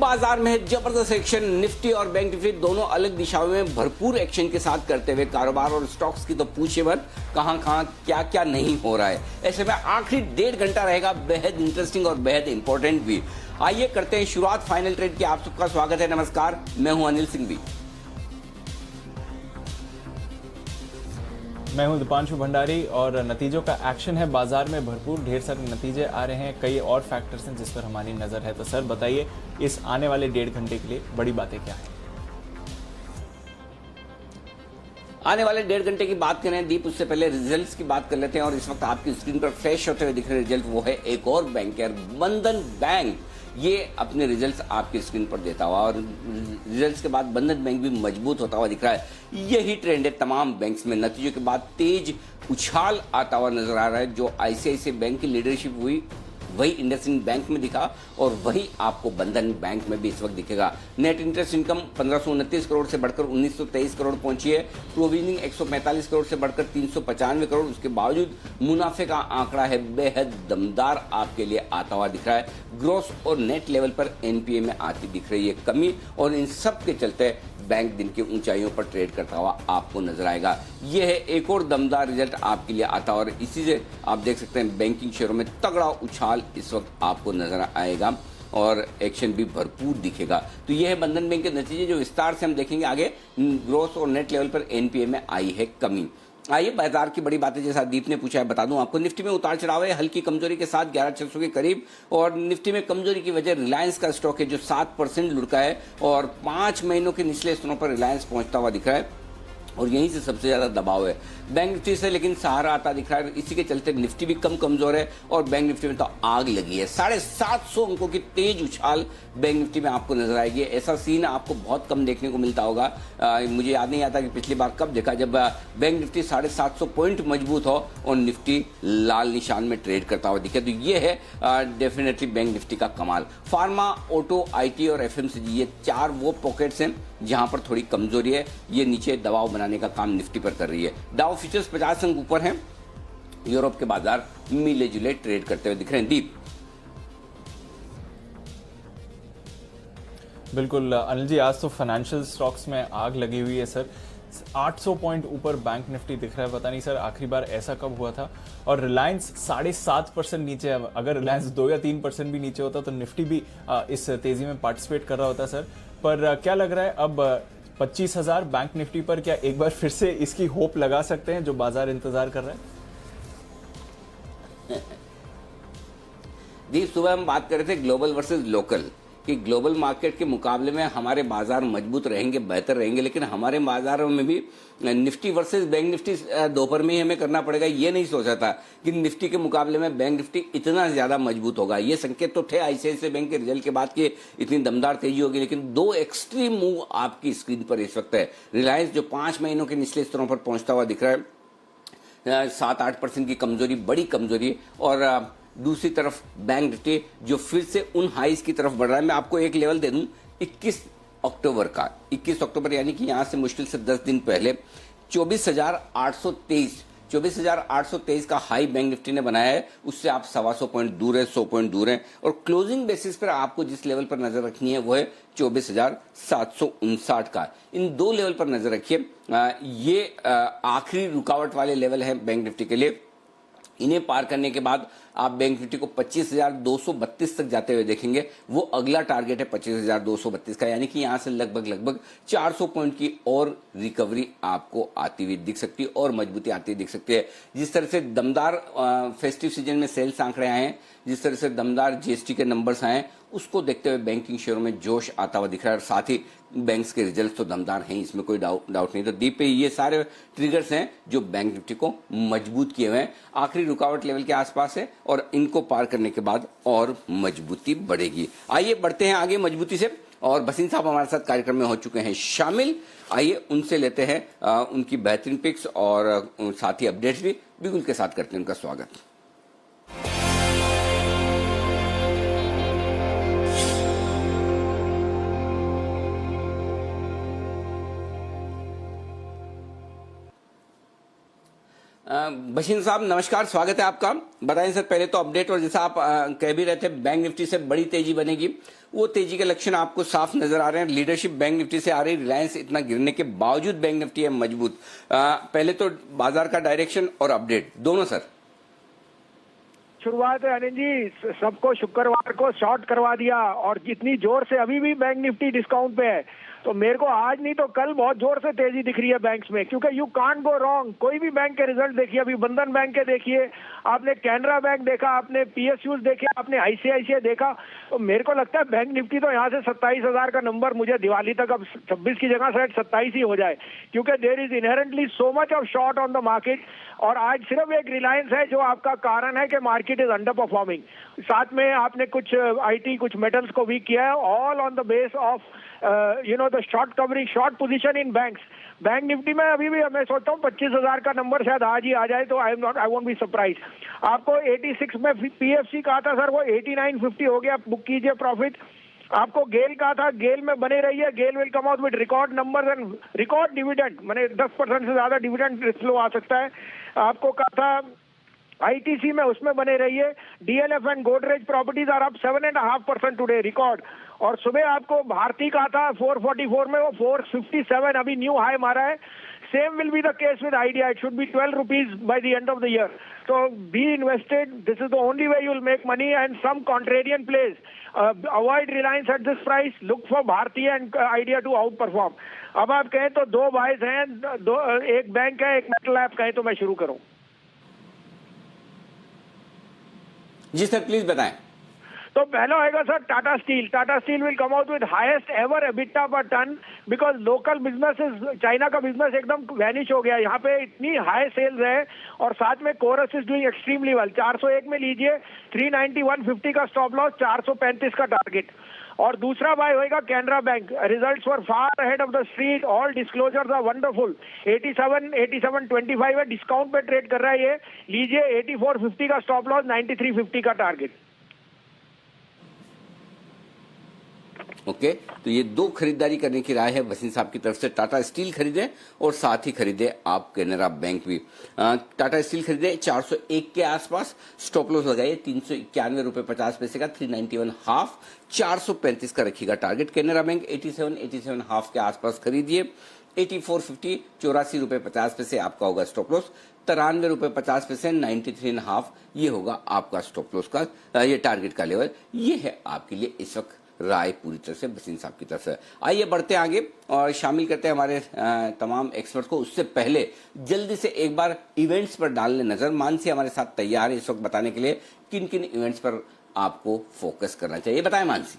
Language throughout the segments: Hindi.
बाजार में जबरदस्त एक्शन। निफ्टी और बैंक निफ्टी दोनों अलग दिशाओं में भरपूर एक्शन के साथ करते हुए कारोबार, और स्टॉक्स की तो पूछे मत, कहां क्या क्या नहीं हो रहा है। ऐसे में आखिरी 1.5 घंटा रहेगा बेहद इंटरेस्टिंग और बेहद इंपॉर्टेंट भी। आइए करते हैं शुरुआत फाइनल ट्रेड की। आप सबका स्वागत है, नमस्कार, मैं हूं अनिल सिंह भी। मैं हूं दीपांशु भंडारी और नतीजों का एक्शन है बाजार में भरपूर। ढेर सारे नतीजे आ रहे हैं, कई और फैक्टर्स हैं जिस पर हमारी नजर है। तो सर बताइए, इस आने वाले 1.5 घंटे के लिए बड़ी बातें क्या हैं? आने वाले 1.5 घंटे की बात करें दीप, उससे पहले रिजल्ट्स की बात कर लेते हैं। और इस वक्त आपकी स्क्रीन पर फ्लैश होते हुए दिख रहे रिजल्ट वो है एक और बैंक है, बंधन बैंक। ये अपने रिजल्ट्स आपकी स्क्रीन पर देता हुआ, और रिजल्ट्स के बाद बंधन बैंक भी मजबूत होता हुआ दिख रहा है। यही ट्रेंड है तमाम बैंक्स में। नतीजों के बाद तेज उछाल आता हुआ नजर आ रहा है। जो आईसीआईसीआई बैंक की लीडरशिप हुई वही इंडसइंड बैंक में दिखा, और वही आपको बंधन बैंक में भी इस वक्त दिखेगा। नेट इंटरेस्ट इनकम 1529 करोड़ से बढ़कर 1923 करोड़ पहुंची है। प्रोविजनिंग 145 करोड़ से बढ़कर 395 करोड़। उसके बावजूद मुनाफे का आंकड़ा है बेहद दमदार आपके लिए आता हुआ दिख रहा है। ग्रोस और नेट लेवल पर एनपीए में आती दिख रही है कमी, और इन सब के चलते बैंक दिन की ऊंचाइयों पर ट्रेड करता हुआ आपको नजर आएगा। यह है एक और दमदार रिजल्ट आपके लिए आता है, और इसी से आप देख सकते हैं बैंकिंग शेयरों में तगड़ा उछाल इस वक्त आपको नजर आएगा, और एक्शन भी भरपूर दिखेगा। तो यह है बंधन बैंक के नतीजे, जो विस्तार से हम देखेंगे आगे। ग्रोस और नेट लेवल पर एनपीए में आई है कमी। आइए बाजार की बड़ी बातें, जैसा दीप ने पूछा है, बता दूं आपको। निफ्टी में उतार चढ़ाव है हल्की कमजोरी के साथ 11,600 के करीब, और निफ्टी में कमजोरी की वजह रिलायंस का स्टॉक है जो 7% लुढ़का है, और 5 महीनों के निचले स्तरों पर रिलायंस पहुंचता हुआ दिख रहा है, और यहीं से सबसे ज्यादा दबाव है। बैंक निफ्टी से लेकिन सहारा आता दिख रहा है। इसी के चलते निफ्टी भी कमजोर है, और बैंक निफ्टी में तो आग लगी है। 750 अंकों की तेज उछाल बैंक निफ्टी में आपको नजर आएगी। ऐसा सीन आपको बहुत कम देखने को मिलता होगा। मुझे याद नहीं आता कि पिछली बार कब देखा जब बैंक निफ्टी 750 पॉइंट मजबूत हो और निफ्टी लाल निशान में ट्रेड करता हुआ दिखे। तो ये है डेफिनेटली बैंक निफ्टी का कमाल। फार्मा, ऑटो, आईटी और एफएमसीजी, ये 4 वो पॉकेट्स हैं जहां पर थोड़ी कमजोरी है। ये नीचे दबाव बनाने का काम निफ्टी पर कर रही है। डाउ फ्यूचर्स 50 अंक ऊपर हैं। यूरोप के बाजार मिले जुले ट्रेड करते हुए दिख रहे हैं। दीप। बिल्कुल अनिल जी, आज तो फाइनेंशियल स्टॉक्स में आग लगी हुई है सर। 800 पॉइंट ऊपर बैंक निफ्टी दिख रहा है। पता नहीं सर आखिरी बार ऐसा कब हुआ था। और रिलायंस 7.5% नीचे है। अगर रिलायंस 2 या 3% भी नीचे होता तो निफ्टी भी इस तेजी में पार्टिसिपेट कर रहा होता सर। पर क्या लग रहा है, अब 25,000 बैंक निफ्टी पर क्या एक बार फिर से इसकी होप लगा सकते हैं जो बाजार इंतजार कर रहा है? जी, सुबह हम बात कर रहे थे ग्लोबल वर्सेस लोकल, कि ग्लोबल मार्केट के मुकाबले में हमारे बाजार मजबूत रहेंगे, बेहतर रहेंगे, लेकिन हमारे बाजारों में भी निफ्टी वर्सेस बैंक निफ्टी दोपहर में ही हमें करना पड़ेगा। ये नहीं सोचा था कि निफ्टी के मुकाबले में बैंक निफ्टी इतना ज्यादा मजबूत होगा। ये संकेत तो थे आईसीआईसीआई बैंक के रिजल्ट के बाद कि इतनी दमदार तेजी होगी, लेकिन 2 एक्सट्रीम मूव आपकी स्क्रीन पर इस वक्त है। रिलायंस जो 5 महीनों के निचले स्तरों पर पहुंचता हुआ दिख रहा है, 7-8% की कमजोरी, बड़ी कमजोरी, और दूसरी तरफ बैंक निफ्टी जो फिर से उन हाइज की तरफ बढ़ रहा है। मैं आपको एक लेवल दे दूं 21 अक्टूबर का। 21 अक्टूबर यानी कि यहां से मुश्किल से 10 दिन पहले 24,823 का हाई बैंक निफ्टी ने बनाया है। उससे आप 125 पॉइंट दूर है, 100 पॉइंट दूर है। और क्लोजिंग बेसिस पर आपको जिस लेवल पर नजर रखनी है वो है 24,759 का। इन 2 लेवल पर नजर रखिए। ये आखिरी रुकावट वाले लेवल है बैंक निफ्टी के लिए। इन्हें पार करने के बाद आप बैंक निफ्टी को 25,232 तक जाते हुए देखेंगे। वो अगला टारगेट है 25,232 का, यानी कि यहां से लगभग 400 पॉइंट की और रिकवरी आपको आती हुई दिख सकती है, और मजबूती आती हुई दिख सकती है। जिस तरह से दमदार फेस्टिव सीजन में सेल्स आंकड़े आए हैं, जिस तरह से दमदार जीएसटी के नंबर्स आए हैं, उसको देखते हुए बैंकिंग शेयरों में जोश आता हुआ दिख रहा है। और साथ ही बैंक्स के रिजल्ट तो दमदार हैं, इसमें कोई डाउट नहीं। तो दीप पे ये सारे ट्रिगर्स हैं जो बैंक निफ्टी को मजबूत किए हुए हैं। आखिरी रुकावट लेवल के आसपास है, और इनको पार करने के बाद और मजबूती बढ़ेगी। आइए बढ़ते हैं आगे मजबूती से, और बसीन साहब हमारे साथ कार्यक्रम में हो चुके हैं शामिल। आइए उनसे लेते हैं उनकी बेहतरीन पिक्स और साथ ही अपडेट्स भी बिल्कुल के साथ करते हैं उनका स्वागत। बशीर साहब नमस्कार, स्वागत है आपका। बताएं सर, पहले तो अपडेट, और जैसा आप कह भी रहे थे बैंक निफ्टी से बड़ी तेजी बनेगी, वो तेजी के लक्षण आपको साफ नजर आ रहे हैं। लीडरशिप बैंक निफ्टी से आ रही, रिलायंस इतना गिरने के बावजूद बैंक निफ्टी है मजबूत। पहले तो बाजार का डायरेक्शन और अपडेट दोनों सर। शुरुआत है अनिल जी, सबको शुक्रवार को शॉर्ट करवा दिया और जितनी जोर से अभी भी बैंक निफ्टी डिस्काउंट पे है, तो मेरे को आज नहीं तो कल बहुत जोर से तेजी दिख रही है बैंक्स में, क्योंकि यू कांट गो रॉन्ग। कोई भी बैंक के रिजल्ट देखिए, अभी बंधन बैंक के देखिए, आपने कैनरा बैंक देखा, आपने पीएसयूज देखे, आपने आईसीआईसीआई देखा, तो मेरे को लगता है बैंक निफ्टी तो यहाँ से 27,000 का नंबर मुझे दिवाली तक अब 26 की जगह शायद 27 ही हो जाए, क्योंकि there is inherently so much of short on the market. और आज सिर्फ एक रिलायंस है जो आपका कारण है कि मार्केट इज अंडर परफॉर्मिंग। साथ में आपने कुछ आईटी, कुछ मेटल्स को वीक किया है, all on the base of the short covering, short position in banks. Bank Nifty में अभी भी मैं सोचता हूँ 25,000 का नंबर शायद आज ही आ जाए, तो आई वोंट बी सरप्राइज। आपको 86 में पीएफसी कहा था सर, वो 89.50 हो गया, बुक कीजिए प्रॉफिट। आपको गेल कहा था, गेल में बने रहिए, GAIL will come out with record numbers and record dividend, माने 10% से ज्यादा डिविडेंड फ्लो आ सकता है। आपको कहा था आईटीसी में, उसमें बने रहिए। DLF and Godrej properties are up 7.5% today, record. और सुबह आपको भारती कहा था 444 में, वो 457 अभी न्यू हाई मारा है। Same will be the case with Idea. It should be 12 rupees by the end of the year. So be invested. This is the only way you will make money. And some contrarian plays. Avoid Reliance at this price. Look for Bharti and Idea to outperform. अब आप कहें तो दो बाइज हैं, एक बैंक है, एक मेटल ऐप कहें तो मैं शुरू करूं। जी सर, प्लीज बताएं। तो पहला होगा sir Tata steel. Tata steel will come out with highest ever EBITDA per ton, because local businesses, China का बिजनेस एकदम वैनिश हो गया। यहाँ पे इतनी हाई सेल्स है और साथ में chorus is doing extremely well. 401 में लीजिए, 390 150 का स्टॉप लॉस, 435 का टारगेट। और दूसरा बाय होएगा Canara bank. Results were far ahead of the street, all disclosures are wonderful. 87.25 है, डिस्काउंट पे ट्रेड कर रहा है ये, लीजिए। 84.50 का स्टॉप लॉस, 93.50 का टारगेट। ओके, तो ये दो खरीदारी करने की राय है वसीम साहब की तरफ से। टाटा स्टील खरीदे और साथ ही खरीदे आप कैनरा बैंक भी। टाटा स्टील खरीदे 401 के आसपास, स्टॉप लॉस लगाइए 391 रुपए 50 पैसे का, 391 हाफ, 435 का रखिएगा टारगेट। कैनरा बैंक 87 हाफ के आसपास खरीदिए। 84.50, 84 रुपए 50 पैसे आपका होगा स्टॉप लॉस। 93 रुपए 50 पैसे, 93 हाफ, ये होगा आपका स्टॉप लॉस का, ये टारगेट का लेवल। ये है आपके लिए इस वक्त राय पूरी तरह से वसीम साहब की तरफ से। आइए बढ़ते आगे और शामिल करते हैं हमारे तमाम एक्सपर्ट को। उससे पहले जल्दी से एक बार इवेंट्स पर डालने नजर। मानसी हमारे साथ तैयार है इस वक्त बताने के लिए किन किन इवेंट्स पर आपको फोकस करना चाहिए, बताएं मानसी।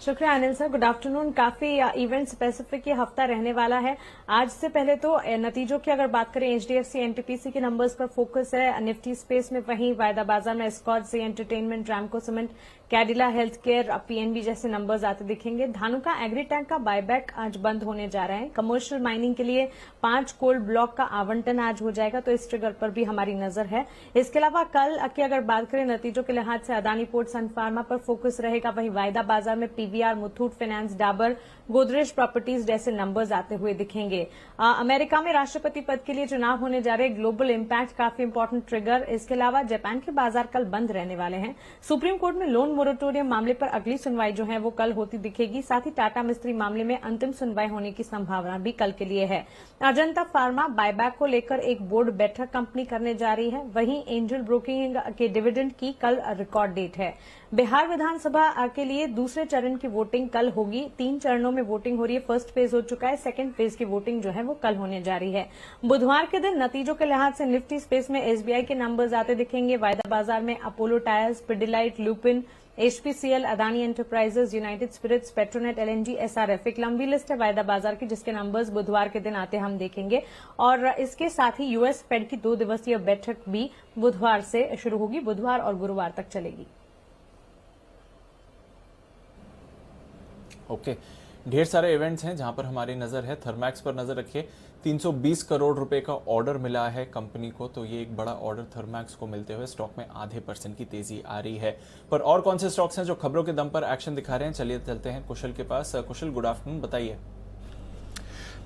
शुक्रिया अनिल सर, गुड आफ्टरनून। काफी इवेंट स्पेसिफिक ये हफ्ता रहने वाला है। आज से पहले तो नतीजों की अगर बात करें, एचडीएफसी एनटीपीसी के नंबर्स पर फोकस है निफ्टी स्पेस में। वहीं वायदा बाजार में स्कॉच Zee entertainment, Ramco cement, Cadila health care, PNB जैसे नंबर्स आते दिखेंगे। धानुका एग्रीटेक का बायबैक आज बंद होने जा रहा है। कमर्शियल माइनिंग के लिए 5 कोल ब्लॉक का आवंटन आज हो जाएगा, तो इस ट्रिगर पर भी हमारी नजर है। इसके अलावा कल की अगर बात करें नतीजों के लिहाज से, अदानी पोर्ट सन फार्मा पर फोकस रहेगा। वहीं वायदा बाजार में PVR, Muthoot finance, Dabur, Godrej properties जैसे नंबर्स आते हुए दिखेंगे। अमेरिका में राष्ट्रपति पद के लिए चुनाव होने जा रहे, ग्लोबल इम्पैक्ट काफी इंपॉर्टेंट ट्रिगर। इसके अलावा जापान के बाजार कल बंद रहने वाले हैं। सुप्रीम कोर्ट में लोन मोरेटोरियम मामले पर अगली सुनवाई जो है वो कल होती दिखेगी। साथ ही टाटा मिस्त्री मामले में अंतिम सुनवाई होने की संभावना भी कल के लिए है। अजंता फार्मा बायबैक को लेकर एक बोर्ड बैठक कंपनी करने जा रही है। वहीं एंजल ब्रोकिंग के डिविडेंड की कल रिकॉर्ड डेट है। बिहार विधानसभा के लिए दूसरे चरण की वोटिंग कल होगी। 3 चरणों में वोटिंग हो रही है। फर्स्ट फेज हो चुका है, सेकंड फेज की वोटिंग जो है वो कल होने जा रही है। बुधवार के दिन नतीजों के लिहाज से निफ्टी स्पेस में एसबीआई के नंबर्स आते दिखेंगे। वायदा बाजार में Apollo tyres, Pidilite, Lupin, HPCL, Adani enterprises, United Spirits, Petronet, LNG, SRF. एक लंबी लिस्ट है वायदा बाजार की जिसके नंबर्स बुधवार के दिन आते हम देखेंगे। और इसके साथ ही यूएस फेड की 2 दिवसीय बैठक भी बुधवार से शुरू होगी, बुधवार और गुरुवार तक चलेगी। ओके, ढेर सारे इवेंट्स हैं जहां पर हमारी नजर है। थर्मैक्स पर नजर रखिए, 320 करोड़ रुपए का ऑर्डर मिला है कंपनी को, तो ये एक बड़ा ऑर्डर थर्मैक्स को मिलते हुए स्टॉक में आधे % की तेजी आ रही है। पर और कौन से स्टॉक्स हैं जो खबरों के दम पर एक्शन दिखा रहे हैं, चलिए चलते हैं कुशल के पास। कुशल, गुड आफ्टरनून, बताइए।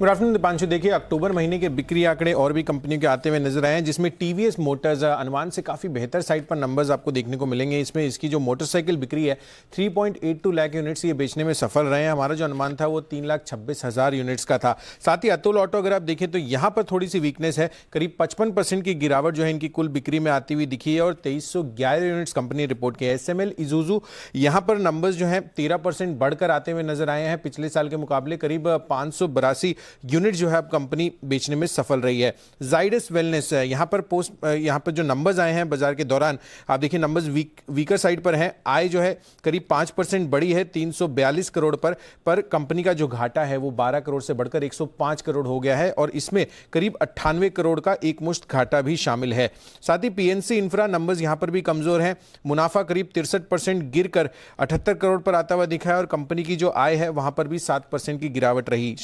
Good afternoon Deepanshu. देखिए, अक्टूबर महीने के बिक्री आंकड़े और भी कंपनियों के आते हुए नजर आए हैं, जिसमें टीवीएस मोटर्स अनुमान से काफी बेहतर साइड पर नंबर्स आपको देखने को मिलेंगे। इसमें इसकी जो मोटरसाइकिल बिक्री है 3.82 लाख यूनिट्स ये बेचने में सफल रहे हैं। हमारा जो अनुमान था वो 3,26,000 यूनिट्स का था। साथ ही अतुल ऑटो अगर आप देखें तो यहाँ पर थोड़ी सी वीकनेस है, करीब 55% की गिरावट जो है इनकी कुल बिक्री में आती हुई दिखी है और 2311 यूनिट्स कंपनी रिपोर्ट की है। SML इजुजू यहाँ पर नंबर्स जो है 13% बढ़कर आते हुए नजर आए हैं। पिछले साल के मुकाबले करीब 582 यूनिट जो है कंपनी बेचने में सफल रही है। जाइडस वेलनेस यहाँ पर जो नंबर्स आए हैं बाजार के दौरान, आप देखिए नंबर्स वीकर साइड पर हैं। आय जो है करीब 5% बढ़ी है 342 करोड़ पर कंपनी का जो घाटा है वो 12 करोड़ से बढ़कर 105 करोड़ हो गया है और इसमें करीब 98 करोड़ का एक मुश्त घाटा भी शामिल है। साथ ही PNC इंफ्रा नंबर्स यहाँ पर भी कमजोर हैं। मुनाफा करीब 63% गिरकर 78 करोड़ पर आता हुआ दिखा है और कंपनी की जो आय है वहां पर भी 7% की गिरावट रही।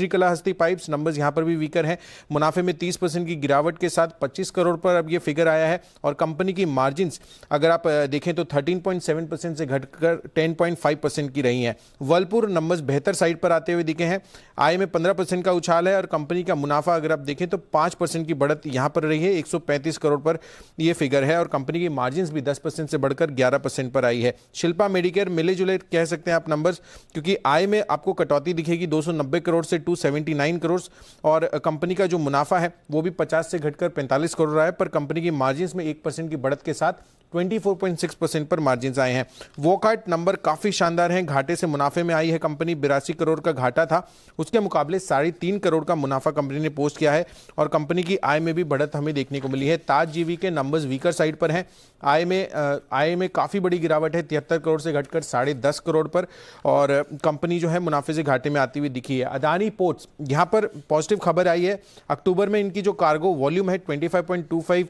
श्रीकलाहस्ती पाइप्स नंबर्स यहां पर भी वीकर हैं। मुनाफे में 30% की गिरावट के साथ 25 करोड़ पर अब ये फिगर आया है और कंपनी की मार्जिन्स अगर आप देखें तो 13.7% से घटकर 10.5% की रही हैं। वर्लपुर नंबर्स बेहतर साइड पर आते हुए दिखे हैं। आय में 15% का उछाल है और कंपनी का मुनाफा अगर आप देखें तो 5% की बढ़त यहां पर रही है, 135 करोड़ पर यह फिगर है और कंपनी की मार्जिन्स भी 10% से बढ़कर 11% पर आई है। शिल्पा मेडिकेयर मिले जुले कह सकते हैं आप नंबर्स, क्योंकि आय में आपको कटौती दिखेगी 290 करोड़ से 279 करोड़ और कंपनी का जो मुनाफा है वो भी 50 से घटकर 45 करोड़ रहा है, पर कंपनी की मार्जिन्स में 1% की बढ़त के साथ 24.6% पर मार्जिन्स आए हैं। वोकहार्ट नंबर काफी शानदार हैं। घाटे से मुनाफे में आई है कंपनी। 82 करोड़ का घाटा था, उसके मुकाबले 3.5 करोड़ का मुनाफा कंपनी ने पोस्ट किया है और कंपनी की आय में भी बढ़त हमें देखने को मिली है। ताज जीवी के नंबर्स वीकर साइड पर हैं। आय में काफी बड़ी गिरावट है, 73 करोड़ से घटकर 10.5 करोड़ पर और कंपनी जो है मुनाफे से घाटे में आती हुई दिखी है। अदानी पोर्ट्स यहां पर पॉजिटिव खबर आई है। अक्टूबर में इनकी जो कार्गो वॉल्यूम है 25.25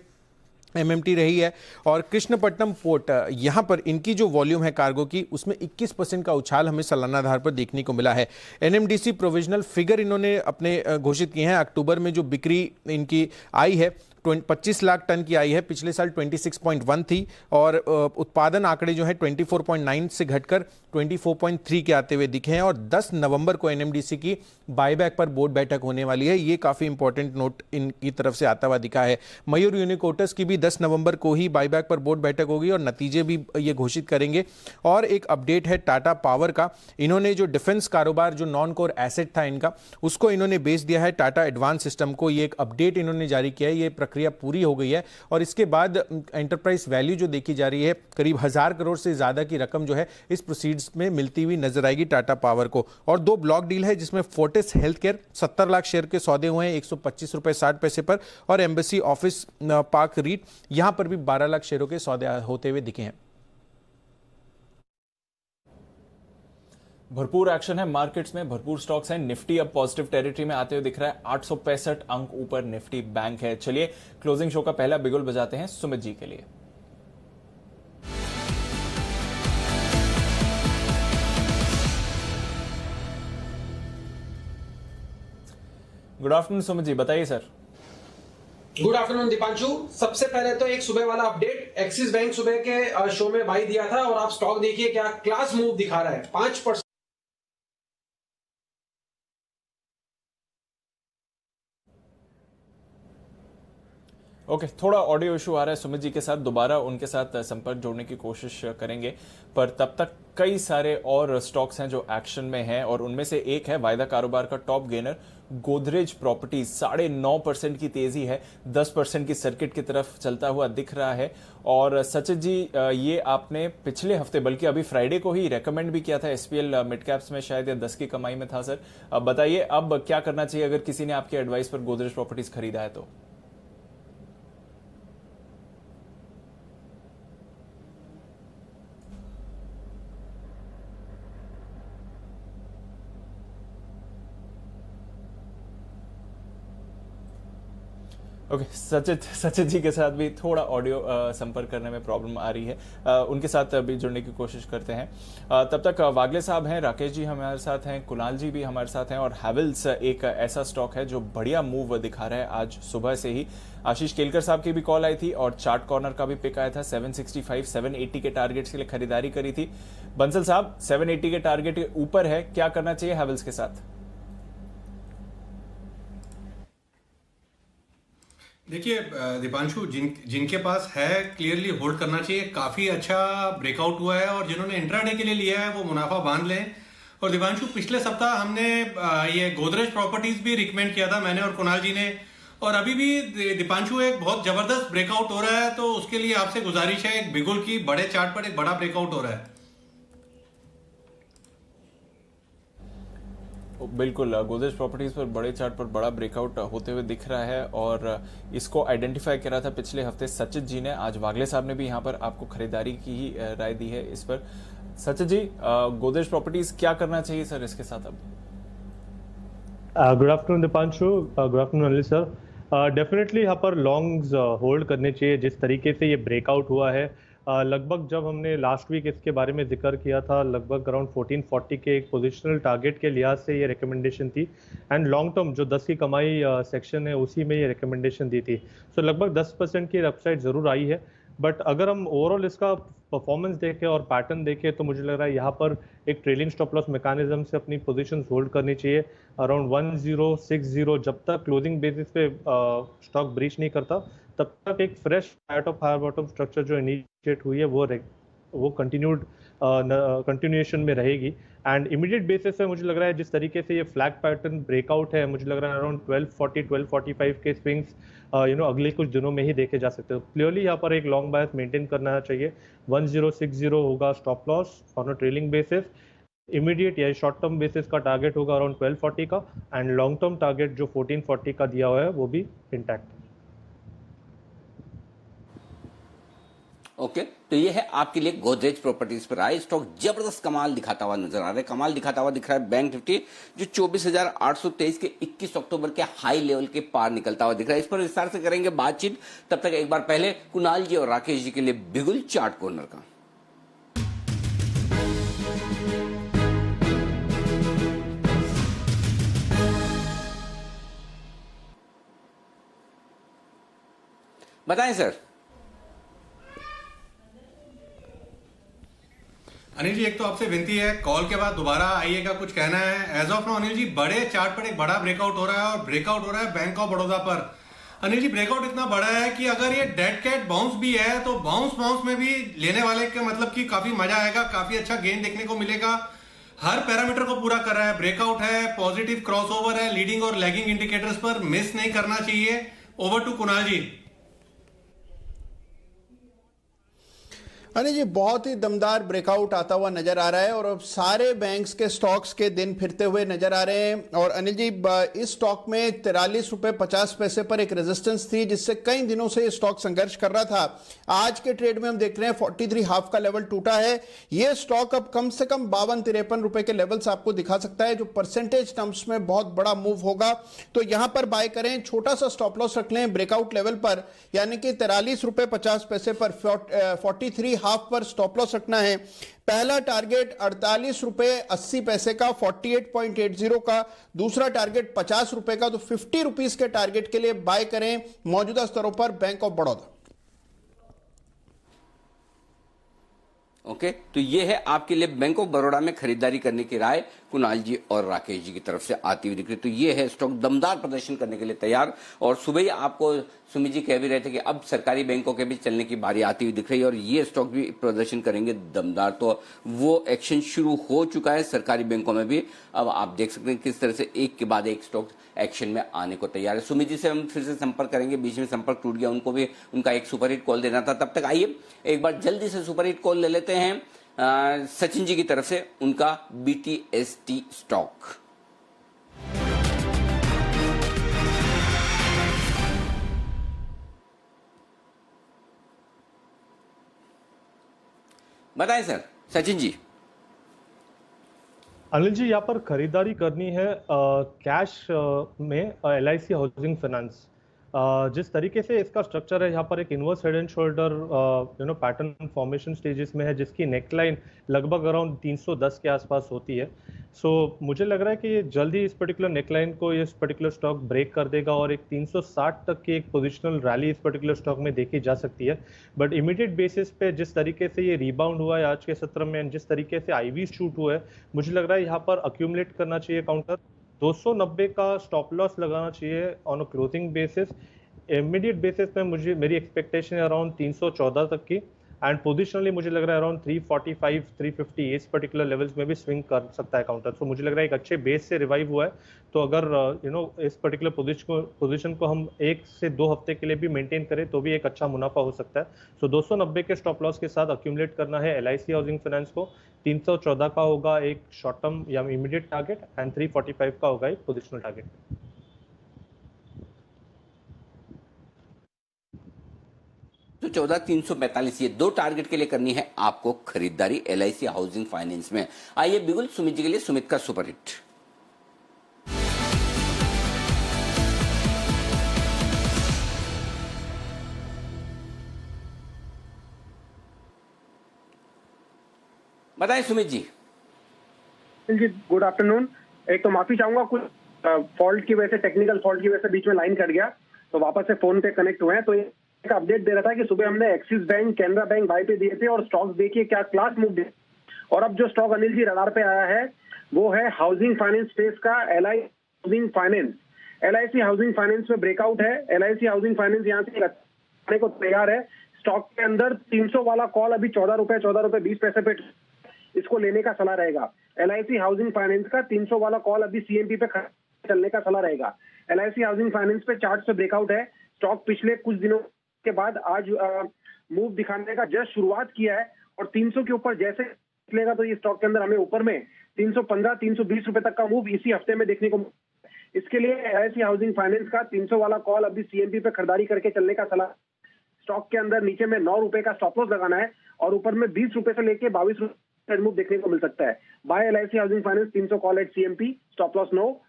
MMT रही है और कृष्णपट्टनम पोर्ट यहां पर इनकी जो वॉल्यूम है कार्गो की उसमें 21% का उछाल हमें सालाना आधार पर देखने को मिला है। NMDC प्रोविजनल फिगर इन्होंने अपने घोषित किए हैं। अक्टूबर में जो बिक्री इनकी आई है 25 लाख टन की आई है, पिछले साल 26.1 थी और उत्पादन आंकड़े जो है 24.9 से घटकर 24.3 के आते हुए दिखे हैं और 10 नवंबर को NMDC की बायबैक पर बोर्ड बैठक होने वाली है। ये काफी इंपॉर्टेंट नोट इनकी तरफ से आता हुआ दिखा है। मयूर यूनिकोटस की भी 10 नवंबर को ही बायबैक पर बोर्ड बैठक होगी और नतीजे भी ये घोषित करेंगे। और एक अपडेट है टाटा पावर का, इन्होंने जो डिफेंस कारोबार जो नॉन कोर एसेट था इनका उसको इन्होंने बेच दिया है टाटा एडवांस सिस्टम को। ये एक अपडेट इन्होंने जारी किया है। ये प्रक्रिया पूरी हो गई है और इसके बाद एंटरप्राइज वैल्यू जो देखी जा रही है करीब 1000 करोड़ से ज्यादा की रकम जो है इस प्रोसीड्स में मिलती हुई नजर आएगी टाटा पावर को। और 2 ब्लॉक डील है जिसमें Fortis health care 70 lakh share के सौदे हुए हैं 125 रुपए 60 पैसे पर और एम्बेसी ऑफिस पार्क रीट यहां पर भी 12 लाख शेयरों के सौदे होते हुए दिखे हैं। भरपूर एक्शन है मार्केट्स में, भरपूर स्टॉक्स हैं। निफ्टी अब पॉजिटिव टेरिटरी में आते हुए दिख रहा है। 865 अंक ऊपर निफ्टी बैंक है। चलिए क्लोजिंग शो का पहला बिगुल बजाते हैं सुमित जी के लिए। गुड आफ्टरनून सुमित जी, बताइए सर। Good afternoon Deepanshu. सबसे पहले तो एक सुबह वाला अपडेट, एक्सिस बैंक सुबह के शो में बाई दिया था और आप स्टॉक देखिए क्या क्लास मूव दिखा रहा है, 5%। ओके, थोड़ा ऑडियो इशू आ रहा है सुमित जी के साथ, दोबारा उनके साथ संपर्क जोड़ने की कोशिश करेंगे, पर तब तक कई सारे और स्टॉक्स हैं जो एक्शन में हैं और उनमें से एक है वायदा कारोबार का टॉप गेनर गोदरेज प्रॉपर्टीज। 9.5% की तेजी है, 10% की सर्किट की तरफ चलता हुआ दिख रहा है। और सचिन जी, ये आपने पिछले हफ्ते बल्कि अभी फ्राइडे को ही रेकमेंड भी किया था SPL मिड कैप्स में, शायद ये 10 की कमाई में था सर। अब बताइए अब क्या करना चाहिए अगर किसी ने आपके एडवाइस पर गोदरेज प्रॉपर्टीज खरीदा है तो? ओके, सचित जी के साथ भी थोड़ा ऑडियो संपर्क करने में प्रॉब्लम आ रही है, उनके साथ भी जुड़ने की कोशिश करते हैं। तब तक वागले साहब हैं, राकेश जी हमारे साथ हैं, कुणाल जी भी हमारे साथ हैं और हैवेल्स एक ऐसा स्टॉक है जो बढ़िया मूव दिखा रहा है आज सुबह से ही। आशीष केलकर साहब की भी कॉल आई थी और चार्ट कॉर्नर का भी पिक आया था। 765 780 के टारगेट्स के लिए खरीदारी करी थी। बंसल साहब, 780 के टारगेट के ऊपर है, क्या करना चाहिए हैवेल्स के साथ? देखिए दीपांशु, जिनके पास है क्लियरली होल्ड करना चाहिए। काफी अच्छा ब्रेकआउट हुआ है और जिन्होंने इंट्राडे के लिए लिया है वो मुनाफा बांध लें। और दीपांशु, पिछले सप्ताह हमने ये गोदरेज प्रॉपर्टीज भी रिकमेंड किया था, मैंने और कुणाल जी ने। और अभी भी दीपांशु एक बहुत जबरदस्त ब्रेकआउट हो रहा है, तो उसके लिए आपसे गुजारिश है, एक बिगुल की बड़े चार्ट पर एक बड़ा ब्रेकआउट हो रहा है। बिल्कुल, गोदरेज प्रॉपर्टीज पर बड़े चार्ट पर बड़ा ब्रेकआउट होते हुए दिख रहा है और इसको आइडेंटिफाई करा था पिछले हफ्ते सचित जी ने। आज वागले साहब ने भी यहाँ पर आपको खरीदारी की ही राय दी है इस पर। सचित जी, गोदरेज प्रॉपर्टीज क्या करना चाहिए सर इसके साथ अब? Good afternoon Deepanshu, good afternoon Anil sir. Definitely यहाँ पर लॉन्ग्स होल्ड करने चाहिए। जिस तरीके से ये ब्रेकआउट हुआ है, लगभग जब हमने लास्ट वीक इसके बारे में जिक्र किया था, लगभग अराउंड 1440 के एक पोजिशनल टारगेट के लिहाज से ये रिकमेंडेशन थी। एंड लॉन्ग टर्म जो 10 की कमाई सेक्शन है उसी में ये रिकमेंडेशन दी थी। सो लगभग 10% की अपसाइड ज़रूर आई है। बट अगर हम ओवरऑल इसका परफॉर्मेंस देखें और पैटर्न देखें तो मुझे लग रहा है यहाँ पर एक ट्रेलिंग स्टॉप लॉस मैकेनिज्म से अपनी पोजीशंस होल्ड करनी चाहिए अराउंड 1060। जब तक क्लोजिंग बेसिस पे स्टॉक ब्रीच नहीं करता तब तक एक fresh higher of higher bottom structure जो इनिशिएट हुई है वो कंटिन्यूएशन में रहेगी। एंड इमीडिएट बेसिस पे मुझे लग रहा है जिस तरीके से ये फ्लैग पैटर्न ब्रेकआउट है, मुझे लग रहा है अराउंड 1240-1245 के स्विंग्स अगले कुछ दिनों में ही देखे जा सकते हैं। क्लियरली यहाँ पर एक लॉन्ग बायस मेंटेन करना चाहिए। 1060 होगा stop loss on a trailing basis. Immediate या शॉर्ट टर्म बेसिस का टारगेट होगा अराउंड 1240 का, एंड लॉन्ग टर्म टारगेट जो 1440 का दिया हुआ है वो भी इंटैक्ट। ओके, तो ये है आपके लिए गोदरेज प्रॉपर्टीज पर आए स्टॉक जबरदस्त कमाल दिखाता हुआ नजर आ रहा है। कमाल दिखाता हुआ दिख रहा है बैंक निफ्टी, जो 24,823 के 21 अक्टूबर के हाई लेवल के पार निकलता हुआ दिख रहा है। इस पर विस्तार से करेंगे बातचीत। तब तक एक बार पहले कुणाल जी और राकेश जी के लिए बिगुल चार्ट कॉर्नर का। बताएं सर। अनिल जी, एक तो आपसे विनती है, कॉल के बाद दोबारा आइएगा, कुछ कहना है। As of now Anil ji, बड़े चार्ट पर एक बड़ा ब्रेकआउट हो रहा है और ब्रेकआउट हो रहा है बैंक ऑफ बड़ौदा पर। अनिल जी, ब्रेकआउट इतना बड़ा है कि अगर ये डेड कैट बाउंस भी है तो बाउंस में भी लेने वाले के मतलब कि काफी मजा आएगा, काफी अच्छा गेन देखने को मिलेगा। हर पैरामीटर को पूरा कर रहा है, ब्रेकआउट है, पॉजिटिव क्रॉसओवर है, लीडिंग और लैगिंग इंडिकेटर्स पर मिस नहीं करना चाहिए। ओवर टू कुणाल जी। अनिल जी, बहुत ही दमदार ब्रेकआउट आता हुआ नजर आ रहा है और अब सारे बैंक्स के स्टॉक्स के दिन फिरते हुए नजर आ रहे हैं। और अनिल जी, इस स्टॉक में 43 रुपए 50 पैसे पर एक रेजिस्टेंस थी जिससे कई दिनों से ये स्टॉक संघर्ष कर रहा था। आज के ट्रेड में हम देख रहे हैं 43 हाफ का लेवल टूटा है। ये स्टॉक अब कम से कम 52-53 रुपए के लेवल्स आपको दिखा सकता है, जो परसेंटेज टर्म्स में बहुत बड़ा मूव होगा। तो यहां पर बाय करें, छोटा सा स्टॉप लॉस रख लें ब्रेकआउट लेवल पर, यानी कि 43 रुपए 50 पैसे पर 43 हाफ पर स्टॉप लॉस रखना है। पहला टारगेट 48 रुपए 80 पैसे का 48.80 का, दूसरा टारगेट 50 रुपए का। तो 50 रुपीस के टारगेट के लिए बाय करें मौजूदा स्तरों पर बैंक ऑफ बड़ौदा। ओके, तो ये है आपके लिए बैंक ऑफ बड़ौदा में खरीदारी करने की राय कुणाल जी और राकेश जी की तरफ से आती हुई दिख रही। तो ये है स्टॉक दमदार प्रदर्शन करने के लिए तैयार। और सुबह ही आपको सुमित जी कह भी रहे थे कि अब सरकारी बैंकों के भी चलने की बारी आती हुई दिख रही है और ये स्टॉक भी प्रदर्शन करेंगे दमदार। तो वो एक्शन शुरू हो चुका है सरकारी बैंकों में भी। अब आप देख सकते हैं किस तरह से एक के बाद एक स्टॉक एक्शन में आने को तैयार है। सुमित जी से हम फिर से संपर्क करेंगे, बीच में संपर्क टूट गया, उनको भी उनका एक सुपरहिट कॉल देना था। तब तक आइए एक बार जल्दी से सुपरहिट कॉल ले लेते हैं सचिन जी की तरफ से, उनका BTST स्टॉक। बताएं सर, सचिन जी। अनिल जी, यहाँ पर खरीदारी करनी है कैश में LIC हाउसिंग फाइनेंस। जिस तरीके से इसका स्ट्रक्चर है, यहाँ पर एक inverse head and shoulder pattern formation stages में है, जिसकी नेकलाइन लगभग अराउंड 310 के आसपास होती है। सो मुझे लग रहा है कि ये जल्दी इस पर्टिकुलर नेकलाइन को इस पर्टिकुलर स्टॉक ब्रेक कर देगा और एक 360 तक की एक पोजिशनल रैली इस पर्टिकुलर स्टॉक में देखी जा सकती है। बट इमीडिएट बेसिस पे जिस तरीके से ये रिबाउंड हुआ है आज के सत्र में, जिस तरीके से IV शूट हुआ है, मुझे लग रहा है यहाँ पर अक्यूमुलेट करना चाहिए काउंटर। 290 का स्टॉप लॉस लगाना चाहिए on a closing basis. Immediate basis में मेरी एक्सपेक्टेशन है अराउंड 314 तक की, एंड पोजिशनली मुझे लग रहा है अराउंड 345 350 इस पर्टिकुलर लेवल्स में भी स्विंग कर सकता है काउंटर। सो मुझे लग रहा है एक अच्छे बेस से रिवाइव हुआ है, तो अगर इस पर्टिकुलर पोजीशन को हम 1 से 2 हफ्ते के लिए भी मेंटेन करें तो भी एक अच्छा मुनाफा हो सकता है। सो 290 के स्टॉप लॉस के साथ अक्यूमुलेट करना है LIC हाउसिंग फाइनेंस को। 314 का होगा एक शॉर्ट टर्म या इमीडिएट टारगेट, एंड 345 का होगा एक पोजिशनल टारगेट। तो 14,345 ये 2 टारगेट के लिए करनी है आपको खरीदारी LIC हाउसिंग फाइनेंस में। आइए बिगुल सुमित जी के लिए सुमित का सुपरहिट। बताएं सुमित जी। जी गुड आफ्टरनून। एक तो माफी चाहूंगा, कुछ फॉल्ट की वजह से, टेक्निकल फॉल्ट की वजह से बीच में लाइन कट गया, तो वापस से फोन पे कनेक्ट हुए हैं। तो एक अपडेट दे रहा था कि सुबह हमने Axis bank, Canara bank buy पे दिए थे और स्टॉक्स देखिए क्या क्लास मूव दिए। और अब जो स्टॉक अनिल जी रडार पे आया है वो है हाउसिंग फाइनेंस स्पेस का LIC housing finance. LIC housing finance में ब्रेकआउट है। LIC हाउसिंग फाइनेंस यहाँ से आने को तैयार है। स्टॉक के अंदर 300 वाला कॉल अभी 14 रुपए 20 पैसे पे, इसको लेने का सलाह रहेगा। LIC हाउसिंग फाइनेंस का 300 वाला कॉल अभी CMP पे चलने का सलाह रहेगा। LIC हाउसिंग फाइनेंस पे चार्ट पे ब्रेकआउट है। स्टॉक पिछले कुछ दिनों के बाद आज मूव दिखाने का जस्ट शुरुआत किया है, और 300 के ऊपर जैसे निकलेगा तो ये स्टॉक के अंदर हमें ऊपर में 315 320 रुपए तक का मूव इसी हफ्ते में देखने को। इसके लिए LIC हाउसिंग फाइनेंस का 300 वाला कॉल अभी CMP पे खरीदारी करके चलने का सलाह। स्टॉक के अंदर नीचे में 9 रुपए का स्टॉप लॉस लगाना है, और ऊपर में 20 रुपए से लेके 22 रुपए मूव देखने को मिल सकता है। Buy LIC housing finance 300 call at CMP, stop loss 9,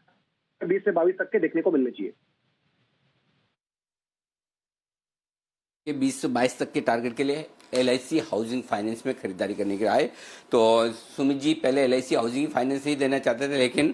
20 से 22 तक के देखने को मिलने चाहिए। 20 से 22 तक के टारगेट के लिए LIC हाउसिंग फाइनेंस में खरीदारी करने के आए। तो सुमित जी पहले LIC हाउसिंग फाइनेंस ही देना चाहते थे, लेकिन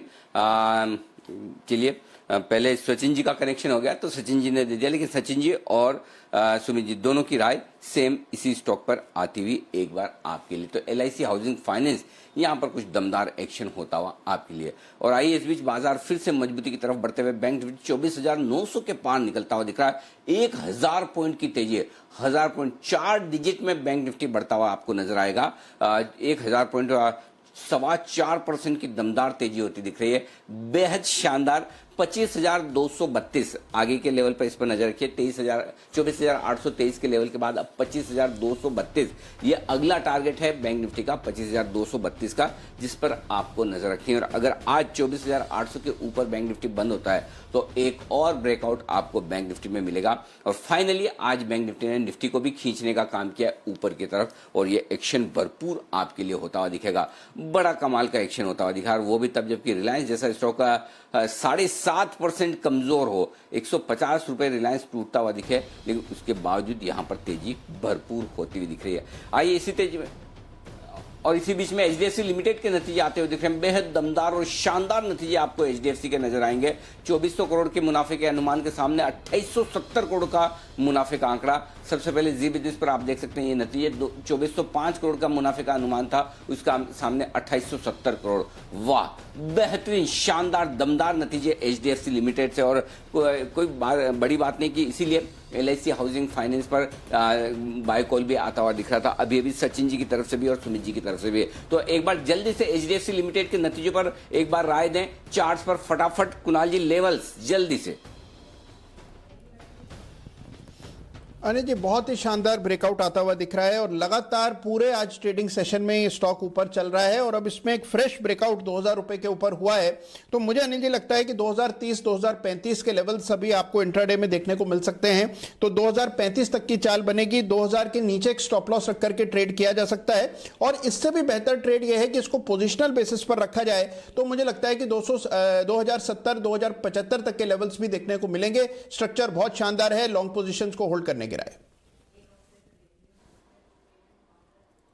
चलिए पहले सचिन जी का कनेक्शन हो गया तो सचिन जी ने दे दिया। लेकिन सचिन जी और सुमित जी दोनों की राय सेम इसी स्टॉक पर आती हुई एक बार आपके लिए। तो LIC हाउसिंग फाइनेंस यहाँ पर कुछ दमदार एक्शन होता हुआ आपके लिए। और आइए इस बीच बाजार फिर से मजबूती की तरफ बढ़ते हुए बैंक निफ्टी 24,900 के पार निकलता हुआ दिख रहा है। 1000 पॉइंट की तेजी है। 1000 पॉइंट 4 डिजिट में बैंक निफ्टी बढ़ता हुआ आपको नजर आएगा। 1000 पॉइंट 4.25% की दमदार तेजी होती दिख रही है। बेहद शानदार 25,232 आगे के लेवल पर इस पर नजर रखिए। 24,823 के लेवल के बाद अब 25,232 ये अगला टारगेट है बैंक निफ्टी का, 25,232 का, जिस पर आपको नजर रखनी है। और अगर आज 24,800 के ऊपर बैंक निफ्टी बंद होता है तो एक और ब्रेकआउट आपको बैंक निफ्टी में मिलेगा। और फाइनली आज बैंक निफ्टी ने निफ्टी को भी खींचने का काम किया ऊपर की तरफ, और ये एक्शन भरपूर आपके लिए होता हुआ दिखेगा। बड़ा कमाल का एक्शन होता हुआ दिखा, वो भी तब जबकि रिलायंस जैसा स्टॉक का 7.5% कमजोर हो। 150 रुपए रिलायंस टूटता हुआ दिखे, लेकिन उसके बावजूद यहां पर तेजी भरपूर होती हुई दिख रही है। आइए इसी तेजी में और इसी बीच में HDFC लिमिटेड के नतीजे आते हुए दिख रहे हैं। बेहद दमदार और शानदार नतीजे आपको HDFC के नजर आएंगे। 2400 करोड़ के मुनाफे के अनुमान के सामने 2870 करोड़ का मुनाफे का आंकड़ा। सबसे पहले जी बिजनेस पर आप देख सकते हैं ये नतीजे 2405 करोड़ का मुनाफे का अनुमान था, उसका सामने 2870 करोड़। वाह, बेहतरीन शानदार दमदार नतीजे HDFC लिमिटेड से। और कोई बड़ी बात नहीं कि इसीलिए LIC हाउसिंग फाइनेंस पर बाय कॉल भी आता हुआ दिख रहा था अभी अभी सचिन जी की तरफ से भी और सुमित जी की तरफ से भी। तो एक बार जल्दी से HDFC लिमिटेड के नतीजों पर एक बार राय दें, चार्ट्स पर फटाफट कुणाल जी, लेवल्स जल्दी से। अनिल जी बहुत ही शानदार ब्रेकआउट आता हुआ दिख रहा है, और लगातार पूरे आज ट्रेडिंग सेशन में ये स्टॉक ऊपर चल रहा है, और अब इसमें एक फ्रेश ब्रेकआउट 2000 रुपए के ऊपर हुआ है। तो मुझे अनिल जी लगता है कि 2030-2035 के लेवल सभी आपको इंट्राडे में देखने को मिल सकते हैं। तो 2035 तक की चाल बनेगी। 2000 के नीचे एक स्टॉप लॉस रख करके ट्रेड किया जा सकता है, और इससे भी बेहतर ट्रेड यह है कि इसको पोजिशनल बेसिस पर रखा जाए तो मुझे लगता है कि 2070-2075 तक के लेवल्स भी देखने को मिलेंगे। स्ट्रक्चर बहुत शानदार है, लॉन्ग पोजिशंस को होल्ड करने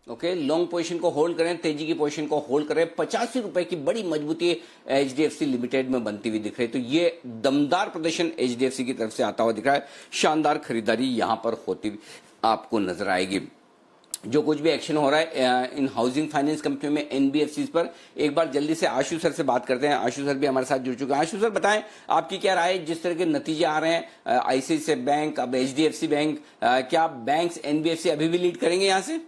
ओके, लॉन्ग पोजीशन को होल्ड करें, तेजी की पोजीशन को होल्ड करें। 85 रुपए की बड़ी मजबूती HDFC लिमिटेड में बनती हुई दिख रही है। तो ये दमदार प्रदर्शन HDFC की तरफ से आता हुआ दिख रहा है। शानदार खरीदारी यहां पर होती हुई आपको नजर आएगी। जो कुछ भी एक्शन हो रहा है इन हाउसिंग फाइनेंस कंपनी में एनबीएफसी पर। एक बार जल्दी से आशु सर से बात करते हैं। आशु सर भी हमारे साथ जुड़ चुके हैं। आशु सर बताएं, आपकी क्या राय है जिस तरह के नतीजे आ रहे हैं, आईसीआईसीआई बैंक, अब एचडीएफसी बैंक, क्या बैंक्स एनबीएफसी अभी भी लीड करेंगे यहां से?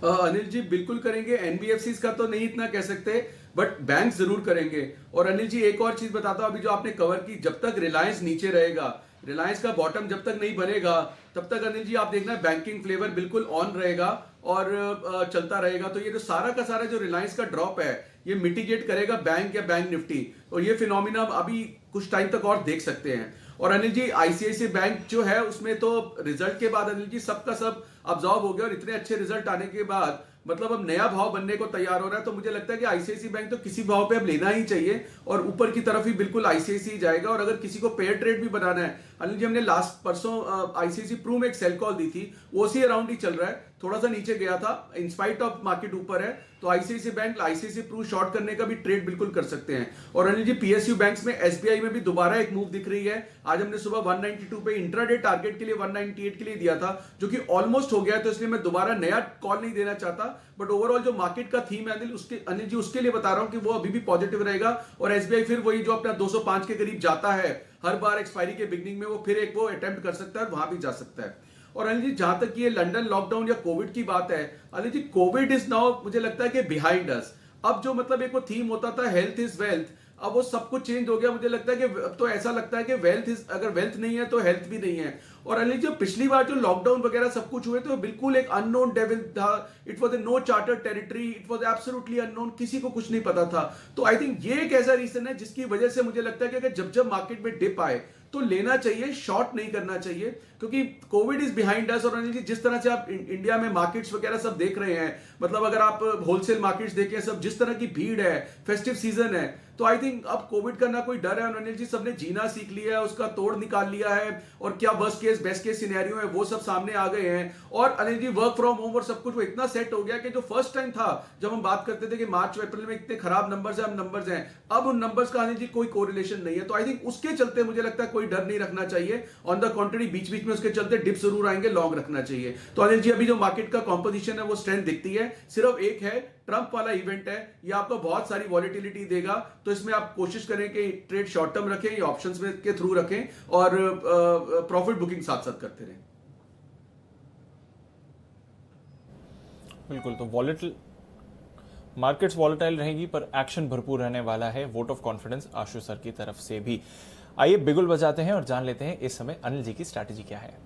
अनिल जी बिल्कुल करेंगे। एनबीएफसी का तो नहीं इतना कह सकते, बट बैंक जरूर करेंगे। और अनिल जी एक और चीज बताता हूं, अभी जो आपने कवर की, जब तक रिलायंस नीचे रहेगा, रिलायंस का बॉटम जब तक नहीं बनेगा, तब तक अनिल जी आप देखना बैंकिंग फ्लेवर बिल्कुल ऑन रहेगा और चलता रहेगा। तो ये जो सारा का सारा जो रिलायंस का ड्रॉप है, ये मिटिगेट करेगा बैंक या बैंक निफ्टी, और ये फिनोमिना अभी कुछ टाइम तक और देख सकते हैं। और अनिल जी आईसीआईसीआई बैंक जो है उसमें तो रिजल्ट के बाद अनिल जी सबका सब अब्जॉर्ब हो गया, और इतने अच्छे रिजल्ट आने के बाद मतलब अब नया भाव बनने को तैयार हो रहा है। तो मुझे लगता है कि आईसीआईसीआई बैंक तो किसी भाव पे अब लेना ही चाहिए, और ऊपर की तरफ ही बिल्कुल आईसीआईसीआई जाएगा। और अगर किसी को पेयर ट्रेड भी बनाना है अनिल जी, हमने लास्ट परसों आईसीआईसीआई प्रू में एक सेल कॉल दी थी, वो उसी अराउंड ही चल रहा है, थोड़ा सा नीचे गया था, इंस्पाइट ऑफ मार्केट ऊपर है। तो ICICI bank ICICI Pru short करने का भी ट्रेड बिल्कुल कर सकते हैं। और अनिल जी पीएसयू बैंक्स में एसबीआई में भी दोबारा एक मूव दिख रही है। आज हमने सुबह 192 पे इंट्राडे टारगेट के लिए 198 के लिए दिया था, जो कि ऑलमोस्ट हो गया है। तो इसलिए मैं दोबारा नया कॉल नहीं देना चाहता, बट ओवरऑल जो मार्केट का थीम है अनिल जी उसके लिए बता रहा हूं कि वो अभी भी पॉजिटिव रहेगा। और एसबीआई फिर वही जो अपना 205 के करीब जाता है हर बार एक्सपायरी के बिगनिंग में, वो फिर एक वो अटेम्प्ट कर सकता है और वहां भी जा सकता है। और अनिल जी जहां तक ये लंदन लॉकडाउन या कोविड की बात है, Anil ji Covid is now मुझे लगता है कि बिहाइंड अस। अब जो मतलब एक वो थीम होता था हेल्थ इज वेल्थ, अब वो सब कुछ चेंज हो गया। मुझे लगता है कि अब तो ऐसा लगता है कि वेल्थ इज, अगर वेल्थ नहीं है तो हेल्थ भी नहीं है। और अनिल जी पिछली बार जो लॉकडाउन वगैरह सब कुछ हुए तो बिल्कुल एक अननोन डेविल था, it was a no charter territory, it was absolutely unknown, किसी को कुछ नहीं पता था। तो आई थिंक ये एक ऐसा रीजन है जिसकी वजह से मुझे लगता है कि अगर जब जब मार्केट में डिप आए तो लेना चाहिए, शॉर्ट नहीं करना चाहिए, क्योंकि कोविड इज बिहाइंड अस। और अनिल जी जिस तरह से आप इंडिया में मार्केट्स वगैरह सब देख रहे हैं, मतलब अगर आप होलसेल मार्केट्स देखें, सब जिस तरह की भीड़ है, फेस्टिव सीजन है, तो आई थिंक अब कोविड का ना कोई डर है। और अनिल जी सबने जीना सीख लिया है, उसका तोड़ निकाल लिया है, और क्या worst case best case scenario है वो सब सामने आ गए हैं। और अनिल जी वर्क फ्रॉम होम और सब कुछ वो इतना सेट हो गया कि जो फर्स्ट टाइम था जब हम बात करते थे कि मार्च अप्रैल में इतने खराब नंबर्स हैं, अब उन नंबर्स का अनिल जी कोई कोरिलेशन नहीं है। तो आई थिंक उसके चलते मुझे लगता है कोई डर नहीं रखना चाहिए। ऑन द कॉन्ट्री बीच बीच में उसके चलते डिप जरूर आएंगे, लॉन्ग रखना चाहिए। तो अनिल जी अभी जो मार्केट का कॉम्पोजिशन है वो स्ट्रेंथ दिखती है, सिर्फ एक है ट्रंप वाला इवेंट है, ये आपको बहुत सारी वॉलिटिलिटी देगा। तो इसमें आप कोशिश करें कि ट्रेड शॉर्ट टर्म रखें या ऑप्शंस में के थ्रू रखें, और प्रॉफिट बुकिंग साथ साथ करते रहें। बिल्कुल, तो वॉलेटिल मार्केट्स वॉलेटाइल रहेगी, पर एक्शन भरपूर रहने वाला है। Vote of confidence Ashu sir की तरफ से भी। आइए बिगुल बजाते हैं और जान लेते हैं इस समय अनिल जी की स्ट्रैटेजी क्या है।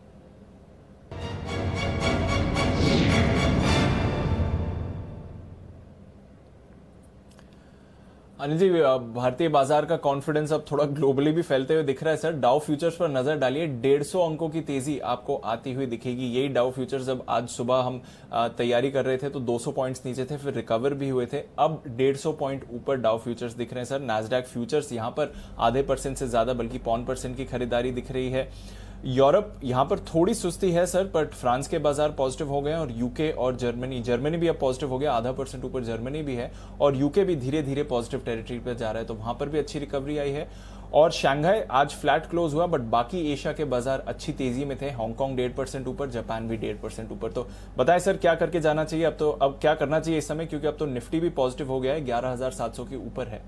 अनिल जी भारतीय बाजार का कॉन्फिडेंस अब थोड़ा ग्लोबली भी फैलते हुए दिख रहा है सर। डाउ फ्यूचर्स पर नजर डालिए, 150 अंकों की तेजी आपको आती हुई दिखेगी। यही डाउ फ्यूचर्स जब आज सुबह हम तैयारी कर रहे थे तो 200 पॉइंट्स नीचे थे, फिर रिकवर भी हुए थे, अब 150 पॉइंट ऊपर डाउ फ्यूचर्स दिख रहे हैं सर। नैस्डैक फ्यूचर्स यहां पर आधे % से ज्यादा बल्कि 0.5% की खरीदारी दिख रही है। यूरोप यहां पर थोड़ी सुस्ती है सर, बट फ्रांस के बाजार पॉजिटिव हो गए, और यूके और जर्मनी भी अब पॉजिटिव हो गया, आधा % ऊपर जर्मनी भी है, और यूके भी धीरे धीरे पॉजिटिव टेरिटरी पर जा रहा है, तो वहां पर भी अच्छी रिकवरी आई है। और शंघाई आज फ्लैट क्लोज हुआ, बट बाकी एशिया के बाजार अच्छी तेजी में थे। हांगकांग 1.5% ऊपर, जापान भी 1.5% ऊपर। तो बताएं सर क्या करके जाना चाहिए अब क्या करना चाहिए इस समय, क्योंकि अब तो निफ्टी भी पॉजिटिव हो गया है, 11,700 के ऊपर है।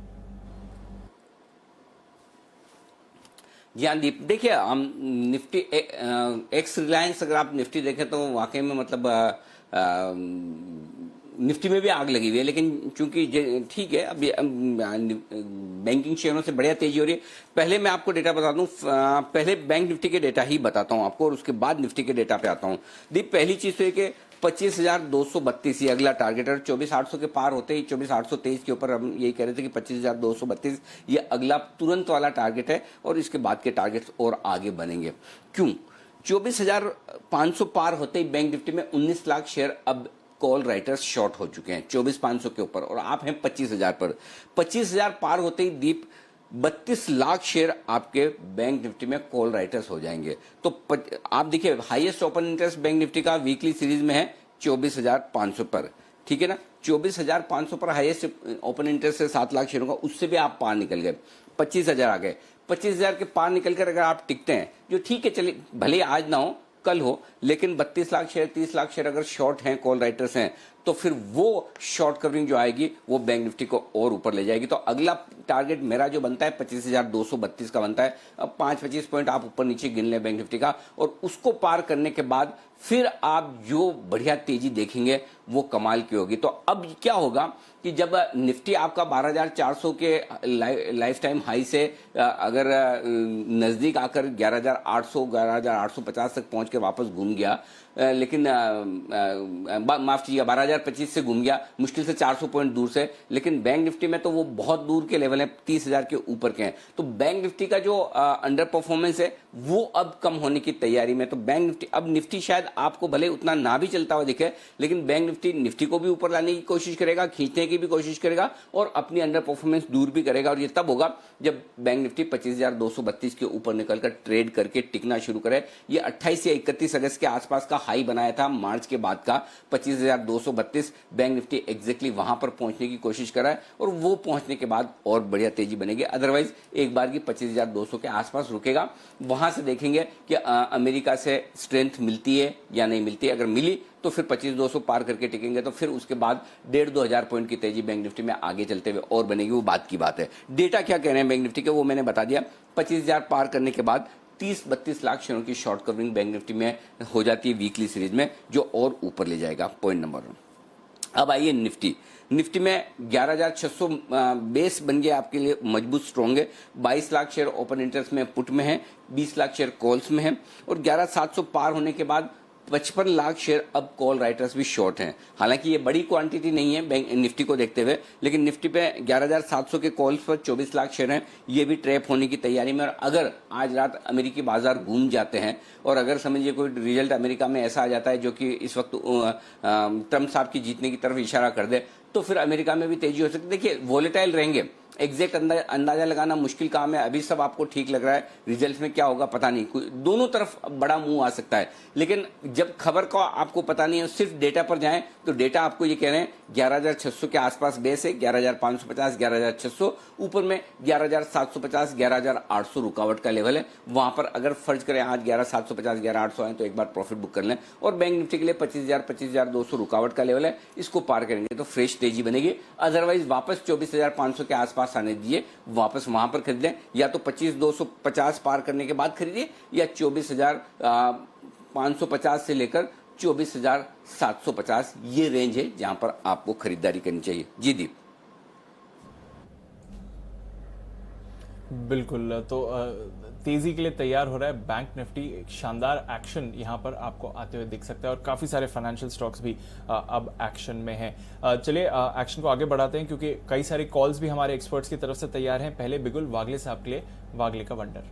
जी हाँ दीप, देखिए हम निफ्टी एक्स रिलायंस अगर आप निफ्टी देखें तो वाकई में मतलब निफ्टी में भी आग लगी हुई है, लेकिन चूंकि ठीक है अभी बैंकिंग शेयरों से बढ़िया तेजी हो रही है। पहले मैं आपको डेटा बता दूं, पहले बैंक निफ्टी के डेटा ही बताता हूं आपको और उसके बाद निफ्टी के डेटा पे आता हूं। दीप पहली चीज तो है कि 25,232 ये अगला टारगेट है। 24,800 के पार होते ही 24,823 के ऊपर हम यही कह रहे थे कि 25,232 ये अगला तुरंत वाला टारगेट है, और इसके बाद के टारगेट्स और आगे बनेंगे। क्यों? 24,500 पार होते ही बैंक निफ्टी में 19 लाख शेयर अब कॉल राइटर्स शॉर्ट हो चुके हैं 24,500 के ऊपर, और आप हैं 25,000 पर। 25,000 पार होते ही दीप 32 लाख शेयर आपके बैंक निफ्टी में कॉल राइटर्स हो जाएंगे। तो आप देखिए highest open interest bank Nifty का वीकली सीरीज में है 24,500 पर, ठीक है ना। 24,500 पर हाईएस्ट ओपन इंटरेस्ट है 7 लाख शेयरों का, उससे भी आप पार निकल गए, 25,000 आ गए। 25,000 के पार निकलकर अगर आप टिकते हैं, जो ठीक है चलिए भले आज ना हो, कल हो, लेकिन 32 लाख शेयर 30 लाख शेयर अगर शॉर्ट हैं, कॉल राइटर्स हैं, तो फिर वो शॉर्ट कवरिंग जो आएगी वो बैंक निफ्टी को और ऊपर ले जाएगी। तो अगला टारगेट मेरा जो बनता है 25,232 का बनता है। अब 5-25 पॉइंट आप ऊपर नीचे गिन लें बैंक निफ्टी का, और उसको पार करने के बाद फिर आप जो बढ़िया तेजी देखेंगे वो कमाल की होगी। तो अब क्या होगा कि जब निफ्टी आपका 12,400 के लाइफ टाइम हाई से अगर नजदीक आकर 11,800 11,850 तक पहुंच के वापस घूम गया, लेकिन माफ कीजिएगा 12,025 से घूम गया, मुश्किल से 400 पॉइंट दूर से, लेकिन बैंक निफ्टी में तो वो बहुत दूर के लेवल है, 30,000 के ऊपर के हैं। तो बैंक निफ्टी का जो अंडर परफॉर्मेंस है वो अब कम होने की तैयारी में। तो बैंक निफ्टी, अब निफ्टी शायद आपको भले उतना ना भी चलता हुआ दिखे, लेकिन बैंक निफ्टी को भी ऊपर लाने की कोशिश करेगा, खींचने की भी कोशिश करेगा, और अपनी अंडर परफॉर्मेंस दूर भी करेगा। और ये तब होगा जब बैंक निफ्टी 25,232 के ऊपर निकलकर ट्रेड करके टिकना शुरू करे। ये 28 या 31 अगस्त के आसपास का हाई बनाया था मार्च के बाद का 25,232, बैंक निफ्टी एग्जैक्टली वहां पर पहुंचने की कोशिश कर रहा है, और वो पहुंचने के बाद और बढ़िया तेजी बनेगी। अदरवाइज एक बार की 25,200 के आसपास रुकेगा, वहां से देखेंगे कि अमेरिका से स्ट्रेंथ मिलती है या नहीं मिलती है। अगर मिली तो फिर 25,200 पार करके टिकेंगे, तो फिर उसके बाद 1,500-2 हजार पॉइंट की तेजी बैंक निफ्टी में आगे चलते हुए और बनेगी, वो बात की बात है। डेटा क्या कह रहे हैं बैंक निफ्टी के वो मैंने बता दिया। 25,000 पार करने के बाद 30-32 लाख शेयरों की शॉर्ट कवरिंग बैंक निफ्टी में हो जाती है वीकली सीरीज में, जो और ऊपर ले जाएगा। Point number 1। अब आइए निफ्टी में 11,600 बेस बन गया आपके लिए मजबूत स्ट्रॉन्ग है। 22 लाख शेयर ओपन इंटरेस्ट में पुट में है, 20 लाख शेयर कॉल्स में है, और 11,700 पार होने के बाद 55 लाख शेयर अब कॉल राइटर्स भी शॉर्ट हैं। हालांकि ये बड़ी क्वांटिटी नहीं है बैंक निफ्टी को देखते हुए, लेकिन निफ्टी पे 11,700 के कॉल्स पर 24 लाख शेयर हैं, ये भी ट्रैप होने की तैयारी में। और अगर आज रात अमेरिकी बाजार घूम जाते हैं, और अगर समझिए कोई रिजल्ट अमेरिका में ऐसा आ जाता है जो कि इस वक्त ट्रम्प साहब की जीतने की तरफ इशारा कर दे, तो फिर अमेरिका में भी तेजी हो सकती है। देखिए वोलेटाइल रहेंगे, एग्जैक्ट अंदाजा लगाना मुश्किल काम है। अभी सब आपको ठीक लग रहा है, रिजल्ट में क्या होगा पता नहीं, दोनों तरफ बड़ा मुंह आ सकता है। लेकिन जब खबर का आपको पता नहीं है, सिर्फ डेटा पर जाएं, तो डेटा आपको ये कह रहे हैं 11,600 के आसपास बेस है, 11,550 11,600, ऊपर में 11,750 11,800 रुकावट का लेवल है। वहां पर अगर फर्ज करें आज 11,750 11,800 आए तो एक बार प्रॉफिट बुक कर लें। और बैंक निफ्टी के लिए 25,200 रुकावट का लेवल है, इसको पार करेंगे तो फ्रेश तेजी बनेगी। अदरवाइज वापस 24,500 के आसपास आने दीजिए, वापस वहां पर खरीदें, या तो 25,250 पार करने के बाद खरीदिए, या 24,550 से लेकर 24,750 ये रेंज है जहां पर आपको खरीदारी करनी चाहिए। जी दीप। बिल्कुल, तो तेजी के लिए तैयार हो रहा है बैंक निफ्टी। एक शानदार एक्शन यहां पर आपको आते हुए दिख सकता है, और काफी सारे फाइनेंशियल स्टॉक्स भी अब एक्शन में हैं। चलिए एक्शन को आगे बढ़ाते हैं, क्योंकि कई सारे कॉल्स भी हमारे एक्सपर्ट्स की तरफ से तैयार हैं। पहले बिगुल वागले साहब के लिए वागले का वंडर।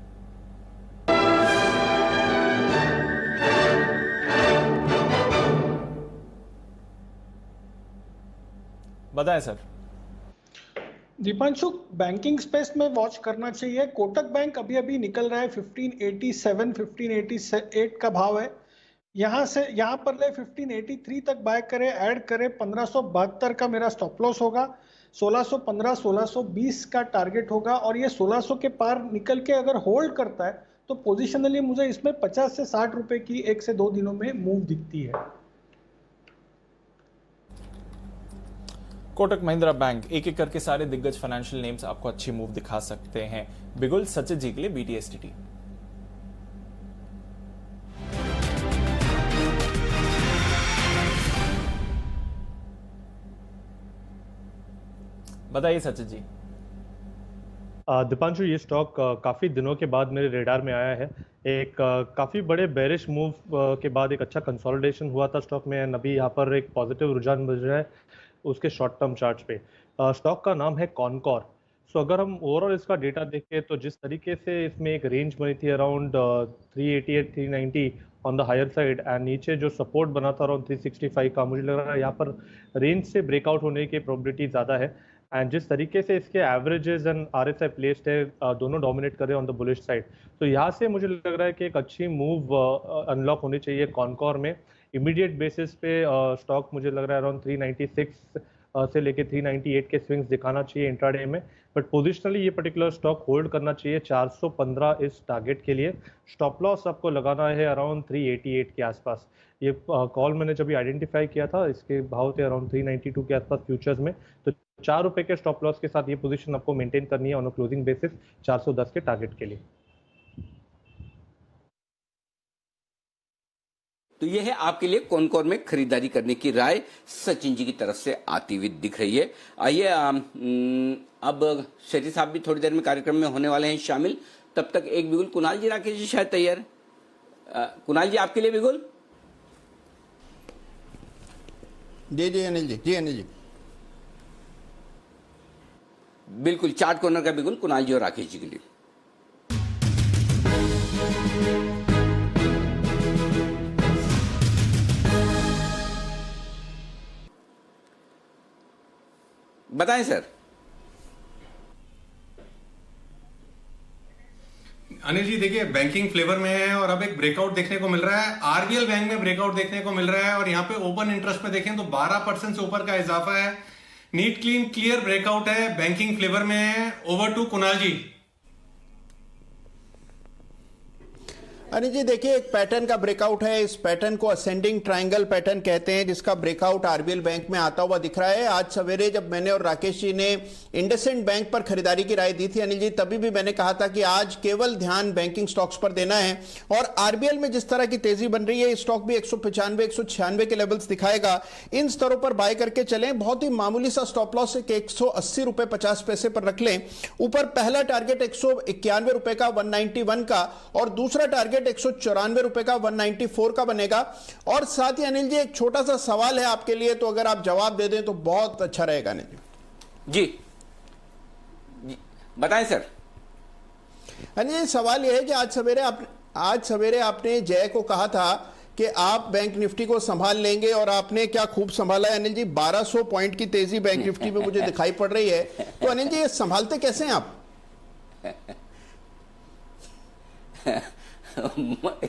बताएं सर। दीपांशु, बैंकिंग स्पेस में वॉच करना चाहिए। कोटक बैंक अभी अभी निकल रहा है 1587 1588 का भाव है, यहाँ से यहाँ पर ले 1583 तक बाय करे, ऐड करे। 1572 का मेरा स्टॉप लॉस होगा, 1615 1620 का टारगेट होगा, और ये 1600 के पार निकल के अगर होल्ड करता है तो पोजिशनली मुझे इसमें 50 से 60 रुपए की 1 से 2 दिनों में मूव दिखती है। कोटक महिंद्रा बैंक, एक एक करके सारे दिग्गज फाइनेंशियल नेम्स आपको अच्छी मूव दिखा सकते हैं। बिगुल सचित जी के लिए BTSTT। बताइए सचित जी। दीपांशु, ये स्टॉक काफ़ी दिनों के बाद मेरे रेडार में आया है। एक काफ़ी बड़े बेरिश मूव के बाद एक अच्छा कंसोलिडेशन हुआ था स्टॉक में, अभी यहाँ पर एक पॉजिटिव रुझान बज रहा है उसके शॉर्ट टर्म चार्ट्स पे। स्टॉक का नाम है कॉनकॉर। सो अगर हम ओवरऑल इसका डेटा देखें तो जिस तरीके से इसमें एक रेंज बनी थी around 388 390 on the higher side, and नीचे जो सपोर्ट बना था अराउंड 365 का, मुझे लग रहा है यहाँ पर रेंज से ब्रेकआउट होने की प्रोबेबिलिटी ज़्यादा है। एंड जिस तरीके से इसके एवरेजेस एंड RSI प्लेस्ड है, दोनों डोमिनेट कर रहे हैं ऑन द बुलिश साइड, तो यहाँ से मुझे लग रहा है कि एक अच्छी मूव अनलॉक होनी चाहिए कॉनकॉर में। इमीडिएट बेसिस पे स्टॉक मुझे लग रहा है अराउंड 396 से लेके 398 के स्विंग्स दिखाना चाहिए इंट्राडे में, बट पोजिशनली ये पर्टिकुलर स्टॉक होल्ड करना चाहिए 415 इस टारगेट के लिए। स्टॉप लॉस आपको लगाना है अराउंड 388 के आसपास। ये कॉल मैंने जब आइडेंटिफाई किया था, इसके भाव थे अराउंड 392 के आसपास फ्यूचर्स में, तो 4 रुपए के स्टॉप लॉस के साथ ये पोजीशन आपको मेंटेन करनी है ऑन अ क्लोजिंग बेसिस 410 के टारगेट के लिए। तो यह है आपके लिए कौन कौन में खरीदारी करने की राय सचिन जी की तरफ से आती हुई दिख रही है। आइए अब शेट्टी साहब भी थोड़ी देर में कार्यक्रम में होने वाले हैं शामिल। तब तक एक बिगुल कुणाल जी, राकेश जी शायद तैयार है। कुणाल जी आपके लिए बिगुल। जी अनिल जी, जी अनिल जी, बिल्कुल चार्ट कॉर्नर का बिगुल कुणाल जी और राकेश जी के लिए। बताएं सर। अनिल जी देखिए, बैंकिंग फ्लेवर में है और अब एक ब्रेकआउट देखने को मिल रहा है। आरबीएल बैंक में ब्रेकआउट देखने को मिल रहा है और यहाँ पे ओपन इंटरेस्ट पे देखें तो 12% से ऊपर का इजाफा है। नीट क्लीन क्लियर ब्रेकआउट है, बैंकिंग फ्लेवर में है। ओवर टू कुणाल जी। अनिल जी देखिए, एक पैटर्न का ब्रेकआउट है। इस पैटर्न को असेंडिंग ट्रायंगल पैटर्न कहते हैं, जिसका ब्रेकआउट आरबीएल बैंक में आता हुआ दिख रहा है। आज सवेरे जब मैंने और राकेश जी ने इंडसइंड बैंक पर खरीदारी की राय दी थी अनिल जी, तभी भी मैंने कहा था कि आज केवल ध्यान बैंकिंग स्टॉक्स पर देना है। और आरबीएल में जिस तरह की तेजी बन रही है, स्टॉक भी 195 196 के लेवल्स दिखाएगा। इन स्तरों पर बाय करके चलें। बहुत ही मामूली सा स्टॉप लॉस है कि 180 रुपए 50 पैसे पर रख लें। ऊपर पहला टारगेट 191 रुपए का 191 का, और दूसरा टारगेट 194 रुपए का 194 का बनेगा। और साथ ही अनिल जी एक छोटा सा सवाल है आपके लिए, तो अगर आप जवाब दे दें तो बहुत अच्छा रहेगा अनिल जी। जी बताएं सर। अनिल जी सवाल यह है कि आज सवेरे आपने जय को कहा था कि आप बैंक निफ्टी को संभाल लेंगे, और आपने क्या खूब संभाला है अनिल जी। 1200 पॉइंट की तेजी बैंक निफ्टी में मुझे दिखाई पड़ रही है। तो अनिल जी ये संभालते कैसे हैं आप?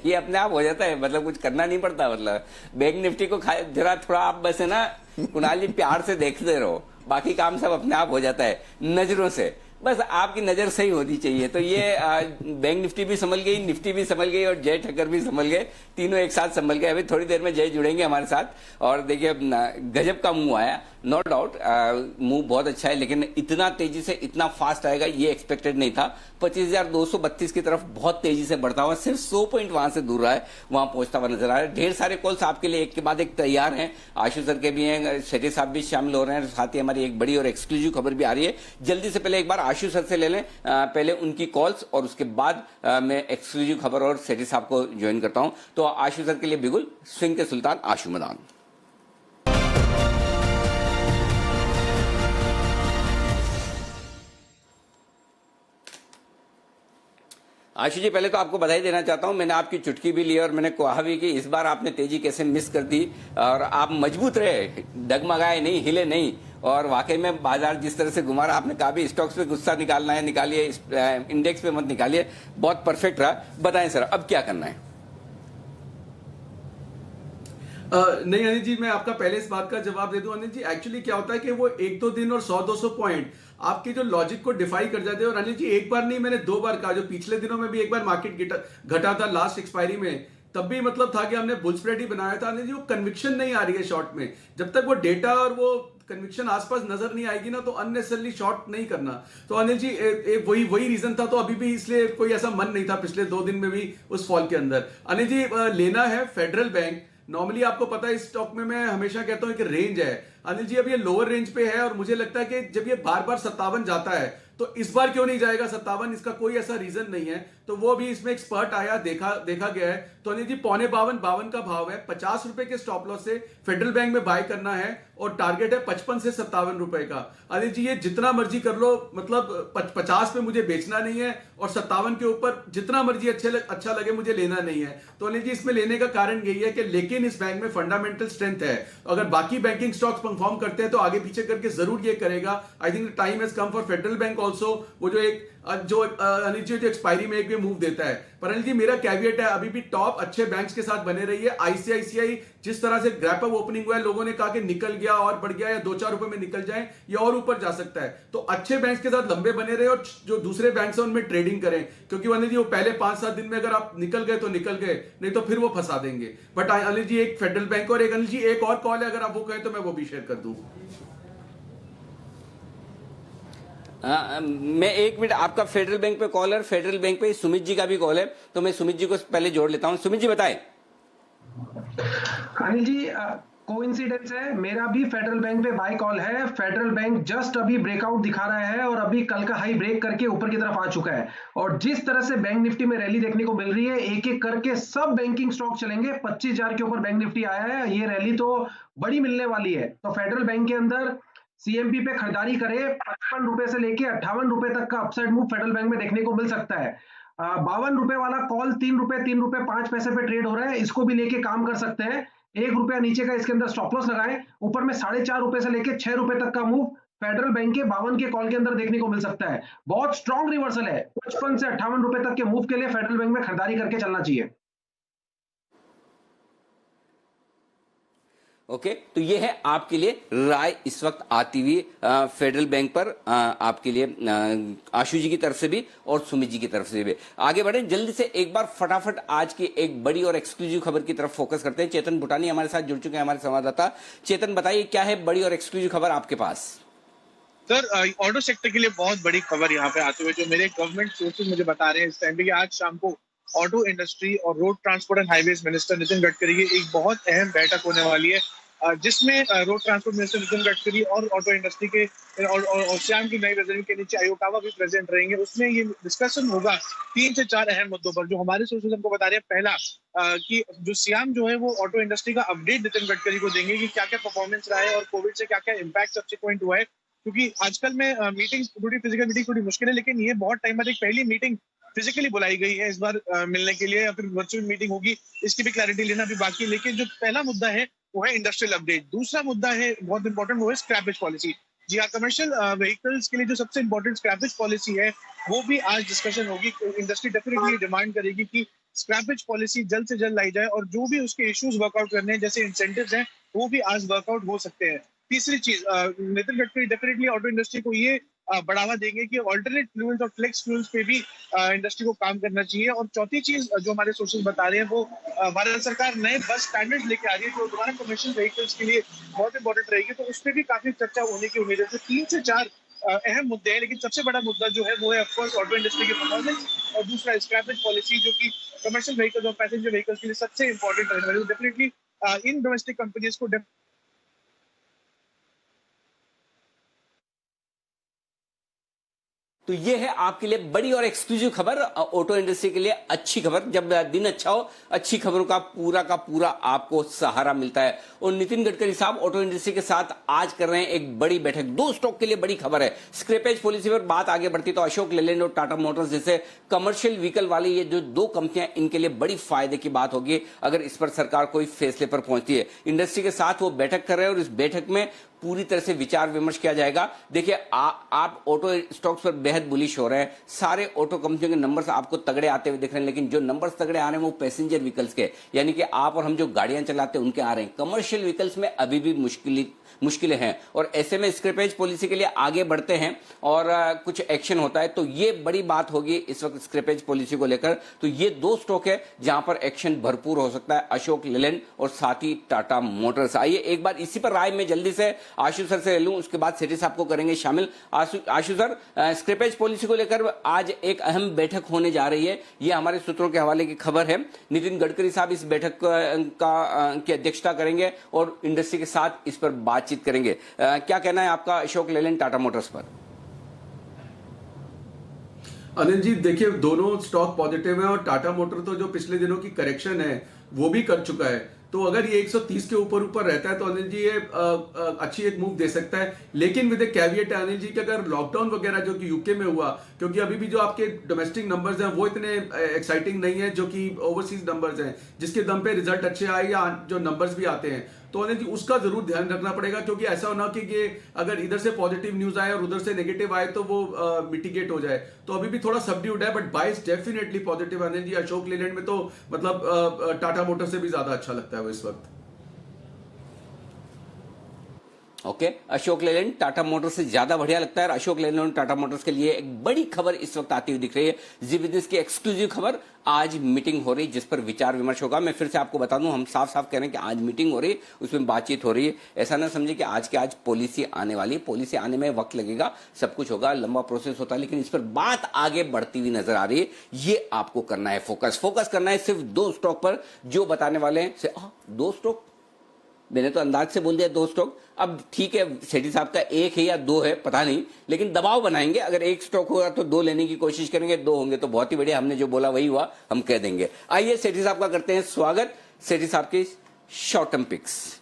ये अपने आप हो जाता है, मतलब कुछ करना नहीं पड़ता। मतलब बैंक निफ्टी को जरा थोड़ा आप बस है ना कुणाल जी प्यार से देखते रहो, बाकी काम सब अपने आप हो जाता है नजरों से। बस आपकी नजर सही होनी चाहिए। तो ये बैंक निफ्टी भी संभल गई, निफ्टी भी संभल गई और जय ठक्कर भी संभल गए, तीनों एक साथ संभल गए। अभी थोड़ी देर में जय जुड़ेंगे हमारे साथ। और देखिए गजब का मूव आया, नो डाउट मूव बहुत अच्छा है, लेकिन इतना तेजी से इतना फास्ट आएगा ये एक्सपेक्टेड नहीं था। 25,232 की तरफ बहुत तेजी से बढ़ता हुआ सिर्फ 100 पॉइंट वहां से दूर रहा है, वहां पहुंचता हुआ नजर आ रहा है। ढेर सारे कॉल्स आपके लिए एक के बाद एक तैयार हैं। आशु सर के भी हैं, शेट्टी साहब भी शामिल हो रहे हैं। साथ ही हमारी एक बड़ी और एक्सक्लूसिव खबर भी आ रही है। जल्दी से पहले एक बार आशु सर से ले लें पहले उनकी कॉल्स, और उसके बाद मैं एक्सक्लूसिव खबर और शेट्टी साहब को ज्वाइन करता हूं। तो आशु सर के लिए बिगुल, स्विंग के सुल्तान आशु मदान। आशु जी पहले तो आपको बधाई देना चाहता हूं। मैंने आपकी चुटकी भी ली और मैंने कहा भी कि इस बार आपने तेजी कैसे मिस कर दी, और आप मजबूत रहे, डगमगाए नहीं, हिले नहीं। और वाकई में बाजार जिस तरह से घुमा रहा, आपने कहा भी स्टॉक्स पे गुस्सा निकालना है निकालिए, इंडेक्स पे मत निकालिए, बहुत परफेक्ट रहा। बताएं सर अब क्या करना है? नहीं अनिल जी, मैं आपका पहले इस बात का जवाब दे दूं। अनिल जी एक्चुअली क्या होता है कि वो 1-2 दिन और 100-200 पॉइंट आपके जो लॉजिक को डिफाई कर जाते हैं। और अनिल जी एक बार नहीं, मैंने 2 बार कहा। जो पिछले दिनों में भी एक बार मार्केट घटा था लास्ट एक्सपायरी में, तब भी मतलब था कि हमने बुल स्प्रेड ही बनाया था। अनिल जी वो कन्विक्शन नहीं आ रही है शॉर्ट में। जब तक वो डेटा और वो कन्विक्शन आसपास नजर नहीं आएगी ना, तो अननेसेसरली शॉर्ट नहीं करना। तो अनिल जी वही रीजन था। तो अभी भी इसलिए कोई ऐसा मन नहीं था पिछले 2 दिन में भी उस फॉल के अंदर। अनिल जी लेना है फेडरल बैंक। नॉर्मली आपको पता है इस स्टॉक में मैं हमेशा कहता हूं कि रेंज है। अनिल जी अब ये लोअर रेंज पे है, और मुझे लगता है कि जब ये बार बार 57 जाता है तो इस बार क्यों नहीं जाएगा 57, इसका कोई ऐसा रीजन नहीं है। तो वो भी इसमें एक्सपर्ट आया, देखा गया है। तो अनिल जी 52 का भाव है, 50 रुपए के स्टॉप लॉस से फेडरल बैंक में बाय करना है, और टारगेट है 55 से 57 रुपए का। अनिल जी ये जितना मर्जी कर लो, मतलब 50 पे मुझे बेचना नहीं है, और 57 के ऊपर जितना मर्जी अच्छा लगे मुझे लेना नहीं है। तो अनिल जी इसमें लेने का कारण यही है कि लेकिन इस बैंक में फंडामेंटल स्ट्रेंथ है। अगर बाकी बैंकिंग स्टॉक्स परफॉर्म करते हैं तो आगे पीछे करके जरूर ये करेगा। I think time has come for federal bank also वो जो एक अनिल जी जो एक्सपायरी में एक भी मूव देता है। पर अनिल जी मेरा कैविएट है, अभी भी टॉप अच्छे बैंक्स के साथ बने रहिए। आईसीआईसीआई जिस तरह से ग्रैप अप ओपनिंग हुआ है, लोगों ने कहा कि निकल गया और बढ़ गया या 2-4 रुपए में निकल जाए या और ऊपर जा सकता है, तो अच्छे बैंक्स के साथ लंबे बने रहे और जो दूसरे बैंक्स हैं उनमें ट्रेडिंग करें, क्योंकि अनिल जी वो पहले 5-7 दिन में अगर आप निकल गए तो निकल गए, नहीं तो फिर वो फंसा देंगे। बट अनिल जी एक फेडरल बैंक और एक अनिल जी एक और कॉल है, अगर आप वो कहें तो मैं वो भी शेयर कर दूं। मैं 1 मिनट, आपका फेडरल बैंक पे कॉल है, फेडरल बैंक पे सुमित जी का भी कॉल है, तो मैं सुमित जी को पहले जोड़ लेता हूं। सुमित जी बताएं। अनिल जी कोइंसिडेंस है, मेरा भी फेडरल बैंक पे बाय कॉल है। फेडरल बैंक जस्ट अभी ब्रेकआउट दिखा रहा है और अभी कल का हाई ब्रेक करके ऊपर की तरफ आ चुका है, और जिस तरह से बैंक निफ्टी में रैली देखने को मिल रही है, एक एक करके सब बैंकिंग स्टॉक चलेंगे। 25,000 के ऊपर बैंक निफ्टी आया है, ये रैली तो बड़ी मिलने वाली है। तो फेडरल बैंक के अंदर सीएमपी पे खरीदारी करे, 55 रुपए से लेके 58 रुपए तक का अपसाइड मूव फेडरल बैंक में देखने को मिल सकता है। 52 रुपए वाला कॉल 3 रुपए 5 पैसे पे ट्रेड हो रहा है, इसको भी लेके काम कर सकते हैं। 1 रुपया नीचे का इसके अंदर स्टॉप लॉस लगाएं। ऊपर में 4.5 रुपए से लेके 6 रुपए तक का मूव फेडरल बैंक के 52 के कॉल के अंदर देखने को मिल सकता है। बहुत स्ट्रॉन्ग रिवर्सल है। 55 से 58 रुपए तक के मूव के लिए फेडरल बैंक में खरीदारी करके चलना चाहिए। ओके, तो ये है आपके लिए राय इस वक्त आती हुई फेडरल बैंक पर, आपके लिए आशु जी की तरफ से भी और सुमित जी की तरफ से भी। आगे बढ़े जल्दी से, एक बार फटाफट आज की एक बड़ी और एक्सक्लूसिव खबर की तरफ फोकस करते हैं। चेतन भूटानी हमारे साथ जुड़ चुके हैं, हमारे संवाददाता। चेतन बताइए, क्या है बड़ी और एक्सक्लूसिव खबर आपके पास? सर, ऑटो सेक्टर के लिए बहुत बड़ी खबर यहाँ पे आते हुए जो मेरे गवर्नमेंट सोर्सेज मुझे बता रहे हैं इस टाइम पे, आज शाम को ऑटो इंडस्ट्री और road transport and highways minister Nitin Gadkari की एक बहुत अहम बैठक होने वाली है, जिसमें road transport minister Nitin Gadkari और ऑटो इंडस्ट्री के और श्याम की नई वजीर के नीचे आयोकावा भी प्रेजेंट रहेंगे। उसमें ये डिस्कशन होगा 3 से 4 अहम मुद्दों पर, जो हमारे सोर्सेज हमको बता रहे हैं। पहला कि जो श्याम जो है वो ऑटो इंडस्ट्री का अपडेट नितिन गडकरी को देंगे कि क्या क्या परफॉर्मेंस रहा है और कोविड से क्या क्या इम्पैक्ट सब्सिक्वेंट हुआ है, क्योंकि आजकल में मीटिंग थोड़ी फिजिकल मीटिंग थोड़ी मुश्किल है, लेकिन ये बहुत टाइम बाद एक पहली मीटिंग फिजिकली बुलाई गई है इस बार मिलने के लिए, या फिर वर्चुअल मीटिंग होगी, इसकी भी क्लैरिटी लेना भी बाकी है। लेकिन जो पहला मुद्दा है वो है इंडस्ट्रियल अपडेट। दूसरा मुद्दा है बहुत इंपॉर्टेंट, वो है स्क्रैपेज पॉलिसी। जी हाँ, कमर्शियल व्हीकल्स के लिए जो सबसे इंपॉर्टेंट स्क्रैपेज पॉलिसी है वो भी आज डिस्कशन होगी। इंडस्ट्री डेफिनेटली डिमांड करेगी कि स्क्रैपेज पॉलिसी जल्द से जल्द लाई जाए, और जो भी उसके इश्यूज वर्कआउट करने हैं जैसे इंसेंटिव्स हैं वो भी आज वर्कआउट हो सकते हैं। तीसरी चीज, Nitin Gadkari definitely auto industry को ये बढ़ावा देंगे कि ऑल्टरनेट फ्यूल्स और फ्लेक्स फ्यूल्स पे भी इंडस्ट्री को काम करना चाहिए। और चौथी चीज जो हमारे सोर्सेज बता रहे हैं वो भारत सरकार नए बस स्टैंडर्ड्स लेके आ रही है जो दोबारा कमर्शियल व्हीकल्स के लिए बहुत इंपॉर्टेंट रहेगी, तो उस पर भी काफी चर्चा होने की उम्मीद है। तो 3 से 4 अहम मुद्दे हैं, लेकिन सबसे बड़ा मुद्दा जो है वो है ऑफकोर्स ऑटो इंडस्ट्री की परफॉर्मेंस, और दूसरा स्क्रैपेज पॉलिसी जो कि कमर्शियल व्हीकल्स और पैसेंजर व्हीकल्स के लिए सबसे इंपॉर्टेंट रहने वाली है। डेफिनेटली इन डोमेस्टिक कंपनीज को तो ये है आपके लिए बड़ी और एक्सक्लूसिव खबर, ऑटो इंडस्ट्री के लिए अच्छी खबर। जब दिन अच्छा हो, अच्छी खबरों का पूरा आपको सहारा मिलता है। और नितिन गडकरी साहब ऑटो इंडस्ट्री के साथ आज कर रहे हैं एक बड़ी बैठक। 2 स्टॉक के लिए बड़ी खबर है। स्क्रैपेज पॉलिसी पर बात आगे बढ़ती तो अशोक लेलैंड और टाटा मोटर्स जैसे कमर्शियल व्हीकल वाली ये जो 2 कंपनियां, इनके लिए बड़ी फायदे की बात होगी अगर इस पर सरकार कोई फैसले पर पहुंचती है। इंडस्ट्री के साथ वो बैठक कर रहे हैं और इस बैठक में पूरी तरह से विचार विमर्श किया जाएगा। देखिए, आप ऑटो स्टॉक्स पर बेहद बुलिश हो रहे हैं। सारे ऑटो कंपनियों के नंबर्स आपको तगड़े आते हुए दिख रहे हैं, लेकिन जो नंबर्स तगड़े आ रहे हैं वो पैसेंजर व्हीकल्स के, यानी कि आप और हम जो गाड़ियां चलाते हैं उनके आ रहे हैं। कमर्शियल व्हीकल्स में अभी भी मुश्किलें हैं, और ऐसे में स्क्रैपेज पॉलिसी के लिए आगे बढ़ते हैं और कुछ एक्शन होता है, तो ये बड़ी बात होगी इस वक्त स्क्रैपेज पॉलिसी को लेकर। तो ये 2 स्टॉक है जहां पर एक्शन भरपूर हो सकता है, अशोक लेलैंड और साथ ही टाटा मोटर्स। आइए एक बार इसी पर राय में जल्दी से आशु सर से लूं, उसके बाद सेठी साहब को करेंगे शामिल। आशु सर, स्क्रैपेज पॉलिसी को लेकर आज एक अहम बैठक होने जा रही है, ये हमारे सूत्रों के हवाले की खबर है। नितिन गडकरी साहब इस बैठक की अध्यक्षता करेंगे और इंडस्ट्री के साथ इस पर बातचीत करेंगे। क्या कहना है आपका अशोक लेलैंड टाटा मोटर्स पर? अनिल जी देखिए, दोनों स्टॉक पॉजिटिव है और टाटा मोटर तो जो पिछले दिनों की करेक्शन है वो भी कर चुका है। तो अगर ये 130 के ऊपर ऊपर रहता है तो अनिल जी ये अच्छी एक मूव दे सकता है, लेकिन विद ए कैविएट है अनिल जी कि अगर लॉकडाउन वगैरह जो कि यूके में हुआ, क्योंकि अभी भी जो आपके डोमेस्टिक नंबर्स हैं वो इतने एक्साइटिंग नहीं है जो कि ओवरसीज नंबर्स हैं जिसके दम पे रिजल्ट अच्छे आए या जो नंबर्स भी आते हैं, तो अनिल जी उसका जरूर ध्यान रखना पड़ेगा, क्योंकि ऐसा होना कि ये अगर इधर से पॉजिटिव न्यूज आए और उधर से नेगेटिव आए तो वो मिटिगेट हो जाए। तो अभी भी थोड़ा सबड्यूड है, बट बाइस डेफिनेटली पॉजिटिव अनिल जी। अशोक लेलैंड में तो मतलब टाटा मोटर से भी ज्यादा अच्छा लगता है वो इस वक्त। ओके, अशोक लेलैंड टाटा मोटर्स से ज्यादा बढ़िया लगता है। अशोक लेलैंड टाटा मोटर्स के लिए एक बड़ी खबर इस वक्त आती हुई दिख रही है, जी बिजनेस की एक्सक्लूसिव खबर। आज मीटिंग हो रही जिस पर विचार विमर्श होगा। मैं फिर से आपको बता दूं, हम साफ साफ कह रहे हैं कि आज मीटिंग हो रही, उसमें बातचीत हो रही है। ऐसा ना समझे कि आज के आज पॉलिसी आने वाली है, पॉलिसी आने में वक्त लगेगा, सब कुछ होगा, लंबा प्रोसेस होता है, लेकिन इस पर बात आगे बढ़ती हुई नजर आ रही है। ये आपको करना है, फोकस करना है सिर्फ 2 स्टॉक पर जो बताने वाले हैं। 2 स्टॉक, मैंने तो अंदाज से बोल दिया 2 स्टॉक। अब ठीक है, सेठी साहब का 1 है या 2 है पता नहीं, लेकिन दबाव बनाएंगे। अगर 1 स्टॉक होगा तो 2 लेने की कोशिश करेंगे, 2 होंगे तो बहुत ही बढ़िया। हमने जो बोला वही हुआ, हम कह देंगे। आइए सेठी साहब का करते हैं स्वागत। सेठी साहब की शॉर्ट टर्म पिक्स।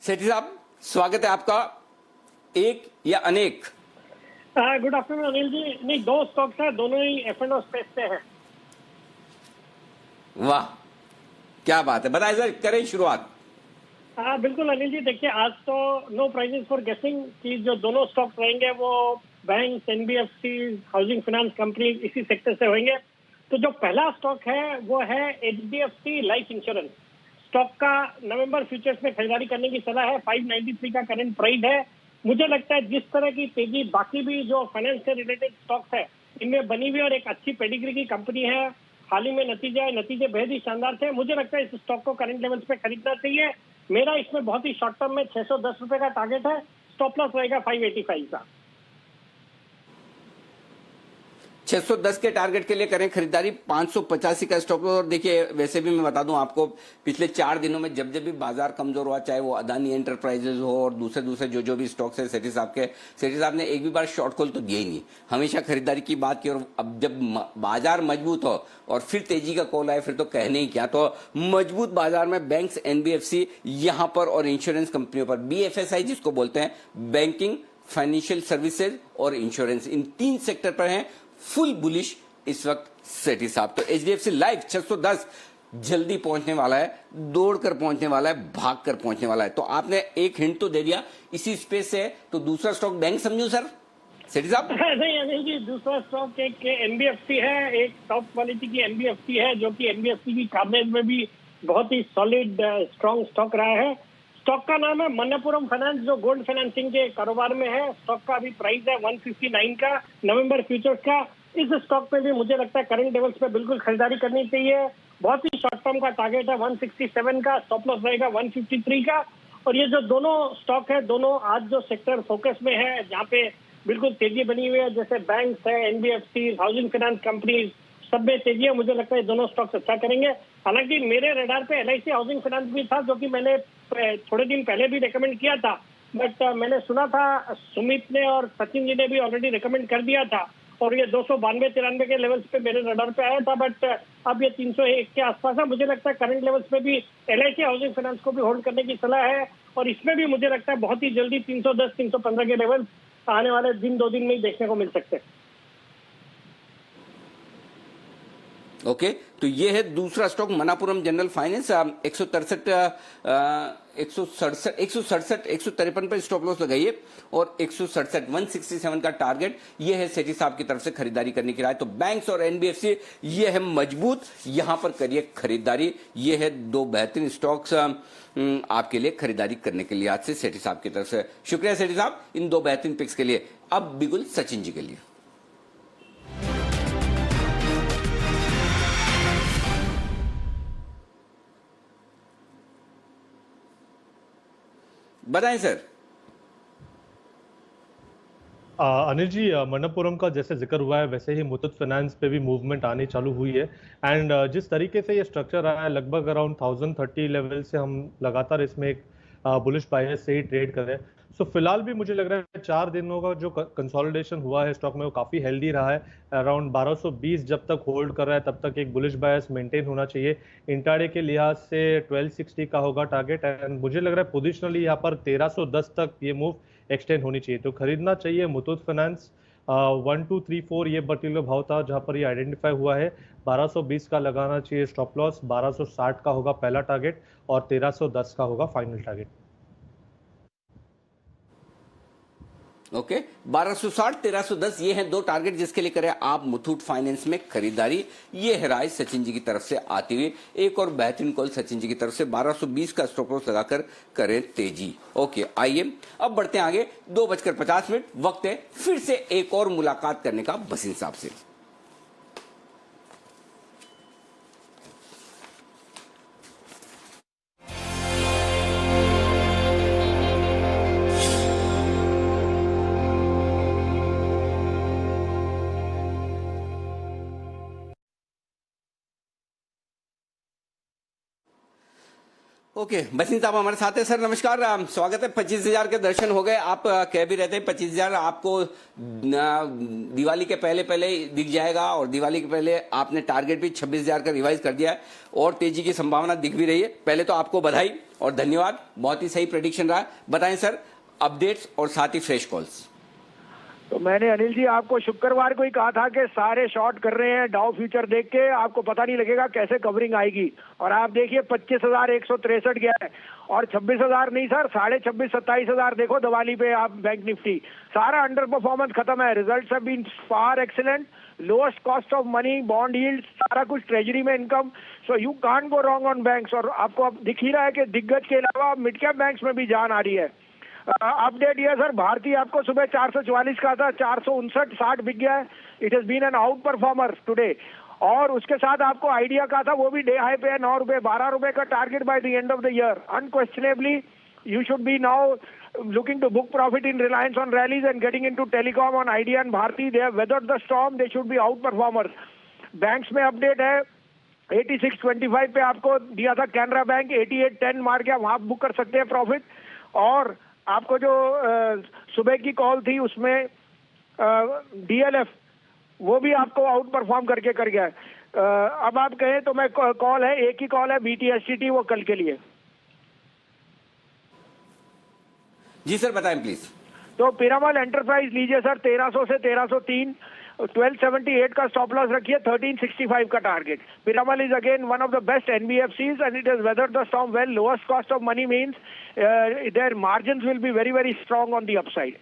सेठी साहब स्वागत है आपका। एक या अनेक? Good afternoon Anil ji. नहीं, 2 स्टॉक्स है, दोनों ही F&O स्पेस से है। वाह, क्या बात है, बताइए सर, करें शुरुआत। बिल्कुल अनिल जी, देखिए आज तो नो प्राइजेस फॉर गेसिंग कि जो दोनों स्टॉक्स रहेंगे वो bank, NBFC, housing finance company इसी सेक्टर से होंगे। तो जो पहला स्टॉक है वो है HDFC लाइफ इंश्योरेंस। स्टॉक का नवंबर फ्यूचर्स में खरीदारी करने की सलाह है। 593 का करंट प्राइस है। मुझे लगता है जिस तरह की तेजी बाकी भी जो फाइनेंस से रिलेटेड स्टॉक्स है इनमें बनी हुई और एक अच्छी पेडिग्री की कंपनी है, हाल ही में नतीजे बेहद ही शानदार थे। मुझे लगता है इस स्टॉक को करंट लेवल्स पे खरीदना चाहिए। मेरा इसमें बहुत ही शॉर्ट टर्म में 610 रुपए का टारगेट है। स्टॉप लॉस रहेगा 585 का। 610 के टारगेट के लिए करें खरीदारी, 585 का स्टॉप लॉस। और देखिए, वैसे भी मैं बता दूं आपको, पिछले 4 दिनों में जब भी बाजार कमजोर हुआ, चाहे वो अदानी एंटरप्राइजेज हो और दूसरे जो भी स्टॉक्स है सेठी साहब ने एक भी बार शॉर्ट कॉल तो दिया ही नहीं, हमेशा खरीदारी की बात की। और अब जब बाजार मजबूत हो और फिर तेजी का कॉल आए फिर तो कहने ही क्या। तो मजबूत बाजार में बैंक्स, NBFC यहां पर और इंश्योरेंस कंपनियों पर, BFSI जिसको बोलते हैं, बैंकिंग, फाइनेंशियल सर्विसेज और इंश्योरेंस, इन 3 सेक्टर पर हैं फुल बुलिश इस वक्त सेठी साहब। तो HDFC लाइफ 610 जल्दी पहुंचने वाला है, दौड़कर पहुंचने वाला है, भागकर पहुंचने वाला है। तो आपने एक हिंट तो दे दिया इसी स्पेस से। तो दूसरा स्टॉक बैंक समझूं सर सेठी साहब? नहीं अनिल जी, दूसरा स्टॉक एक NBFC है, एक टॉप क्वालिटी की NBFC है जो कि NBFC की कवरेज में भी बहुत ही सॉलिड स्ट्रॉन्ग स्टॉक रहा है। स्टॉक का नाम है मनप्पुरम फाइनेंस, जो गोल्ड फाइनेंसिंग के कारोबार में है। स्टॉक का अभी प्राइस है 159 का नवंबर फ्यूचर्स का। इस स्टॉक पे भी मुझे लगता है करंट लेवल्स पे बिल्कुल खरीदारी करनी चाहिए। बहुत ही शॉर्ट टर्म का टारगेट है 167 का, स्टॉप लॉस रहेगा 153 का। और ये जो दोनों स्टॉक है, दोनों आज जो सेक्टर फोकस में है, जहाँ पे बिल्कुल तेजी बनी हुई है, जैसे बैंक्स है, NBFC, हाउसिंग फाइनेंस कंपनीज, सब में तेजी है। मुझे लगता है दोनों स्टॉक्स अच्छा करेंगे। हालांकि मेरे रडार पे LIC हाउसिंग फाइनेंस भी था, जो कि मैंने थोड़े दिन पहले भी रेकमेंड किया था, बट मैंने सुना था सुमित ने और सचिन जी ने भी ऑलरेडी रेकमेंड कर दिया था और ये 292-93 के लेवल्स पे मेरे रडार पे आया था, बट अब ये 301 के आसपास है। मुझे लगता है करंट लेवल्स पे भी LIC हाउसिंग फाइनेंस को भी होल्ड करने की सलाह है और इसमें भी मुझे लगता है बहुत ही जल्दी 310-315 के लेवल आने वाले 2 दिन में ही देखने को मिल सकते हैं। ओके, तो ये है दूसरा स्टॉक मनप्पुरम जनरल फाइनेंस। 153 पर स्टॉप लॉस लगाइए और 167 का टारगेट ये है सेठी साहब की तरफ से खरीदारी करने की राय। तो बैंक्स और NBFC ये है मजबूत, यहां पर करिए खरीदारी। ये है 2 बेहतरीन स्टॉक्स आपके लिए खरीदारी करने के लिए आज से सेठी साहब की तरफ से। शुक्रिया सेठी साहब इन 2 बेहतरीन पिक्स के लिए। अब बिल्कुल सचिन जी के लिए। बताएं सर। अनिल जी, मनप्पुरम का जैसे जिक्र हुआ है वैसे ही मुथूट फाइनेंस पे भी मूवमेंट आनी चालू हुई है। एंड जिस तरीके से ये स्ट्रक्चर रहा है, लगभग अराउंड 1030 लेवल से हम लगातार इसमें एक बुलिश बायस से ही ट्रेड कर रहे हैं। सो फिलहाल भी मुझे लग रहा है 4 दिनों का जो कंसोलिडेशन हुआ है स्टॉक में वो काफ़ी हेल्दी रहा है। अराउंड 1220 जब तक होल्ड कर रहा है तब तक एक बुलिश बायस मेंटेन होना चाहिए। इंट्राडे के लिहाज से 1260 का होगा टारगेट एंड मुझे लग रहा है पोजिशनली यहाँ पर 1310 तक ये मूव एक्सटेंड होनी चाहिए, तो खरीदना चाहिए मुथूट फाइनेंस। 1 2 3 4 ये पर्टिकुलर भाव था जहां पर ये आइडेंटिफाई हुआ है। 1220 का लगाना चाहिए स्टॉप लॉस, 1260 का होगा पहला टारगेट और 1310 का होगा फाइनल टारगेट। ओके 1260 1310 ये हैं दो टारगेट जिसके लिए करें आप मुथूट फाइनेंस में खरीदारी। ये है राय सचिन जी की तरफ से आती हुई। एक और बेहतरीन कॉल सचिन जी की तरफ से 1220 का स्टॉप लॉस लगाकर करें तेजी। ओके आइए अब बढ़ते हैं आगे। 2:50 वक्त है फिर से एक और मुलाकात करने का बसीन साहब से। ओके बसीन साहब हमारे साथ है। सर नमस्कार, स्वागत है। 25,000 के दर्शन हो गए। आप कह भी रहते हैं 25,000 आपको दिवाली के पहले पहले दिख जाएगा और दिवाली के पहले आपने टारगेट भी 26,000 का रिवाइज कर दिया है और तेजी की संभावना दिख भी रही है। पहले तो आपको बधाई और धन्यवाद, बहुत ही सही प्रेडिक्शन रहा। बताएं सर अपडेट्स और साथ ही फ्रेश कॉल्स। तो मैंने अनिल जी आपको शुक्रवार को ही कहा था कि सारे शॉर्ट कर रहे हैं डाउ फ्यूचर देख के, आपको पता नहीं लगेगा कैसे कवरिंग आएगी। और आप देखिए 25,163 गया है और 26,000 नहीं सर 26,500 27,000 देखो दिवाली पे आप बैंक निफ्टी। सारा अंडर परफॉर्मेंस खत्म है। Results have been far excellent, lowest cost of money, bond yield, सारा कुछ ट्रेजरी में income. So you can't go wrong on banks. और आपको अब दिख ही रहा है कि दिग्गज के अलावा मिड कैप बैंक्स में भी जान आ रही है। अपडेट ये सर, भारतीय आपको सुबह 444 का था, 459.60 बिक गया है। It has been an out performer today. और उसके साथ आपको आइडिया का था, वो भी डे हाई पे है 9 रुपए, 12 रुपए का target by the end of the year. Unquestionably you should be now looking to book profit in Reliance on rallies and getting into telecom on Idea and Bharti. They have weathered the storm. They should be out performers. Banks में अपडेट है 86.25 पे आपको दिया था कैनरा बैंक, 88.10 मार के वहां बुक कर सकते हैं प्रॉफिट। और आपको जो सुबह की कॉल थी उसमें डीएलएफ वो भी आपको आउट परफॉर्म करके कर गया है। अब आप कहें तो मैं कॉल है, एक ही कॉल है BTSTT, वो कल के लिए। जी सर बताएं प्लीज। तो पिरामल एंटरप्राइज लीजिए सर 1300 से 1303, 1278 का स्टॉप लॉस रखिए, 1365 का target. Piramal is again one of the best NBFCs and it has weathered the storm well. Lowest cost of money means their margins will be very very strong on the upside.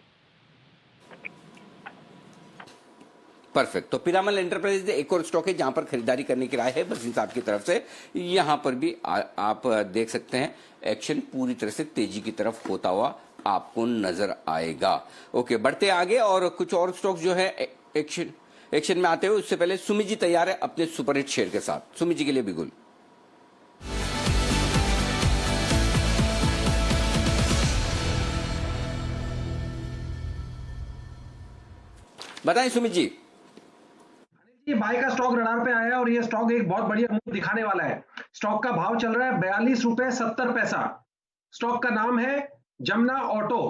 Perfect. तो पिरामल एंटरप्राइज एक और स्टॉक है जहां पर खरीदारी करने की राय है बसीन साहब की तरफ से। यहां पर भी आप देख सकते हैं एक्शन पूरी तरह से तेजी की तरफ होता हुआ आपको नजर आएगा। ओके बढ़ते आगे और कुछ और स्टॉक जो है एक्शन में आते हुए। उससे पहले सुमी जी तैयार है अपने सुपरहिट शेयर के साथ। सुमी जी के लिए बिल्कुल बताएं सुमित जी। ये बाय का स्टॉक रडार पे आया और ये स्टॉक एक बहुत बढ़िया मूव दिखाने वाला है। स्टॉक का भाव चल रहा है 42 रुपए 70 पैसा। स्टॉक का नाम है जमुना ऑटो।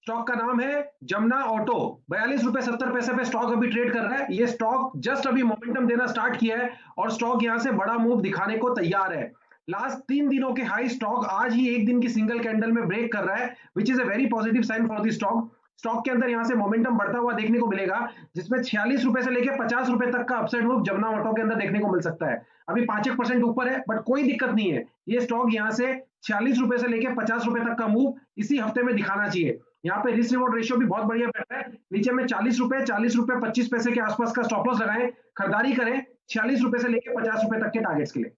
स्टॉक का नाम है जमुना ऑटो। 42 रुपए 70 पैसे पे स्टॉक अभी ट्रेड कर रहा है। ये स्टॉक जस्ट अभी मोमेंटम देना स्टार्ट किया है और स्टॉक यहां से बड़ा मूव दिखाने को तैयार है। लास्ट 3 दिनों के हाई स्टॉक आज ही एक दिन की सिंगल कैंडल में ब्रेक कर रहा है, which is a very positive sign for the stock. Stock के अंदर यहां से मोमेंटम बढ़ता हुआ देखने को मिलेगा, जिसमें 46 रुपए से लेकर 50 रुपए तक का अपसाइड मूव जमुना ऑटो के अंदर देखने को मिल सकता है। अभी 5% ऊपर है बट कोई दिक्कत नहीं है। ये स्टॉक यहां से 46 रुपए से लेकर 50 रुपए तक का मूव इसी हफ्ते में दिखाना चाहिए। यहाँ पे रिस्क रिवॉर्ड रेशियो भी बहुत बढ़िया बैठ रहा है। नीचे में 40 रुपए 25 पैसे के आसपास का स्टॉप लॉस लगाएं, खरीदारी करें 46 रुपए से लेकर 50 रुपए तक के टारगेट्स के लिए।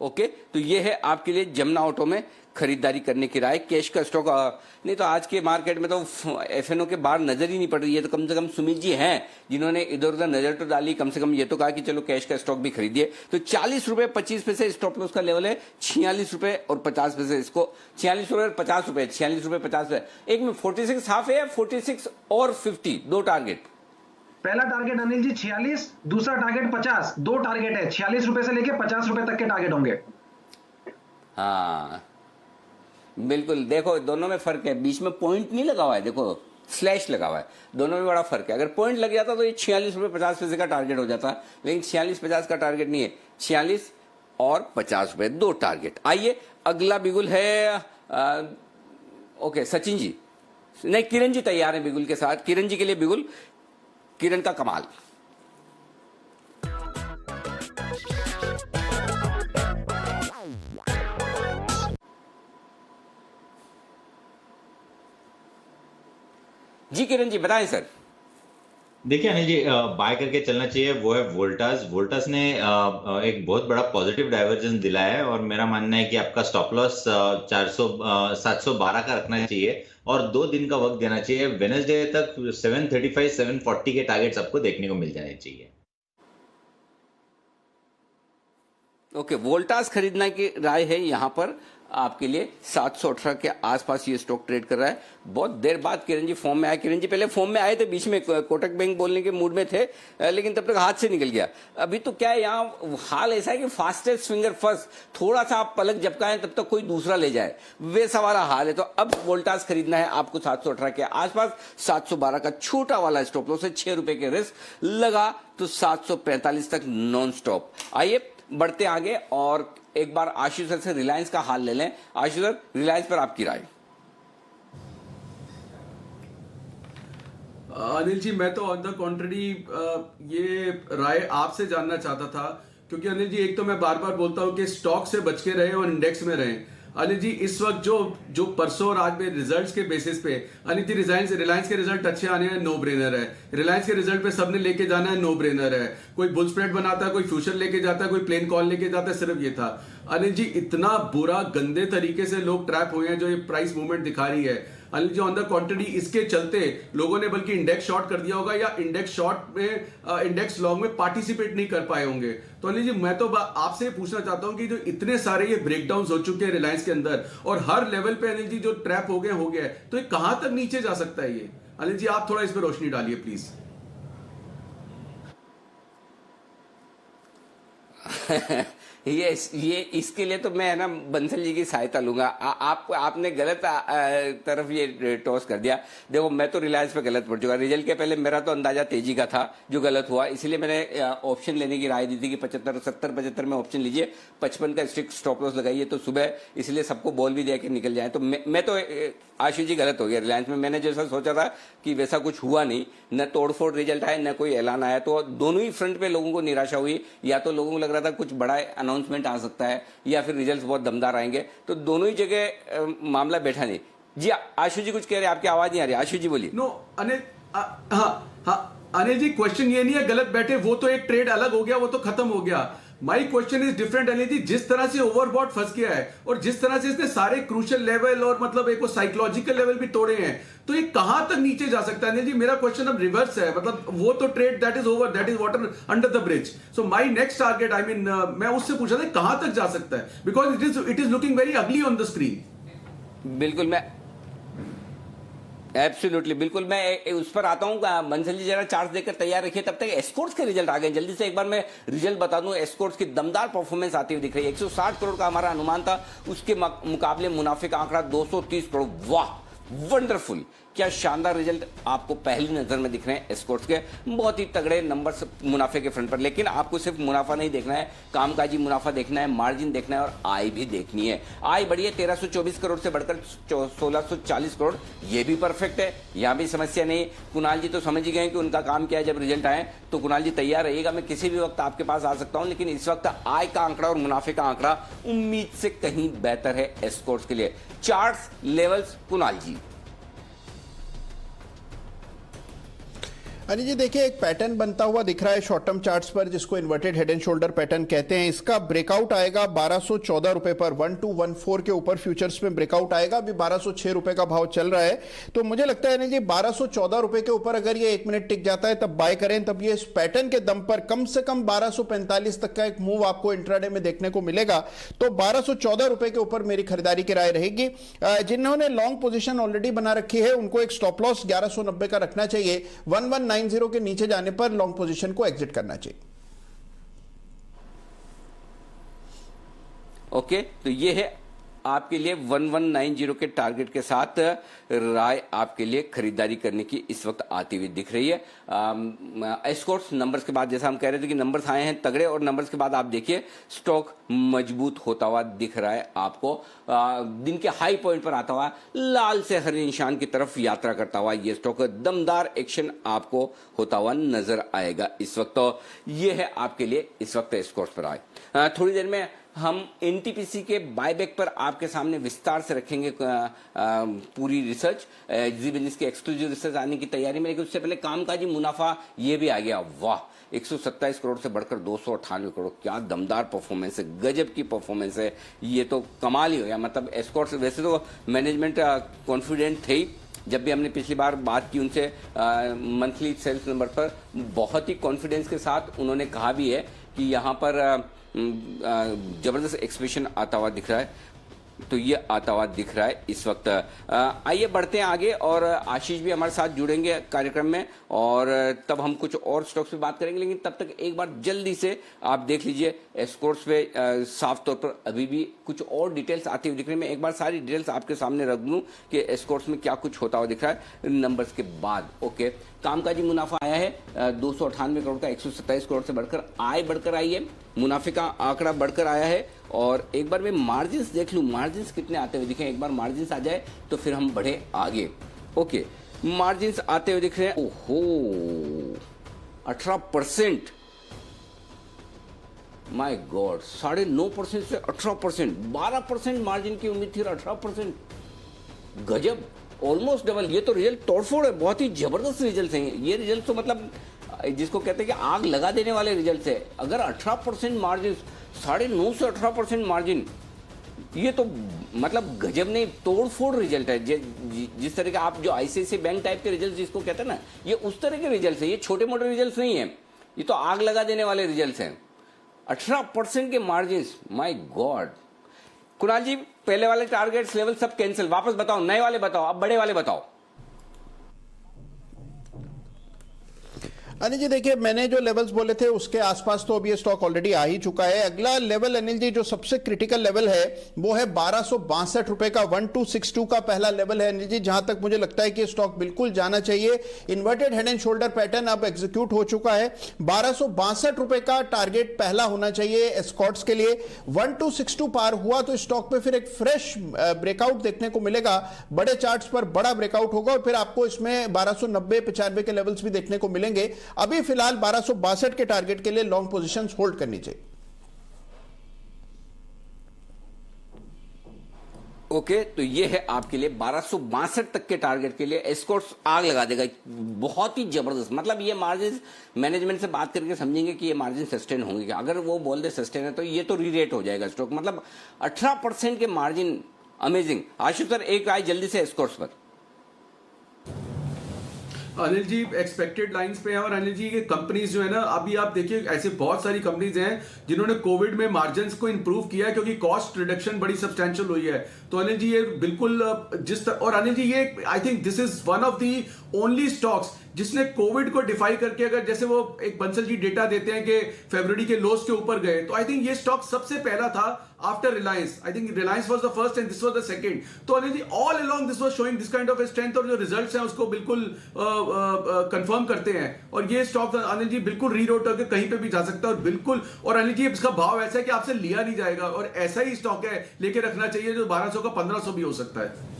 ओके तो ये है आपके लिए जमुना ऑटो में खरीदारी करने की राय। कैश का स्टॉक नहीं तो आज के मार्केट में तो FNO के बाहर नजर ही नहीं पड़ रही है। तो कम से कम सुमित जी हैं जिन्होंने इधर उधर नजर तो डाली, कम से कम ये तो कहा कि चलो कैश का स्टॉक भी खरीदिए। तो 40 रुपए 25 पैसे स्टॉप लॉस का लेवल है, 46 रुपए और 50 पैसे। इसको 46 रुपए और 50 रुपए, 46 रुपए 50 पैसे। एक में 46 हाफ है, 46 और 50 दो टारगेट। पहला टारगेट अनिल जी 46, दूसरा टारगेट 50, 2 टारगेट है, 46 रुपए से लेके 50 रुपए तक के टारगेट होंगे। हाँ बिल्कुल, देखो दोनों में फर्क है, बीच में पॉइंट नहीं लगा हुआ है, देखो स्लैश लगा हुआ है, दोनों में बड़ा फर्क है। अगर पॉइंट लग जाता तो ये 46 रुपए 50 पैसे का टारगेट हो जाता, लेकिन 46-50 का टारगेट नहीं है, 46 और 50 रुपए 2 टारगेट। आइए अगला बिगुल है ओके सचिन जी, नहीं किरण जी तैयार है बिगुल के साथ। किरण जी के लिए बिगुल, किरण का कमाल। जी किरण जी बताएं सर। देखिए अनिल जी, बाय करके चलना चाहिए, वो है वोल्टास। वोल्टास ने एक बहुत बड़ा पॉजिटिव डाइवर्जेंस दिला है और मेरा मानना है कि आपका स्टॉप लॉस 712 का रखना चाहिए और 2 दिन का वक्त देना चाहिए। वेडनेसडे तक 735 740 के टारगेट्स आपको देखने को मिल जाने चाहिए। ओके, वोल्टास खरीदना की राय है यहां पर आपके लिए। 718 के आसपास ये स्टॉक ट्रेड कर रहा है। बहुत देर बाद किरण जी फॉर्म में आए। किरण जी पहले फॉर्म में आए थे, बीच में कोटक बैंक बोलने के मूड में थे, लेकिन तब तक हाथ से निकल गया। अभी तो क्या है, यहाँ हाल ऐसा है कि फास्टेस्ट फिंगर फर्स्ट, थोड़ा सा आप पलक झपकाएं तब तक कोई दूसरा ले जाए, वैसा वाला हाल है। तो अब वोल्टास खरीदना है आपको 718 के आसपास। 712 का छोटा वाला स्टॉप लॉस है, 6 रुपए के रिस्क लगा तो 745 तक नॉन स्टॉप। आइए बढ़ते आगे और एक बार आशीष सर से रिलायंस का हाल ले लें। आशीष सर, रिलायंस पर आपकी राय। अनिल जी, मैं तो ऑन द कॉन्ट्ररी ये राय आपसे जानना चाहता था, क्योंकि अनिल जी एक तो मैं बार बार बोलता हूं कि स्टॉक से बच के रहे और इंडेक्स में रहे। अनिल जी इस वक्त जो परसों और आज में रिजल्ट्स के बेसिस पे अनिल जी रिलायंस के रिजल्ट अच्छे आने हैं, नो ब्रेनर है। रिलायंस के रिजल्ट पे सबने लेके जाना है, नो ब्रेनर है। कोई बुल स्प्रेड बनाता है, कोई फ्यूचर लेके जाता है, कोई प्लेन कॉल लेके जाता है, सिर्फ ये था। अनिल जी इतना बुरा गंदे तरीके से लोग ट्रैप हुए हैं जो ये प्राइस मूवमेंट दिखा रही है। Anil ji on the contrary इसके चलते लोगों ने बल्कि इंडेक्स शॉर्ट कर दिया होगा या इंडेक्स शॉर्ट में इंडेक्स लॉन्ग में पार्टिसिपेट नहीं कर पाए होंगे। तो अनिल जी मैं तो आपसे पूछना चाहता हूं कि जो इतने सारे ये ब्रेकडाउन हो चुके हैं रिलायंस के अंदर और हर लेवल पे अनिल जी जो ट्रैप हो गया है, तो ये कहां तक नीचे जा सकता है ये? अनिल जी आप थोड़ा इस पर रोशनी डालिए प्लीज। ये इसके लिए तो मैं ना बंसल जी की सहायता लूंगा। आपने गलत तरफ ये टॉस कर दिया। देखो मैं तो रिलायंस पे गलत पड़ चुका। रिजल्ट के पहले मेरा तो अंदाजा तेजी का था, जो गलत हुआ, इसलिए मैंने ऑप्शन लेने की राय दी थी कि 75 में ऑप्शन लीजिए, 55 का स्ट्रिक्ट स्टॉप लॉस लगाइए। तो सुबह इसलिए सबको बॉल भी दिया कि निकल जाए। तो मैं तो आशीष जी गलत हो गया रिलायंस में। मैंने जैसा सोचा था कि वैसा कुछ हुआ नहीं, न तोड़फोड़ रिजल्ट आया न कोई ऐलान आया। तो दोनों ही फ्रंट पे लोगों को निराशा हुई। या तो लोगों को लग रहा था कुछ बड़ा अनाउंसमेंट आ सकता है या फिर रिजल्ट्स बहुत दमदार आएंगे। तो दोनों ही जगह मामला बैठा नहीं। जी आशु जी कुछ कह रहे हैं, आपकी आवाज नहीं आ रही। आशु जी बोलिए। नो अनिल, हाँ अनिल जी क्वेश्चन ये नहीं है गलत बैठे, वो तो एक ट्रेड अलग हो गया, वो तो खत्म हो गया। My question is different Anil ji. जिस तरह से ओवरबॉट फंस गया है और जिस तरह से इसने सारे क्रूशियल लेवल और मतलब एक साइकोलॉजिकल लेवल भी तोड़े हैं, तो ये कहां तक नीचे जा सकता है अनिल जी? मेरा क्वेश्चन अब रिवर्स है, मतलब वो तो trade that is over, that is water under the bridge. So my next target मैं उससे पूछा था कहां तक जा सकता है, because it is looking very ugly on the screen. बिल्कुल, मैं एब्सोल्युटली बिल्कुल मैं उस पर आता हूं। बंसल जी जरा चार्ट देखकर तैयार रखिए। तब तक एस्कॉर्ट्स के रिजल्ट आ गए। जल्दी से एक बार मैं रिजल्ट बता दूं। एस्कॉर्ट्स की दमदार परफॉर्मेंस आती हुई दिख रही है। 160 करोड़ का हमारा अनुमान था, उसके मुकाबले मुनाफे का आंकड़ा 230 करोड़। वाह, वंडरफुल, क्या शानदार रिजल्ट आपको पहली नजर में दिख रहे हैं एस्कॉर्ट्स के। बहुत ही तगड़े नंबर्स मुनाफे के फ्रंट पर। लेकिन आपको सिर्फ मुनाफा नहीं देखना है, कामकाजी मुनाफा देखना है, मार्जिन देखना है और आय भी देखनी है। आय बढ़ी है 1324 करोड़ से बढ़कर 1640 करोड़, ये भी परफेक्ट है, यहां भी समस्या नहीं। कुणाल जी तो समझ ही गए कि उनका काम क्या है। जब रिजल्ट आए तो कुणाल जी तैयार रहिएगा, मैं किसी भी वक्त आपके पास आ सकता हूं। लेकिन इस वक्त आय का आंकड़ा और मुनाफे का आंकड़ा उम्मीद से कहीं बेहतर है एस्कॉर्ट्स के लिए। चार्ट्स, लेवल्स, कुणाल जी। अनिल जी देखिए, एक पैटर्न बनता हुआ दिख रहा है शॉर्ट टर्म चार्ट्स पर, जिसको inverted head and shoulder pattern कहते हैं। इसका ब्रेकआउट आएगा 1214 रुपए पर, 1214 के ऊपर फ्यूचर्स में ब्रेकआउट आएगा। अभी 1206 रुपए का भाव चल रहा है। तो मुझे लगता है अनिल जी 1214 रुपए के ऊपर अगर ये 1 मिनट टिक जाता है तब बाय करें। तब ये इस पैटर्न के दम पर कम से कम 1245 तक का एक मूव आपको इंट्राडे में देखने को मिलेगा। तो 1214 रुपए के ऊपर मेरी खरीदारी की राय रहेगी। जिन्होंने लॉन्ग पोजीशन ऑलरेडी बना रखी है उनको एक स्टॉप लॉस 1190 का रखना चाहिए। 1190 1190 के नीचे जाने पर लॉन्ग पोजीशन को एग्जिट करना चाहिए। ओके, तो ये है आपके लिए 1190 के टारगेट के साथ राय आपके लिए खरीदारी करने की इस वक्त आती हुई दिख रही है। एस्कॉर्ट्स नंबर्स के बाद, जैसा हम कह रहे थे कि नंबर्स आए हैं तगड़े, और नंबर्स के बाद आप देखिए स्टॉक मजबूत होता हुआ दिख रहा है आपको। दिन के हाई पॉइंट पर आता हुआ लाल से हरे निशान की तरफ यात्रा करता हुआ ये स्टॉक दमदार एक्शन आपको होता हुआ नजर आएगा इस वक्त। तो ये है आपके लिए इस वक्त एस्कॉर्ट्स पर आए। थोड़ी देर में हम एनटीपीसी के बायबैक पर आपके सामने विस्तार से रखेंगे पूरी रिसर्च, जी बिजनेस की एक्सक्लूसिव रिसर्च आने की तैयारी में। लेकिन उससे पहले कामकाजी मुनाफा ये भी आ गया, वाह, 127 करोड़ से बढ़कर 298 करोड़, क्या दमदार परफॉर्मेंस है, गजब की परफॉर्मेंस है, ये तो कमाल ही हो गया। मतलब एस्कॉर्ट्स, वैसे तो मैनेजमेंट कॉन्फिडेंट थे ही, जब भी हमने पिछली बार बात की उनसे मंथली सेल्स नंबर पर, बहुत ही कॉन्फिडेंस के साथ उन्होंने कहा भी है कि यहाँ पर जबरदस्त एक्सप्रेशन आता हुआ दिख रहा है। तो ये आता हुआ दिख रहा है इस वक्त। आइए बढ़ते हैं आगे, और आशीष भी हमारे साथ जुड़ेंगे कार्यक्रम में, और तब हम कुछ और स्टॉक्स पे बात करेंगे। लेकिन तब तक एक बार जल्दी से आप देख लीजिए एस्कॉर्ट्स पे साफ तौर पर अभी भी कुछ और डिटेल्स आती हुई दिख रही है। मैं एक बार सारी डिटेल्स आपके सामने रख दूं कि एस्कॉर्ट्स में क्या कुछ होता हुआ दिख रहा है नंबर्स के बाद। ओके, कामकाजी मुनाफा आया है 298 करोड़ का, 127 करोड़ से बढ़कर आय बढ़कर आई है, मुनाफे का आंकड़ा बढ़कर आया है। और एक बार मैं मार्जिन्स देख लूं, मार्जिन्स कितने आते हुए दिखे, एक बार मार्जिन्स आ जाए तो फिर हम बढ़े आगे। ओके, मार्जिन्स आते हुए दिख रहे हैं, ओहो 18%, माय गॉड, 9.5% से 18%, 12% मार्जिन की उम्मीद थी और 18%, गजब, ऑलमोस्ट डबल। ये तो रिजल्ट तोड़फोड़ है, बहुत ही जबरदस्त रिजल्ट हैं ये रिजल्ट। तो मतलब जिसको कहते हैं कि आग लगा देने वाले रिजल्ट है। अगर 18% मार्जिन, 9.5 से 18% मार्जिन, ये तो मतलब गजब नहीं, तोड़फोड़ रिजल्ट है। जिस तरह का आप जो आईसीआईसीआई बैंक टाइप के रिजल्ट जिसको कहते हैं ना, ये उस तरह के रिजल्ट है, ये छोटे मोटे रिजल्ट नहीं है, ये तो आग लगा देने वाले रिजल्ट हैं। 18% के मार्जिन, माय गॉड। कुणाल जी, पहले वाले टारगेट्स लेवल सब कैंसिल, वापस बताओ, नए वाले बताओ, अब बड़े वाले बताओ। अनिल जी देखिए, मैंने जो लेवल्स बोले थे उसके आसपास तो अब ये स्टॉक ऑलरेडी आ ही चुका है। अगला लेवल अनिल जी जो सबसे क्रिटिकल लेवल है वो है 1262 रुपए का, 1262 का पहला लेवल है अनिल जी, जहां तक मुझे लगता है कि स्टॉक बिल्कुल जाना चाहिए। Inverted head and shoulder pattern अब एग्जीक्यूट हो चुका है। 1262 रुपए का टारगेट पहला होना चाहिए एस्कॉर्ट्स के लिए। 1262 पार हुआ तो स्टॉक पे फिर एक फ्रेश ब्रेकआउट देखने को मिलेगा, बड़े चार्ट्स पर बड़ा ब्रेकआउट होगा, और फिर आपको इसमें 1290-95 के लेवल्स भी देखने को मिलेंगे। अभी फिलहाल 1262 के टारगेट के लिए लॉन्ग पोजीशंस होल्ड करनी चाहिए। ओके, तो ये है आपके लिए 1262 तक के टारगेट के लिए एस्कॉर्ट्स आग लगा देगा, बहुत ही जबरदस्त। मतलब ये मार्जिन मैनेजमेंट से बात करके समझेंगे कि ये मार्जिन सस्टेन होंगे, अगर वो बोल दे सस्टेन है तो ये तो री रेट हो जाएगा स्टॉक। मतलब 18% के मार्जिन, अमेजिंग। आशीष सर, एक आए जल्दी से एस्कॉर्ट्स पर। अनिल जी एक्सपेक्टेड लाइंस पे है, और अनिल जी ये कंपनीज जो है ना, अभी आप देखिए ऐसे बहुत सारी कंपनीज हैं जिन्होंने कोविड में मार्जिन्स को इंप्रूव किया है क्योंकि कॉस्ट रिडक्शन बड़ी सब्सटेंशियल हुई है। तो अनिल जी ये बिल्कुल और अनिल जी ये I think this is one of the only stocks जिसने कोविड को डिफाई करके, अगर जैसे वो एक बंसल जी डेटा देते हैं कि फरवरी के लोस के ऊपर गए, तो आई थिंक ये स्टॉक सबसे पहला था after Reliance. I think Reliance was the first and this was the second. तो Anil ji all along this was showing this kind of strength, और जो रिजल्ट्स हैं उसको बिल्कुल कंफर्म करते हैं। और ये स्टॉक अनिल जी बिल्कुल रीरोट होकर कहीं पे भी जा सकता है, और बिल्कुल, और अनिल जी इसका भाव ऐसा है कि आपसे लिया नहीं जाएगा, और ऐसा ही स्टॉक है लेके रखना चाहिए जो 1200 का 1500 भी हो सकता है।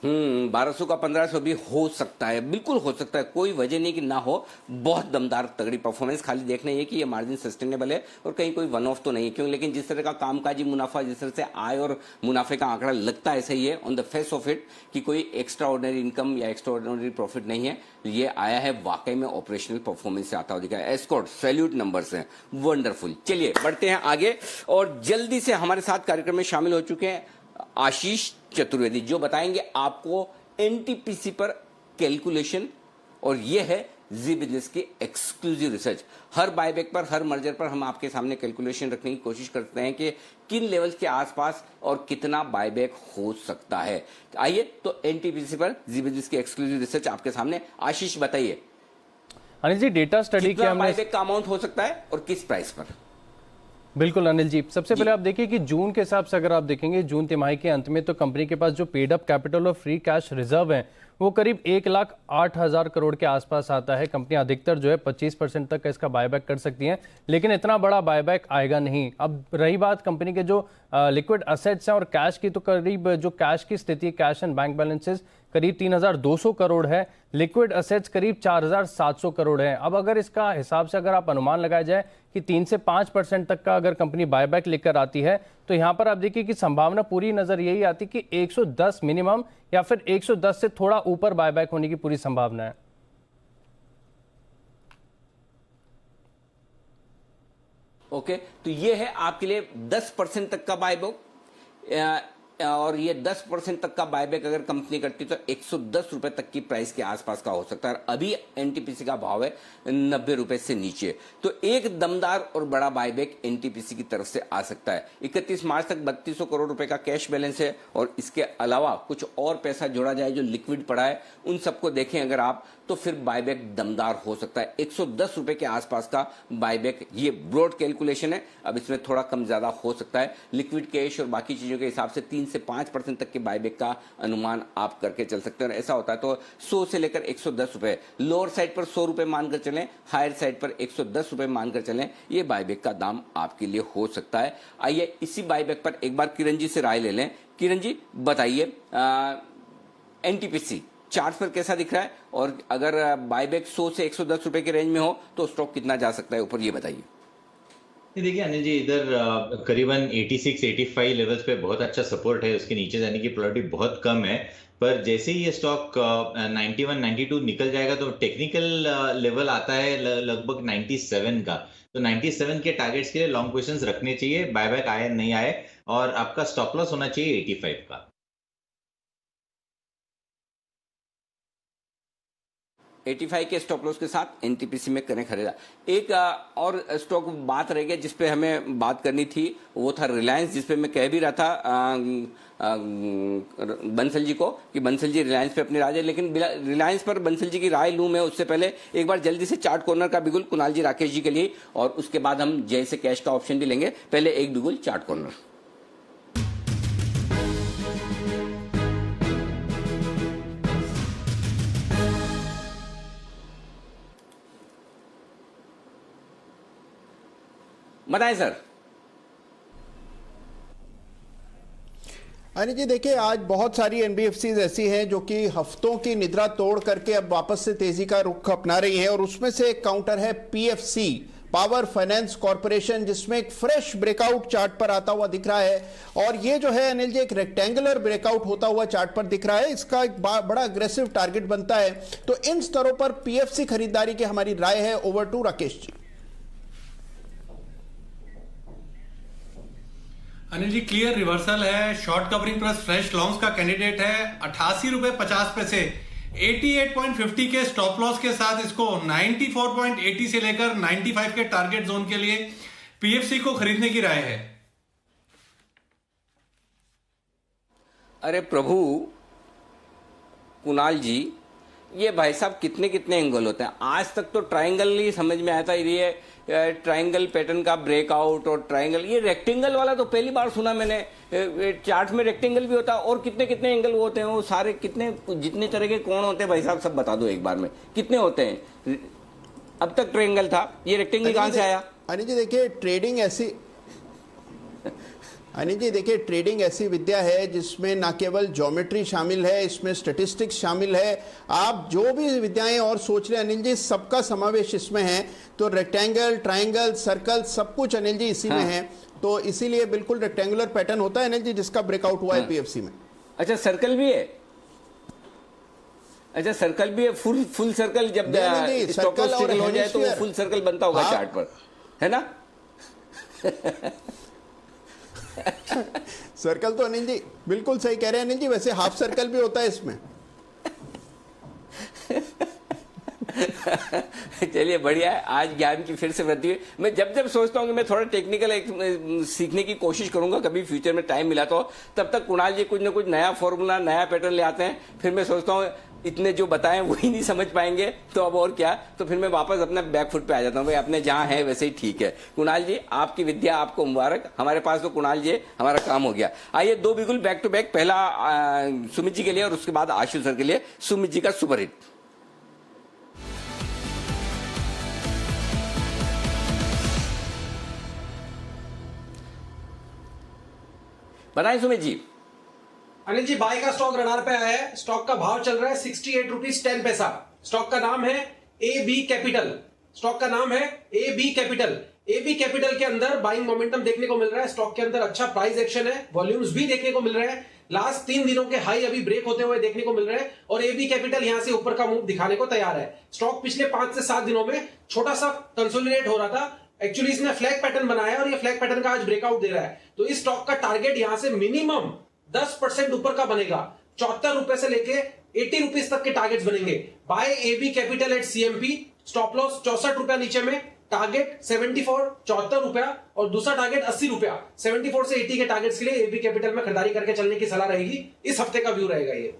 1200 का 1500 भी हो सकता है, बिल्कुल हो सकता है, कोई वजह नहीं कि ना हो। बहुत दमदार तगड़ी परफॉर्मेंस, खाली देखना ये कि ये मार्जिन सस्टेनेबल है और कहीं कोई वन ऑफ तो नहीं है, क्यों? लेकिन जिस तरह का कामकाजी मुनाफा, जिस तरह से आय और मुनाफे का आंकड़ा लगता है सही है on the face of it कि कोई एक्स्ट्रा ऑर्डिनरी इनकम या एक्स्ट्रा ऑर्डिनरी प्रॉफिट नहीं है, ये आया है वाकई में ऑपरेशनल परफॉर्मेंस से आता हुआ दिखा है। एस्कॉर्ट सैल्यूट नंबर्स हैं, वंडरफुल। चलिए बढ़ते हैं आगे, और जल्दी से हमारे साथ कार्यक्रम में शामिल हो चुके हैं आशीष चतुर्वेदी, जो बताएंगे आपको एनटीपीसी पर कैलकुलेशन, और यह है जी बिजनेस की एक्सक्लूसिव रिसर्च। हर बायबैक पर, हर मर्जर पर हम आपके सामने कैलकुलेशन रखने की कोशिश करते हैं कि किन लेवल्स के आसपास और कितना बायबैक हो सकता है। आइए तो एनटीपीसी पर जी बिजनेस की एक्सक्लूसिव रिसर्च आपके सामने। आशीष बताइए अनिल जी, डेटा स्टडी के हमने बायबैक का अमाउंट हो सकता है और किस प्राइस पर? बिल्कुल अनिल जी, सबसे पहले आप देखिए कि जून के हिसाब से अगर आप देखेंगे जून तिमाही के अंत में तो कंपनी के पास जो पेड अप कैपिटल और फ्री कैश रिजर्व है वो करीब 1,08,000 करोड़ के आसपास आता है। कंपनी अधिकतर जो है 25% तक इसका बायबैक कर सकती हैं, लेकिन इतना बड़ा बायबैक आएगा नहीं। अब रही बात कंपनी के जो लिक्विड असेट्स हैं और कैश की, तो करीब जो कैश की स्थिति, कैश एंड बैंक बैलेंसेस करीब 3,200 करोड़ है, लिक्विड असेट्स करीब 4,700 करोड़ है। अब अगर इसका हिसाब से अगर आप अनुमान लगाया जाए कि 3 से 5% तक का अगर कंपनी बायबैक लेकर आती है तो यहां पर आप देखिए कि संभावना पूरी नजर यही आती कि 110 मिनिमम या फिर 110 से थोड़ा ऊपर बायबैक होने की पूरी संभावना है। ओके, तो ये है आपके लिए 10% तक का बायबैक, और ये 10% तक का बायबैक अगर कंपनी करती तो 110 रुपए तक की प्राइस के आसपास का हो सकता है। अभी एनटीपीसी का भाव है 90 रुपए से नीचे, तो एक दमदार और बड़ा बायबैक एनटीपीसी की तरफ से आ सकता है। 31 मार्च तक 3200 करोड़ रुपए का कैश बैलेंस है और इसके अलावा कुछ और पैसा जोड़ा जाए जो लिक्विड पड़ा है, उन सबको देखें अगर आप, तो फिर बायबैक दमदार हो सकता है। 110 रुपए के आसपास का बायबैक, ये ब्रॉड कैलकुलेशन है, अब इसमें थोड़ा कम ज्यादा हो सकता है। लिक्विड कैश और बाकी चीजों के हिसाब से 3 से 5% तक के बायबैक का अनुमान आप करके चल सकते हैं। और ऐसा होता है तो 100 से लेकर 110 रुपए, लोअर साइड पर 100 रुपए मानकर चलें, हायर साइड पर 110 रुपए मानकर चलें, ये बायबैक का दाम आपके लिए हो सकता है। आइए इसी बायबैक पर एक बार किरण जी से राय ले लें। किरण जी बताइए, एनटीपीसी चार्ट पर कैसा दिख रहा है, और अगर बायबैक 100 से 110 रुपए के रेंज में हो तो स्टॉक कितना जा सकता है ऊपर, ये बताइए। देखिए अनिल जी, इधर करीबन 86-85 लेवल्स पे बहुत अच्छा सपोर्ट है, उसके नीचे जाने की प्रोबेबिलिटी बहुत कम है। पर जैसे ही ये स्टॉक 91-92 निकल जाएगा तो टेक्निकल लेवल आता है लगभग 97 का, तो 97 के टारगेट्स के लिए लॉन्ग पोजीशंस रखने चाहिए, बायबैक आए नहीं आए, और आपका स्टॉप लॉस होना चाहिए 85 का। $85 के स्टॉप लॉस के साथ एनटीपीसी में करें खरीदा। एक और स्टॉक बात रह गया जिस पे हमें बात करनी थी, वो था रिलायंस, जिस पे मैं कह भी रहा था बंसल जी को कि बंसल जी रिलायंस पे अपनी राय है, लेकिन रिलायंस पर बंसल जी की राय लूं मैं उससे पहले एक बार जल्दी से चार्ट कॉर्नर का बिगुल कुणाल जी राकेश जी के लिए, और उसके बाद हम जय से कैश का ऑप्शन भी लेंगे। पहले एक बिगुल चार्ट कॉर्नर। बताएं सर। अनिल जी देखिए, आज बहुत सारी एनबीएफसीज ऐसी हैं जो कि हफ्तों की निद्रा तोड़ करके अब वापस से तेजी का रुख अपना रही हैं, और उसमें से एक काउंटर है पीएफसी, पावर फाइनेंस कॉर्पोरेशन, जिसमें एक फ्रेश ब्रेकआउट चार्ट पर आता हुआ दिख रहा है। और ये जो है अनिल जी एक रेक्टेंगुलर ब्रेकआउट होता हुआ चार्ट पर दिख रहा है, इसका एक बड़ा अग्रेसिव टारगेट बनता है। तो इन स्तरों पर पीएफसी खरीदारी की हमारी राय है। Over to Rakesh ji. Anil ji clear reversal है, short covering plus fresh longs का कैंडिडेट है। 88 रुपए 50 पैसे, 88.50 के स्टॉप लॉस के साथ इसको 94.80 से लेकर 95 के टारगेट जोन के लिए पीएफसी को खरीदने की राय है। अरे प्रभु कुणाल जी, ये भाई साहब कितने कितने एंगल होते हैं। आज तक तो ट्रायंगल ही समझ में आता, ये ट्रायंगल पैटर्न का ब्रेकआउट और ट्रायंगल, ये रेक्टेंगल वाला तो पहली बार सुना मैंने। चार्ट में रेक्टेंगल भी होता है, और कितने कितने एंगल होते हैं, वो सारे कितने जितने तरह के कोण होते हैं भाई साहब, सब बता दो एक बार में कितने होते हैं। अब तक ट्रायंगल था, ये रेक्टेंगल कहां से आया? अनिल जी देखिए, ट्रेडिंग ऐसी अनिल जी देखिए ट्रेडिंग ऐसी विद्या है जिसमें ना केवल ज्योमेट्री शामिल है, इसमें स्टैटिस्टिक्स शामिल है। आप जो भी विद्याएं और सोच रहे हैं अनिल जी, सबका समावेश इसमें है। तो रेक्टेंगल, ट्रायंगल, सर्कल, सब कुछ अनिल जी इसी में है। तो इसीलिए बिल्कुल रेक्टेंगुलर पैटर्न होता है अनिल जी, जिसका ब्रेकआउट हुआ है पीएफसी में। अच्छा सर्कल भी है, अच्छा सर्कल भी है, फुल सर्कल जब सर्कल और हो जाए तो वो फुल सर्कल बनता होगा चार्ट पर, है ना? सर्कल तो अनिल जी बिल्कुल सही कह रहे हैं अनिल जी, वैसे हाफ सर्कल भी होता है इसमें। चलिए बढ़िया है, आज ज्ञान की फिर से वृद्धि हुई। मैं जब जब सोचता हूँ कि मैं थोड़ा टेक्निकल सीखने की कोशिश करूंगा, कभी फ्यूचर में टाइम मिला तो, तब तक कुणाल जी कुछ ना कुछ नया फॉर्मूला, नया पैटर्न ले आते हैं। फिर मैं सोचता हूँ इतने जो बताएं वही नहीं समझ पाएंगे तो अब और क्या, तो फिर मैं वापस अपने बैक फुट पे आ जाता हूँ, भाई अपने जहां है वैसे ही ठीक है। कुणाल जी आपकी विद्या आपको मुबारक, हमारे पास तो कुणाल जी हमारा काम हो गया। आइए दो बिल्कुल बैक टू बैक, पहला सुमित जी के लिए और उसके बाद आशु सर के लिए। सुमित जी का सुपरहिट। बताएं सुमित जी। अनिल जी, बाय का स्टॉक रडार पे आया है। स्टॉक का भाव चल रहा है 68 रुपीज 10 पैसा। स्टॉक का नाम है AB कैपिटल। स्टॉक का नाम है AB कैपिटल। AB कैपिटल के अंदर बाइंग मोमेंटम देखने को मिल रहा है। स्टॉक के अंदर अच्छा प्राइस एक्शन है, वॉल्यूम्स भी देखने को मिल रहे हैं। लास्ट 3 दिनों के हाई अभी ब्रेक होते हुए देखने को मिल रहे हैं और AB कैपिटल यहां से ऊपर का मूव दिखाने को तैयार है। स्टॉक पिछले 5 से 7 दिनों में छोटा सा कंसोलिडेट हो रहा था। एक्चुअली इसने फ्लैग पैटर्न बनाया है और ये फ्लैग पैटर्न का आज ब्रेकआउट दे रहा है। तो इस स्टॉक का टारगेट यहां से मिनिमम 10% ऊपर का बनेगा। 74 रुपए से लेके 80 रुपीज तक के टारगेट्स बनेंगे। Buy AB capital at CMP। Stop loss 64 रुपया नीचे में, टारगेट 74 रुपया और दूसरा टारगेट 80 रुपया। 74 से 80 के टारगेट्स के लिए AB कैपिटल में खरीदारी करके चलने की सलाह रहेगी। इस हफ्ते का व्यू रहेगा ये।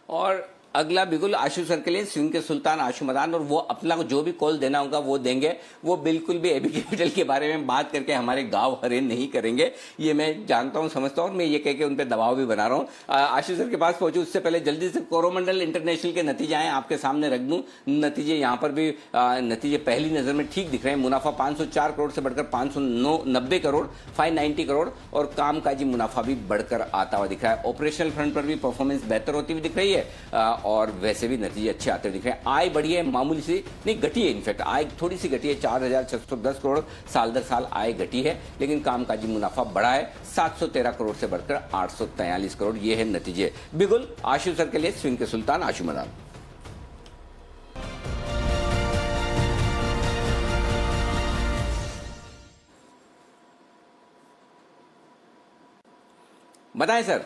और अगला बिल्कुल आशु सर के लिए स्विंग के सुल्तान आशु मदान, और वो अपना जो भी कॉल देना होगा वो देंगे। वो बिल्कुल भी AB कैपिटल के बारे में बात करके हमारे गांव हरे नहीं करेंगे, ये मैं जानता हूं, समझता हूं, और मैं ये कह के उन पर दबाव भी बना रहा हूं। आशु सर के पास पहुंचू उससे पहले जल्दी से कोरोमंडल इंटरनेशनल के नतीजे आए आपके सामने रख दूं। नतीजे यहां पर भी नतीजे पहली नजर में ठीक दिख रहे हैं। मुनाफा 504 करोड़ से बढ़कर 590 करोड़, 590 करोड़, और कामकाजी मुनाफा भी बढ़कर आता हुआ दिख रहा है। ऑपरेशनल फ्रंट पर भी परफॉर्मेंस बेहतर होती हुई दिख रही है और वैसे भी नतीजे अच्छे आते हुए दिख रहे हैं। आय बढ़ी है, मामूली सी नहीं, घटी है, इनफैक्ट आय थोड़ी सी घटी है, 4,610 करोड़ साल दर साल आय घटी है, लेकिन कामकाजी मुनाफा बढ़ा है 713 करोड़ से बढ़कर 843 करोड़। ये है नतीजे। बिगुल आशु सर के लिए स्विंग के सुल्तान आशु मदान। बताएं सर।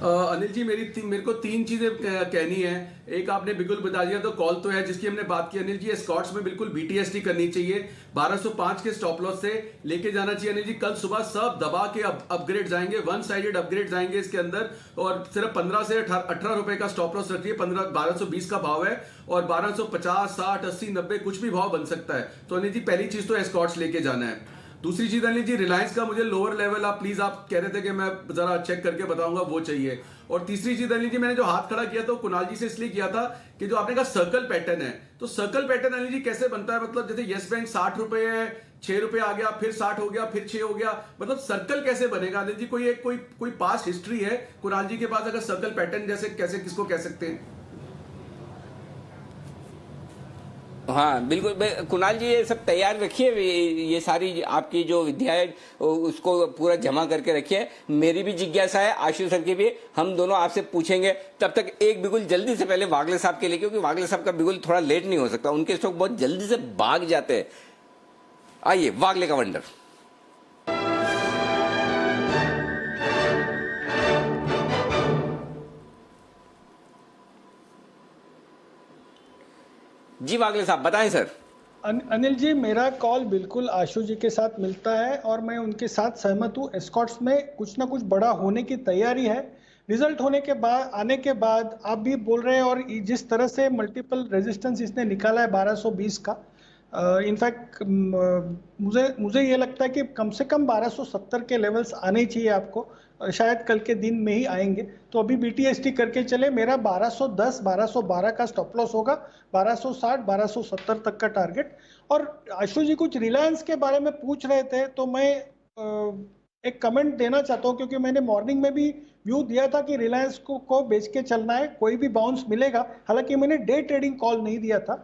अनिल जी, मेरे को 3 चीजें कहनी है। एक आपने बिल्कुल बता दिया, तो कॉल तो है जिसकी हमने बात की। अनिल जी, स्कॉट्स में बिल्कुल BTST करनी चाहिए। 1205 के स्टॉप लॉस से लेके जाना चाहिए। अनिल जी, कल सुबह सब दबा के अपग्रेड आएंगे, वन साइडेड अपग्रेड आएंगे इसके अंदर, और सिर्फ 15 से 18 रुपए का स्टॉप लॉस रखिए। 1220 का भाव है और 1250, 60, 80, 90 कुछ भी भाव बन सकता है। तो अनिल जी, पहली चीज तो स्कॉट्स लेके जाना है। दूसरी चीज अनिल जी, रिलायंस का मुझे लोअर लेवल प्लीज आप कह रहे थे कि मैं जरा चेक करके बताऊंगा, वो चाहिए। और तीसरी चीज अनिल जी, मैंने जो हाथ खड़ा किया था कुणाल जी से इसलिए किया था कि जो आपने कहा सर्कल पैटर्न है, तो सर्कल पैटर्न अनिल जी कैसे बनता है? मतलब जैसे येस बैंक 60 रुपए है, 6 रुपए आ गया, फिर 60 हो गया, फिर 6 हो गया, मतलब सर्कल कैसे बनेगा अनिल जी? कोई पास्ट हिस्ट्री है कुणाल जी के पास, अगर सर्कल पैटर्न जैसे कैसे किसको कह सकते हैं? हाँ बिल्कुल कुणाल जी, ये सब तैयार रखिए, ये सारी आपकी जो विद्या है उसको पूरा जमा करके रखिए। मेरी भी जिज्ञासा है, आशु सर की भी, हम दोनों आपसे पूछेंगे। तब तक एक बिल्कुल जल्दी से पहले वागले साहब के लिए, क्योंकि वागले साहब का बिल्कुल थोड़ा लेट नहीं हो सकता, उनके स्टॉक बहुत जल्दी से भाग जाते हैं। आइए वागले का वंडर। जी वागले साहब बताएं सर। अनिल जी, मेरा कॉल बिल्कुल आशु जी के साथ मिलता है और मैं उनके साथ सहमत हूँ। एस्कॉर्ट्स में कुछ ना कुछ बड़ा होने की तैयारी है। रिजल्ट होने के बाद, आने के बाद आप भी बोल रहे हैं, और जिस तरह से मल्टीपल रेजिस्टेंस इसने निकाला है 1220 का, इनफैक्ट मुझे ये लगता है कि कम से कम 1270 के लेवल्स आने चाहिए आपको, शायद कल के दिन में ही आएंगे। तो अभी BTST करके चले। मेरा 1210, 1212 का स्टॉप लॉस होगा, 1260, 1270 तक का टारगेट। और आशु जी कुछ रिलायंस के बारे में पूछ रहे थे, तो मैं एक कमेंट देना चाहता हूँ, क्योंकि मैंने मॉर्निंग में भी व्यू दिया था कि रिलायंस को बेच के चलना है, कोई भी बाउंस मिलेगा। हालांकि मैंने डे ट्रेडिंग कॉल नहीं दिया था।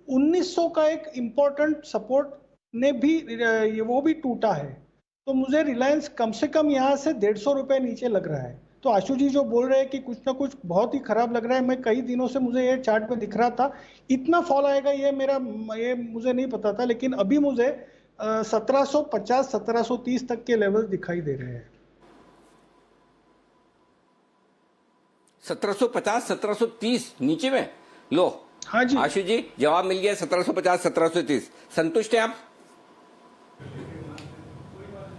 1900 का एक इम्पोर्टेंट सपोर्ट ने भी वो भी टूटा है, तो मुझे रिलायंस कम से कम यहाँ से 150 रुपये नीचे लग रहा है। तो आशु जी जो बोल रहे हैं कि कुछ ना कुछ बहुत ही खराब लग रहा है, मैं कई दिनों से मुझे ये चार्ट में दिख रहा था, इतना फॉल आएगा ये मुझे नहीं पता था, लेकिन अभी मुझे 1750, 1730 तक के लेवल दिखाई दे रहे हैं। 1750 1730 नीचे में लो। हाँ जी आशु जी जवाब मिल गया 1750 1730। संतुष्ट हैं आप?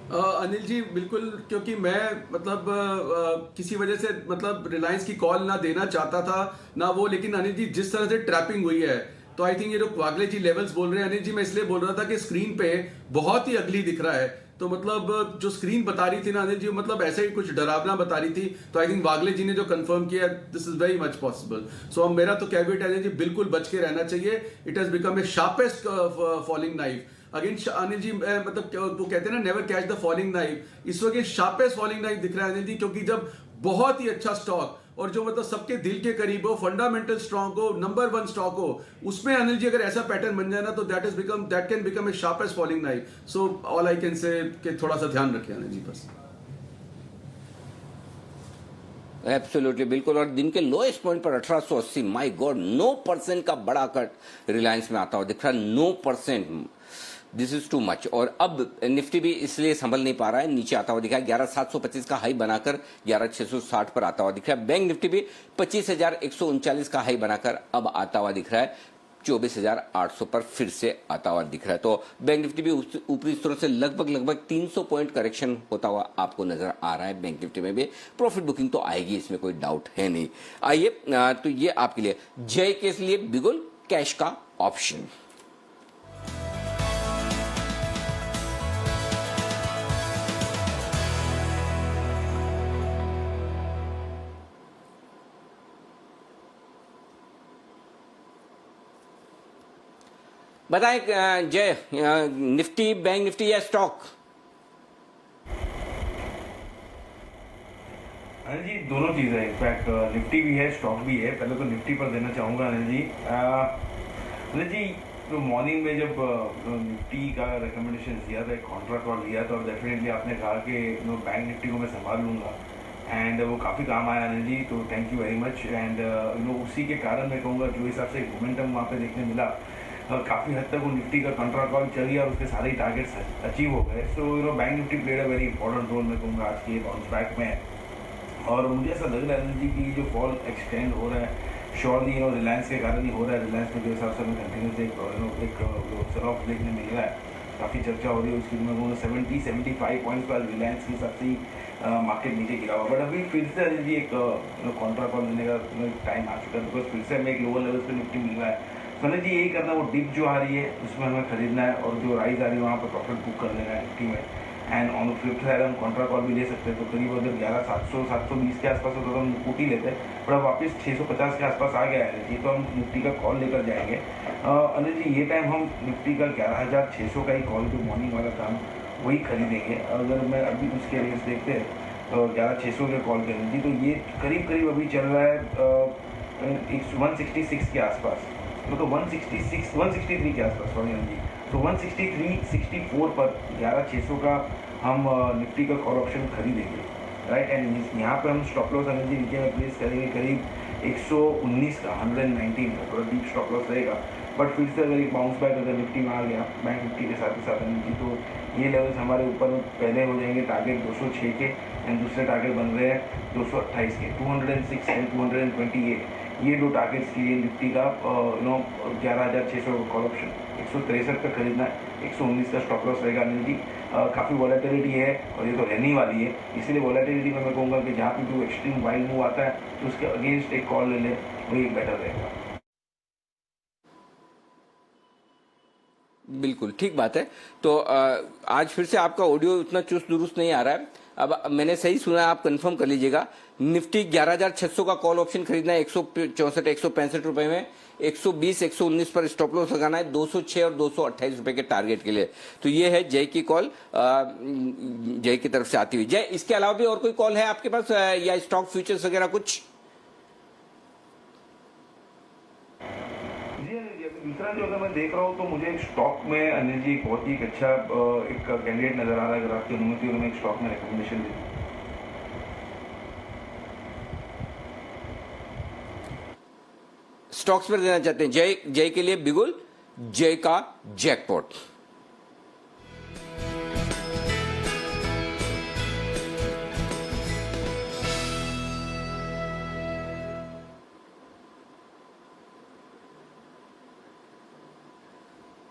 अनिल जी बिल्कुल, क्योंकि मैं मतलब किसी वजह से मतलब रिलायंस की कॉल ना देना चाहता था ना वो, लेकिन अनिल जी जिस तरह से ट्रैपिंग हुई है तो आई थिंक ये जो वागले जी लेवल्स बोल रहे हैं अनिल जी, मैं इसलिए बोल रहा था कि स्क्रीन पे बहुत ही अगली दिख रहा है, तो मतलब जो स्क्रीन बता रही थी ना अनिल जी, मतलब ऐसे ही कुछ डरावना बता रही थी, तो आई थिंक वागले जी ने जो कंफर्म किया this is very much possible. So अब मेरा तो कैविट अनिल जी बिल्कुल बच के रहना चाहिए। It has become a sharpest falling knife again. Anil ji मतलब वो कहते हैं ना never catch the falling knife, इस वक्त शार्पेस्ट फॉलिंग नाइफ दिख रहा है अनिल जी, क्योंकि जब बहुत ही अच्छा स्टॉक और जो मतलब सबके दिल के करीब हो, फंडामेंटल स्ट्रॉन्ग हो, नंबर 1 स्टॉक हो, उसमें अनिल जी अगर ऐसा पैटर्न बन जाए ना तो that can become a sharpest falling knife. So all I can say कि थोड़ा सा ध्यान रखें अनिल जी बस। एब्सोल्युटली बिल्कुल। और दिन के लोएस्ट पॉइंट पर 1880, माय गॉड 9% का बड़ा कट रिलायंस में आता हुआ दिख रहा है, 9%। This is too much. और अब निफ्टी भी इसलिए संभल नहीं पा रहा है, नीचे आता हुआ दिखा है, 11725 का हाई बनाकर 11660 पर आता हुआ दिख रहा है। बैंक निफ्टी भी 25139 का हाई बनाकर अब आता हुआ दिख रहा है, 24800 पर फिर से आता हुआ दिख रहा है। तो बैंक निफ्टी भी ऊपरी स्तरों से लगभग 300 पॉइंट करेक्शन होता हुआ आपको नजर आ रहा है। बैंक निफ्टी में भी प्रॉफिट बुकिंग तो आएगी, इसमें कोई डाउट है नहीं। आइए तो ये आपके लिए जय के लिए बिगुल कैश का ऑप्शन। बताएं जय, निफ्टी, बैंक निफ्टी या स्टॉक? अनिल जी दोनों चीज़ें, इनफैक्ट निफ्टी भी है स्टॉक भी है। पहले तो निफ्टी पर देना चाहूँगा अनिल जी। अनिल जी तो मॉर्निंग में जब निफ्टी का रिकमेंडेशन दिया था, एक कॉन्ट्रा कॉल लिया था, और डेफिनेटली आपने कहा कि बैंक निफ्टी को मैं संभाल लूँगा, एंड वो काफ़ी काम आया अनिल जी, तो thank you very much. And उसी के कारण मैं कहूँगा जो हिसाब से मोमेंटम वहाँ पे देखने मिला, काफ़ी हद तक वो निफ्टी का कंट्रा कॉल चल गया और उसके सारे ही टारगेट्स अचीव हो गए। So bank Nifty played a very important role मैं कहूँगा आज के बाउंस बैक में। और मुझे ऐसा लग रहा है जी कि जो फॉल एक्सटेंड हो रहा है श्योरली रिलायंस के कारण ही हो रहा है। रिलायंस में जो हिसाब से हमें कंटिन्यूस एक सेल ऑफ देखने मिल रहा है, काफ़ी चर्चा हो रही है उसकी। मैं कहूँगा 70-75 पॉइंट्स पर रिलायंस के हिसाब से मार्केट नीचे गिरा हुआ, बट अभी फिर से जी एक कॉन्ट्रा कॉल लेने का टाइम आ चुका है, बिकॉज फिर से हमें एक लोअर लेवल पर निफ्टी मिल रहा है। सनी जी यही करना, वो डिप जो आ रही है उसमें हमें खरीदना है, और जो राइज आ रही है वहाँ पर प्रॉफिट बुक कर लेना है निफ्टी में। एंड ऑन फ्लिप साइड हम कॉन्ट्रा कॉल भी ले सकते हैं, तो करीब अगर 11700-720 के आसपास होता तो हम निफ्टी लेते हैं, पर अब वापस 650 के आसपास आ गया है जी, तो हम निफ्टी का कॉल लेकर जाएंगे। अनिल जी ये टाइम हम निफ्टी का 11600 का ही कॉल जो मॉर्निंग वाला था वही खरीदेंगे। अगर मैं अभी उसके रेंज देखते हैं तो 11600 के कॉल करें जी, तो ये करीब अभी चल रहा है 166 के आसपास, मतलब 163 के आसपास, सॉरी जी। तो 163-64 पर 11600 का हम निफ्टी का कॉल ऑप्शन खरीदेंगे, राइट। एंड यहाँ पे हम स्टॉप लॉस अनिल जी नीचे में प्लेस करेंगे करीब 119 का, 119 का, थोड़ा डीप स्टॉप लॉस रहेगा। बट फिर से अगर एक बाउंस बैक अगर निफ्टी में आ गया बैंक निफ्टी के साथ ही साथ अनिल जी, तो ये लेवल्स हमारे ऊपर पहले हो जाएंगे टारगेट 206 के, एंड दूसरे टारगेट बन रहे हैं 228 के, 206 एंड 228। ये दो टारगेट्स के लिए निफ्टी का 11600 कॉल ऑप्शन 163 पे खरीदना है, 119 का स्टॉप लॉस रहेगा अनिल जी। काफ़ी वॉलेटिलिटी है और ये तो रहने वाली है, इसीलिए वॉलेटिलिटी में मैं कहूँगा कि जहाँ पे जो एक्सट्रीम वाइल्ड मूव आता है तो उसके अगेंस्ट एक कॉल ले ले, वही बेटर रहेगा। बिल्कुल ठीक बात है। तो आज फिर से आपका ऑडियो उतना चुस्त दुरुस्त नहीं आ रहा है। अब मैंने सही सुना है, आप कंफर्म कर लीजिएगा। निफ्टी 11600 का कॉल ऑप्शन खरीदना है 164-165 रुपए में, 120-119 पर स्टॉप लॉस लगाना है 206 और 228 रुपए के टारगेट के लिए। तो ये है जय की कॉल, जय की तरफ से आती हुई। जय, इसके अलावा भी और कोई कॉल है आपके पास या स्टॉक फ्यूचर्स वगैरह कुछ? दूसरा जो अगर मैं देख रहा हूँ तो मुझे एक स्टॉक में अनिल जी बहुत ही अच्छा एक कैंडिडेट नजर आ रहा है। अगर आपकी अनुमति हो मैं एक स्टॉक में रिकमेंडेशन दे दूँ। स्टॉक्स पर देना चाहते हैं जय के लिए बिगुल, जय का जैकपॉट।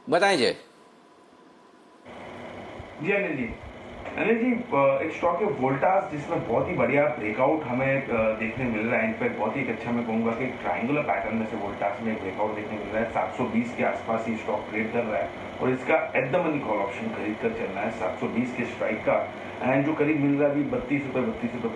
बताएं जय। जी अनिल जी, एक स्टॉक है वोल्टास, जिसमें बहुत ही बढ़िया ब्रेकआउट हमें देखने मिल रहा है। इनफैक्ट बहुत ही अच्छा मैं कहूँगा कि ट्रायंगुलर पैटर्न में से वोल्टास में एक ब्रेकआउट देखने मिल रहा है। 720 के आसपास ये स्टॉक ट्रेड कर रहा है और इसका at the money call option खरीद कर चलना है 720 के स्ट्राइक का, एंड जो करीब मिल रहा है अभी 32 रुपये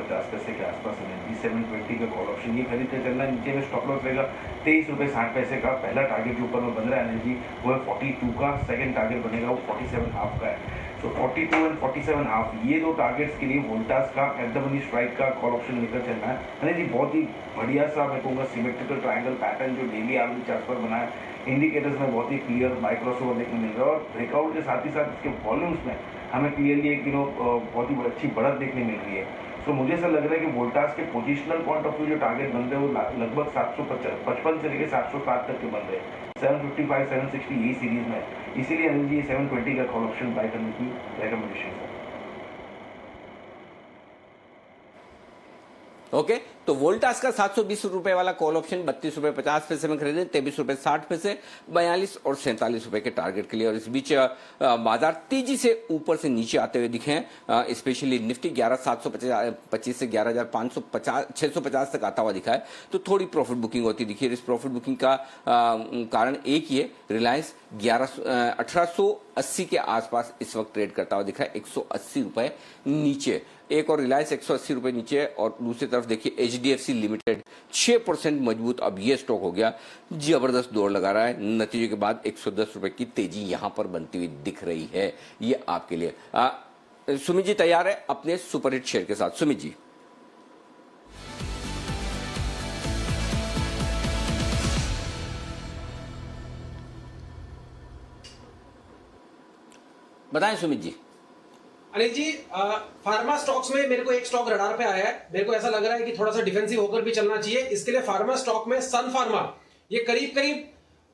50 पैसे के आसपास है। 720 का कॉल ऑप्शन ये खरीद कर चलना है। नीचे में स्टॉप लॉस रहेगा 23 रुपये 60 पैसे का। पहला टारगेट जो ऊपर में बन रहा है एनर्जी वो है 42 का, सेकंड टारगेट बनेगा वो 47.5 का है। तो 42 एंड 47.5 ये दो टारगेट्स के लिए वोल्टास का एट द मनी स्ट्राइक का कॉल ऑप्शन लेकर चलना है। यानी जी बहुत ही बढ़िया सा मैं कहूँगा सिमेट्रिकल ट्रायंगल पैटर्न जो डेली एवरेज चार्ट पर बना है। इंडिकेटर्स में बहुत ही क्लियर बाय क्रॉसओवर देखने मिल रहा है और ब्रेकआउट के साथ ही साथ इसके वॉल्यूम्स में हमें क्लियरली एक बहुत ही अच्छी बढ़त देखने मिल रही है। सो मुझे ऐसा लग रहा है कि वोल्टास के पोजिशनल पॉइंट ऑफ व्यू जो टारगेट बन रहे हैं वो लगभग 755 से लेकर 760 तक के बन रहे हैं। 755 760 यही सीरीज में, इसीलिए अनिल जी 720 का कॉल ऑप्शन बाय करने की रिकमेंडेशन है। ओके, तो वोल्टास का 720 रुपए वाला कॉल ऑप्शन 32 रुपए 50 पैसे में खरीदे, 23 रुपए 60 पैसे, 42 और 47 रुपए के टारगेट के लिए। और इस बीच बाजार तेजी से ऊपर से नीचे आते हुए दिखे हैं। स्पेशली निफ्टी 11,725 से 11,650 तक आता हुआ दिखा है, तो थोड़ी प्रॉफिट बुकिंग होती दिखी है। इस प्रॉफिट बुकिंग का कारण एक ही है, रिलायंस 1880 के आसपास इस वक्त ट्रेड करता हुआ दिखा है, 180 रुपए नीचे। एक और रिलायंस 180 रुपए नीचे है, और दूसरी तरफ देखिए HDFC लिमिटेड 6% मजबूत अब ये स्टॉक हो गया, जबरदस्त दौड़ लगा रहा है। नतीजे के बाद 110 रुपए की तेजी यहां पर बनती हुई दिख रही है। ये आपके लिए सुमित जी तैयार है अपने सुपरहिट शेयर के साथ। सुमित जी बताएं। सुमित जी। अनिल जी, फार्मा स्टॉक्स में मेरे को एक स्टॉक रडार पे आया है। मेरे को ऐसा लग रहा है कि थोड़ा सा डिफेंसिव होकर भी चलना चाहिए। इसके लिए फार्मा स्टॉक में सन फार्मा, ये करीब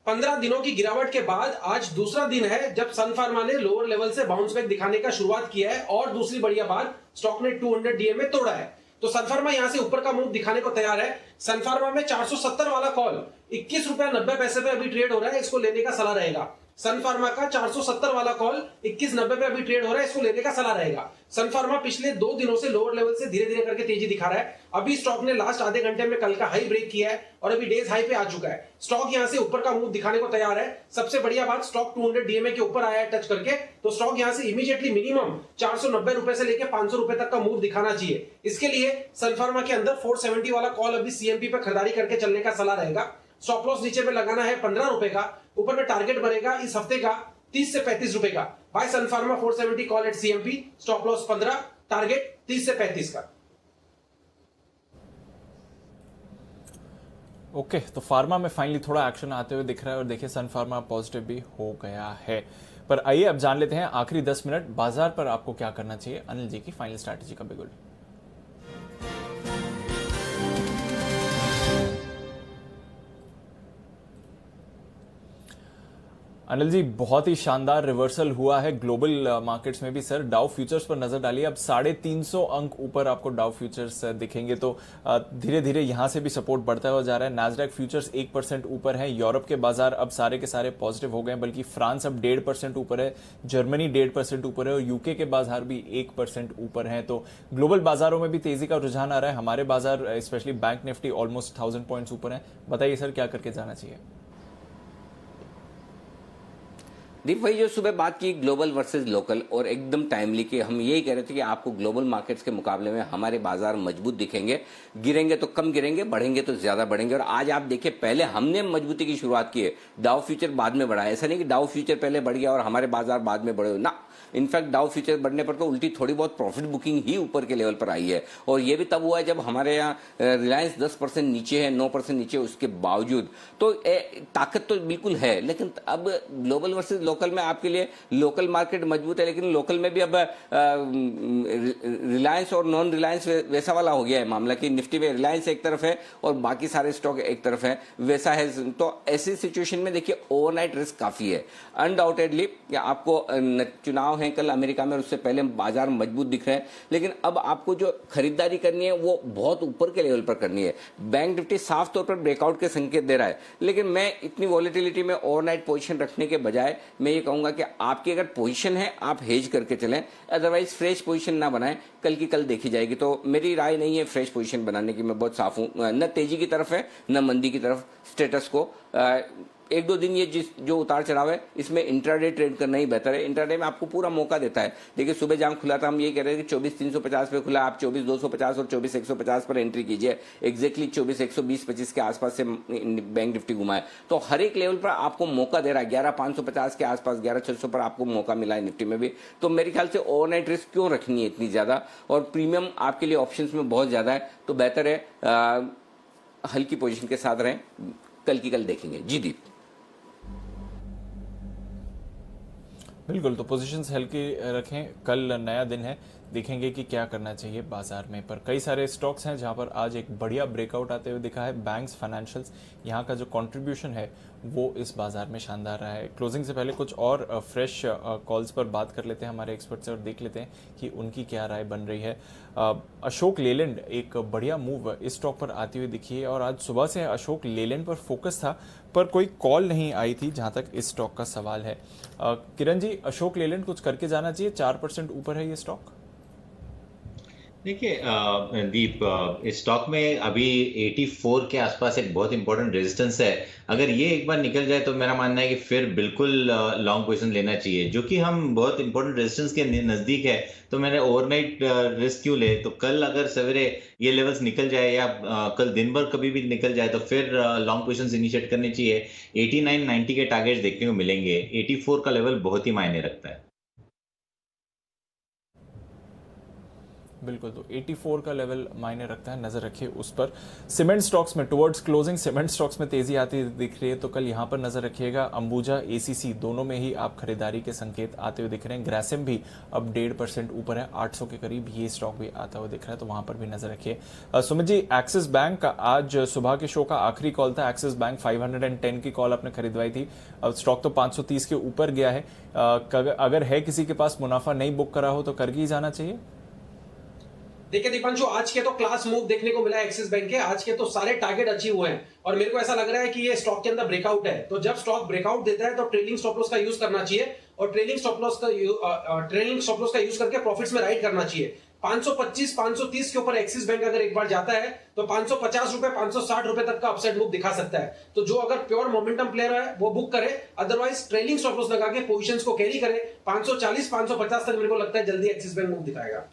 15 दिनों की गिरावट के बाद आज दूसरा दिन है जब सन फार्मा ने लोअर लेवल से बाउंस बैक दिखाने का शुरुआत किया है। और दूसरी बढ़िया बात, स्टॉक ने 200 डीएम में तोड़ा है, तो सन फार्मा यहां से ऊपर का मूव दिखाने को तैयार है। सन फार्मा में 470 वाला कॉल 21 रुपया 90 पैसे पे अभी ट्रेड हो रहा है, इसको लेने का सलाह रहेगा। सन फार्मा का 470 वाला कॉल 21.90 पे अभी ट्रेड हो रहा है, इसको लेने का सलाह रहेगा। सन फार्मा पिछले 2 दिनों से लोअर लेवल से धीरे धीरे करके तेजी दिखा रहा है। अभी स्टॉक ने लास्ट आधे घंटे में कल का हाई ब्रेक किया है और अभी डेज हाई पे आ चुका है। स्टॉक यहां से ऊपर का मूव दिखाने को तैयार है। सबसे बढ़िया बात, स्टॉक 200 डीएमए के ऊपर आया है टच करके, तो स्टॉक यहां से इमीडिएटली मिनिमम 490 रुपए से लेकर 500 रुपए तक का मूव दिखाना चाहिए। इसके लिए सन फार्मा के अंदर 470 वाला कॉल अभी सीएमपी पे खरीदारी करके चलने का सलाह रहेगा। स्टॉप लॉस नीचे में लगाना है 15 रुपए का, ऊपर में टारगेट बनेगा इस हफ्ते का 30 से 35 रुपए का। Buy Sun Pharma 470 call at CMP, stop loss 15, target 30 से 35 का। ओके, तो फार्मा में फाइनली थोड़ा एक्शन आते हुए दिख रहा है और देखिए सन फार्मा पॉजिटिव भी हो गया है। पर आइए अब जान लेते हैं आखिरी 10 मिनट बाजार पर आपको क्या करना चाहिए, अनिल जी की फाइनल स्ट्रैटेजी का बिगुल। अनिल जी, बहुत ही शानदार रिवर्सल हुआ है ग्लोबल मार्केट्स में भी सर। डाउ फ्यूचर्स पर नजर डालिए, अब 350 अंक ऊपर आपको डाउ फ्यूचर्स दिखेंगे, तो धीरे धीरे यहां से भी सपोर्ट बढ़ता हुआ जा रहा है। नैस्डैक फ्यूचर्स 1% ऊपर है। यूरोप के बाजार अब सारे के सारे पॉजिटिव हो गए, बल्कि फ्रांस अब 1.5% ऊपर है, जर्मनी 1.5% ऊपर है और यूके के बाजार भी 1% ऊपर है। तो ग्लोबल बाजारों में भी तेजी का रुझान आ रहा है। हमारे बाजार specially bank Nifty almost 1000 points ऊपर है। बताइए सर, क्या करके जाना चाहिए? दीप भाई, जो सुबह बात की ग्लोबल वर्सेस लोकल, और एकदम टाइमली कि हम यही कह रहे थे कि आपको ग्लोबल मार्केट्स के मुकाबले में हमारे बाजार मजबूत दिखेंगे, गिरेंगे तो कम गिरेंगे, बढ़ेंगे तो ज्यादा बढ़ेंगे। और आज आप देखिए, पहले हमने मजबूती की शुरुआत की है, डाउ फ्यूचर बाद में बढ़ा है। ऐसा नहीं कि डाउ फ्यूचर पहले बढ़ गया और हमारे बाजार बाद में बढ़े ना, इनफैक्ट डाउ फ्यूचर बढ़ने पर तो उल्टी थोड़ी बहुत प्रॉफिट बुकिंग ही ऊपर के लेवल पर आई है। और ये भी तब हुआ है जब हमारे यहाँ रिलायंस 10% नीचे है, 9% नीचे, उसके बावजूद तो ताकत तो बिल्कुल है। लेकिन अब ग्लोबल वर्सेस लोकल में आपके लिए लोकल मार्केट मजबूत है, लेकिन लोकल में भी अब रिलायंस और नॉन रिलायंस वैसा वाला हो गया है मामला कि निफ्टी में रिलायंस एक तरफ है और बाकी सारे स्टॉक एक तरफ है, वैसा है। तो ऐसी सिचुएशन में देखिए ओवरनाइट रिस्क काफी है अनडाउटेडली। आपको चुनाव है कल अमेरिका में, उससे पहले बाजार मजबूत दिख रहे हैं, लेकिन अब आपको जो खरीदारी करनी है वो बहुत ऊपर के लेवल पर करनी है। बैंक निफ्टी साफ तौर पर ब्रेकआउट के संकेत दे रहा है, लेकिन मैं इतनी वॉलेटिलिटी में ओवरनाइट पोजीशन रखने के बजाय मैं ये कहूंगा कि आपकी अगर पोजीशन है आप हेज करके चलें, अदरवाइज फ्रेश पोजीशन ना बनाएं, कल की कल देखी जाएगी। तो मेरी राय नहीं है फ्रेश पोजीशन बनाने की, मैं बहुत साफ हूं, न तेजी की तरफ है न मंदी की तरफ। स्टेटस को एक दो दिन ये जो उतार चढ़ाव है इसमें इंट्राडे ट्रेड करना ही बेहतर है। इंट्राडे में आपको पूरा मौका देता है। देखिए सुबह जहां खुला था हम ये कह रहे थे कि 24,350 पे खुला, आप 24,250 और 24,150 पर एंट्री कीजिए। एग्जैक्टली 24,120-25 के आसपास से बैंक निफ्टी घुमा है। तो हर एक लेवल पर आपको मौका दे रहा है। 11,550 के आसपास 11,600 पर आपको मौका मिला है निफ्टी में भी। तो मेरे ख्याल से ओवरनाइट रिस्क क्यों रखनी है इतनी ज्यादा, और प्रीमियम आपके लिए ऑप्शंस में बहुत ज्यादा है। तो बेहतर है हल्की पोजीशन के साथ रहें, कल की कल देखेंगे। जी दीप। बिल्कुल, तो पोजीशंस हल्की रखें, कल नया दिन है, देखेंगे कि क्या करना चाहिए बाजार में। पर कई सारे स्टॉक्स हैं जहां पर आज एक बढ़िया ब्रेकआउट आते हुए दिखा है। बैंक्स, फाइनेंशियल्स, यहां का जो कंट्रीब्यूशन है वो इस बाजार में शानदार रहा है। क्लोजिंग से पहले कुछ और फ्रेश कॉल्स पर बात कर लेते हैं हमारे एक्सपर्ट से और देख लेते हैं कि उनकी क्या राय बन रही है। अशोक लेलैंड एक बढ़िया मूव इस स्टॉक पर आती हुई दिखी है और आज सुबह से अशोक लेलैंड पर फोकस था, पर कोई कॉल नहीं आई थी जहां तक इस स्टॉक का सवाल है। किरण जी, अशोक लेलैंड कुछ करके जाना चाहिए, 4% ऊपर है ये स्टॉक। देखिए दीप, इस स्टॉक में अभी 84 के आसपास एक बहुत इंपॉर्टेंट रेजिस्टेंस है। अगर ये एक बार निकल जाए तो मेरा मानना है कि फिर बिल्कुल लॉन्ग पोजीशन लेना चाहिए, जो कि हम बहुत इंपॉर्टेंट रेजिस्टेंस के नजदीक है। तो मैंने ओवरनाइट रिस्क क्यों ले, तो कल अगर सवेरे ये लेवल्स निकल जाए या कल दिन भर कभी भी निकल जाए तो फिर लॉन्ग पोजीशंस इनिशिएट करनी चाहिए। 89-90 के टारगेट्स देखने को मिलेंगे। 84 का लेवल बहुत ही मायने रखता है। बिल्कुल, तो 84 का लेवल मायने रखता है, नजर रखिए उस पर। सीमेंट स्टॉक्स में टुवर्ड्स क्लोजिंग सीमेंट स्टॉक्स में तेजी आती दिख रही है, तो कल यहां पर नजर रखिएगा। अंबुजा, एसीसी दोनों में ही आप खरीदारी के संकेत आते हुए दिख रहे हैं। ग्रासिम भी अब 1.5% ऊपर है, 800 के करीब ये स्टॉक भी आता हुआ दिख रहा है, तो वहां पर भी नजर रखिए। सुमित जी, एक्सिस बैंक का आज सुबह के शो का आखिरी कॉल था। एक्सिस बैंक 510 की कॉल आपने खरीदवाई थी, अब स्टॉक तो 530 के ऊपर गया है। अगर है किसी के पास मुनाफा नहीं बुक करा हो तो करके ही जाना चाहिए। देखिए दीपांशु, आज के तो क्लास मूव देखने को मिला है एक्सिस बैंक के। आज के तो सारे टारगेट अचीव हुए हैं और मेरे को ऐसा लग रहा है कि ये स्टॉक के अंदर ब्रेकआउट है। तो जब स्टॉक ब्रेकआउट देता है तो ट्रेलिंग स्टॉप लॉस का यूज करना चाहिए और ट्रेलिंग स्टॉप लॉस का यूज करके प्रॉफिट्स में राइड करना चाहिए। 525-530 के ऊपर एक्सिस बैंक अगर एक बार जाता है तो 550 रुपए 560 रुपए तक का अपसाइड मूव दिखा सकता है। तो जो अगर प्योर मोमेंटम प्लेयर है वो बुक करे, अदरवाइज ट्रेलिंग स्टॉप लॉस लगा के पोजीशंस को कैरी करे। 540-550 तक मेरे को लगता है जल्दी एक्सिस बैंक मूव दिखाएगा।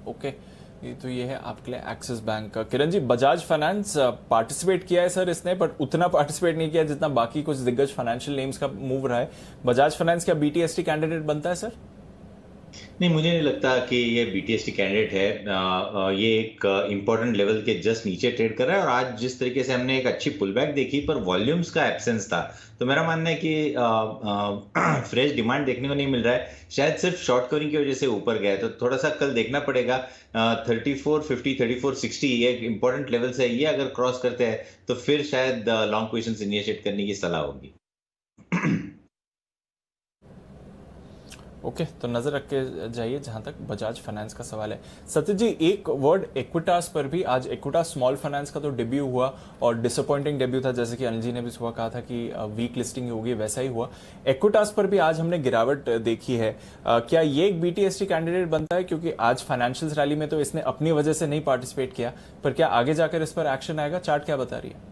ओके, तो ये है आपके लिए एक्सिस बैंक का। किरण जी, बजाज फाइनेंस पार्टिसिपेट किया है सर इसने, बट उतना पार्टिसिपेट नहीं किया जितना बाकी कुछ दिग्गज फाइनेंशियल नेम्स का मूव रहा है। बजाज फाइनेंस क्या बीटीएसटी कैंडिडेट बनता है सर? नहीं, मुझे नहीं लगता कि ये बीटीएसटी कैंडिडेट है। ये एक इंपॉर्टेंट लेवल के जस्ट नीचे ट्रेड कर रहा है और आज जिस तरीके से हमने एक अच्छी पुलबैक देखी पर वॉल्यूम्स का एब्सेंस था, तो मेरा मानना है कि फ्रेश डिमांड देखने को नहीं मिल रहा है। शायद सिर्फ शॉर्ट कवरिंग की वजह से ऊपर गया है, तो थोड़ा सा कल देखना पड़ेगा। 3450, 3460 ये एक इंपॉर्टेंट लेवल्स है, ये अगर क्रॉस करते हैं तो फिर शायद लॉन्ग पोजीशंस इनिशिएट करने की सलाह होगी। ओके, तो नजर रख के जाइए जहां तक बजाज फाइनेंस का सवाल है। सत्य जी, एक वर्ड इक्विटास पर भी। आज इक्विटास स्मॉल फाइनेंस का तो डेब्यू हुआ और डिसअपॉइंटिंग डेब्यू था, जैसे कि अनिल जी ने भी सुबह कहा था कि वीक लिस्टिंग होगी, वैसा ही हुआ। इक्विटास पर भी आज हमने गिरावट देखी है। क्या ये एक बीटीएसटी कैंडिडेट बनता है? क्योंकि आज फाइनेंशियल रैली में तो इसने अपनी वजह से नहीं पार्टिसिपेट किया, पर क्या आगे जाकर इस पर एक्शन आएगा? चार्ट क्या बता रही है?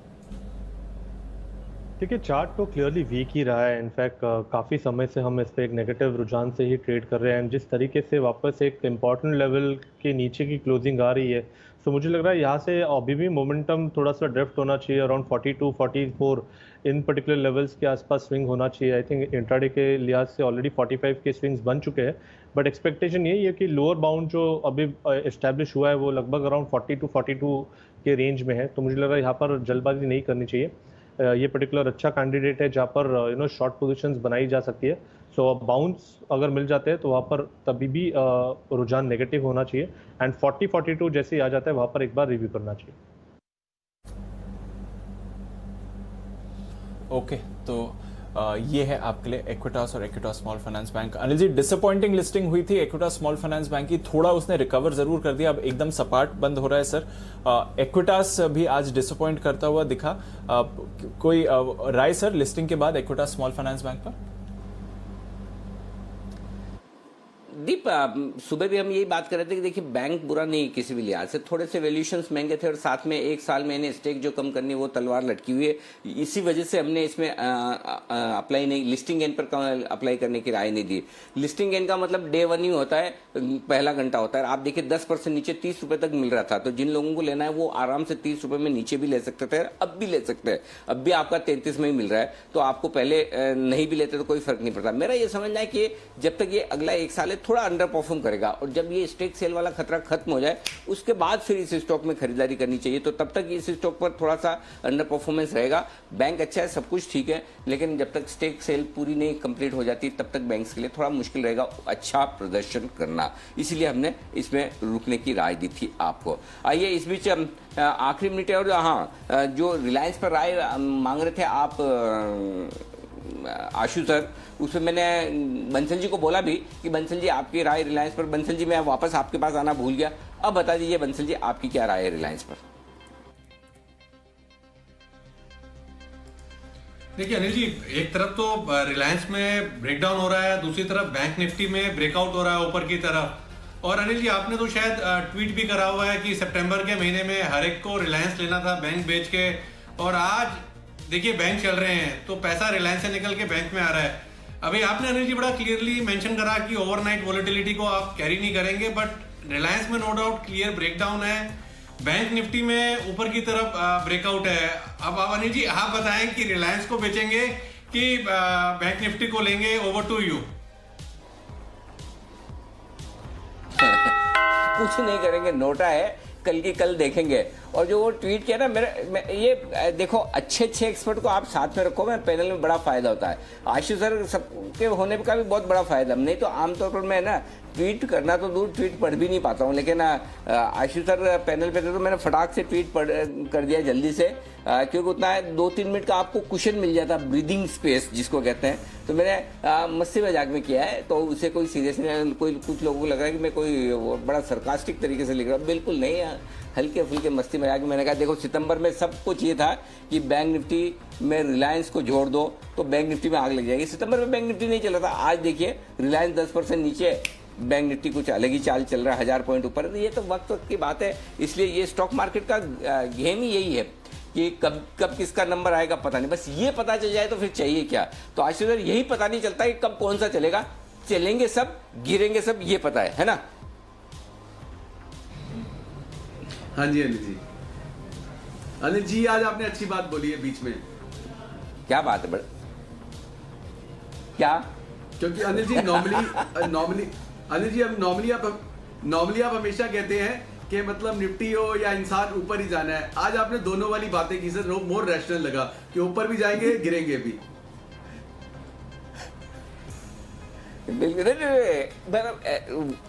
देखिए, चार्ट तो क्लियरली वीक ही रहा है। इनफैक्ट काफ़ी समय से हम इस पर एक नेगेटिव रुझान से ही ट्रेड कर रहे हैं। जिस तरीके से वापस एक इम्पॉर्टेंट लेवल के नीचे की क्लोजिंग आ रही है, तो मुझे लग रहा है यहाँ से अभी भी मोमेंटम थोड़ा सा ड्रिफ्ट होना चाहिए। अराउंड 42, 44 इन पर्टिकुलर लेवल्स के आसपास स्विंग होना चाहिए। आई थिंक इंट्राडे के लिहाज से ऑलरेडी 45 के स्विंग्स बन चुके हैं, बट एक्सपेक्टेशन यही है कि लोअर बाउंड जो अभी इस्टेब्लिश हुआ है वो लगभग अराउंड 40 to 42 के रेंज में है। तो मुझे लग रहा है यहाँ पर जल्दबाजी नहीं करनी चाहिए। ये पर्टिकुलर अच्छा कैंडिडेट है जहाँ पर शॉर्ट पोजीशंस बनाई जा सकती है। सो बाउंस अगर मिल जाते हैं तो वहाँ पर तभी भी रुझान नेगेटिव होना चाहिए एंड 40-42 जैसे ही आ जाता है वहाँ पर एक बार रिव्यू करना चाहिए। ओके, तो ये है आपके लिए इक्विटास और Equitas small finance bank. Anil ji, disappointing listing हुई थी इक्विटास स्मॉल फाइनेंस बैंक की, थोड़ा उसने रिकवर जरूर कर दिया, अब एकदम सपाट बंद हो रहा है सर। इक्विटास भी आज डिसअपॉइंट करता हुआ दिखा, कोई राय सर लिस्टिंग के बाद इक्विटास स्मॉल फाइनेंस बैंक पर? दीप, सुबह भी हम यही बात कर रहे थे कि देखिए बैंक बुरा नहीं किसी भी लिहाज से, थोड़े से वैल्यूएशंस महंगे थे और साथ में एक साल में इन्हें स्टेक जो कम करनी वो तलवार लटकी हुई है। इसी वजह से हमने इसमें अप्लाई नहीं, लिस्टिंग गेन पर अप्लाई करने की राय नहीं दी। लिस्टिंग गेन का मतलब डे 1 ही होता है, पहला घंटा होता है। आप देखिए 10% नीचे 30 रुपए तक मिल रहा था, तो जिन लोगों को लेना है वो आराम से 30 रुपए में नीचे भी ले सकते थे, अब भी ले सकते हैं। अब भी आपका 33 में ही मिल रहा है, तो आपको पहले नहीं भी लेते तो कोई फर्क नहीं पड़ता। मेरा ये समझना है कि जब तक ये अगला एक साल है थोड़ा अंडर परफॉर्म करेगा, और जब ये स्टेक सेल वाला खतरा खत्म हो जाए उसके बाद फिर इस स्टॉक में खरीदारी करनी चाहिए। तो तब तक इस स्टॉक पर थोड़ा सा अंडर परफॉर्मेंस रहेगा। बैंक अच्छा है, सब कुछ ठीक है, लेकिन जब तक स्टेक सेल पूरी नहीं कंप्लीट हो जाती तब तक बैंक्स के लिए थोड़ा मुश्किल रहेगा अच्छा प्रदर्शन करना, इसीलिए हमने इसमें रुकने की राय दी थी आपको। आइए इस बीच आखिरी मिनट है, और हाँ जो रिलायंस पर राय मांग रहे थे आप आशु सर, उसमें मैंने बंसल जी को बोला भी कि बंसल जी आपकी राय रिलायंस पर। बंसल जी मैं वापस आपके पास आना भूल गया, अब बता दीजिए बंसल जी आपकी क्या राय है रिलायंस पर? देखिए अनिल जी, एक तरफ तो रिलायंस में ब्रेकडाउन हो रहा है, दूसरी तरफ बैंक निफ्टी में ब्रेकआउट हो रहा है ऊपर की तरफ। और अनिल जी आपने तो शायद ट्वीट भी करा हुआ है कि सितंबर के महीने में हर एक को रिलायंस लेना था बैंक बेच के, और आज देखिए बैंक चल रहे हैं तो पैसा रिलायंस से निकल के बैंक में आ रहा है। अभी आपने अनिल जी बड़ा क्लियरली मेंशन करा कि ओवरनाइट वोलेटिलिटी को आप कैरी नहीं करेंगे, बट रिलायंस में नो डाउट क्लियर ब्रेकडाउन है, बैंक निफ्टी में ऊपर की तरफ ब्रेकआउट है। अब आप अनिल जी आप बताएं कि रिलायंस को बेचेंगे कि बैंक निफ्टी को लेंगे? Over to you. कुछ नहीं करेंगे, नोटा है, कल की कल देखेंगे। और जो वो ट्वीट किया ना, ये देखो अच्छे एक्सपर्ट को आप साथ में रखो, मैं पैनल में बड़ा फायदा होता है। आशीष सर सबके होने का भी बहुत बड़ा फायदा, नहीं तो आमतौर पर मैं ना ट्वीट करना तो दूर, ट्वीट पढ़ भी नहीं पाता हूँ, लेकिन आशीष सर पैनल पे थे तो मैंने फटाक से ट्वीट कर दिया जल्दी से, क्योंकि उतना 2-3 मिनट का आपको क्वेश्चन मिल जाता, ब्रीदिंग स्पेस जिसको कहते हैं। तो मैंने मस्ती मजाक में किया है, तो उसे कोई सीरियस नहीं, कुछ लोगों को लग रहा है कि मैं कोई बड़ा सरकास्टिक तरीके से लिख रहा हूँ, बिल्कुल नहीं, हल्के फुल्के मस्ती मजाक में। मैंने कहा देखो सितंबर में सबको चाहिए था कि बैंक निफ्टी में रिलायंस को जोड़ दो तो बैंक निफ्टी में आग लग जाएगी। सितंबर में बैंक निफ्टी नहीं चला था, आज देखिए रिलायंस 10% नीचे, बैंक निफ्टी कुछ अलग ही चाल चल रहा है, 1000 पॉइंट ऊपर। ये तो वक्त की बात है, इसलिए ये स्टॉक मार्केट का गेम ही यही है कि कब किसका नंबर आएगा पता नहीं, बस ये पता चल जाए तो फिर चाहिए क्या। तो आशीष सर यही पता नहीं चलता कि कब कौन सा चलेगा, चलेंगे सब, गिरेंगे सब, ये पता है ना? हाँ जी अनिल जी। अनिल जी आज आपने अच्छी बात बोली है बीच में। क्या बात है बड़ा? क्या? क्योंकि अनिल जी नॉर्मली अनिल जी अब नॉर्मली आप हमेशा कहते हैं कि मतलब निफ्टी हो या इंसान ऊपर ही जाना है। आज आपने दोनों वाली बातें की सर, मोर रैशनल लगा कि ऊपर भी जाएंगे गिरेंगे भी। बिल्कुल,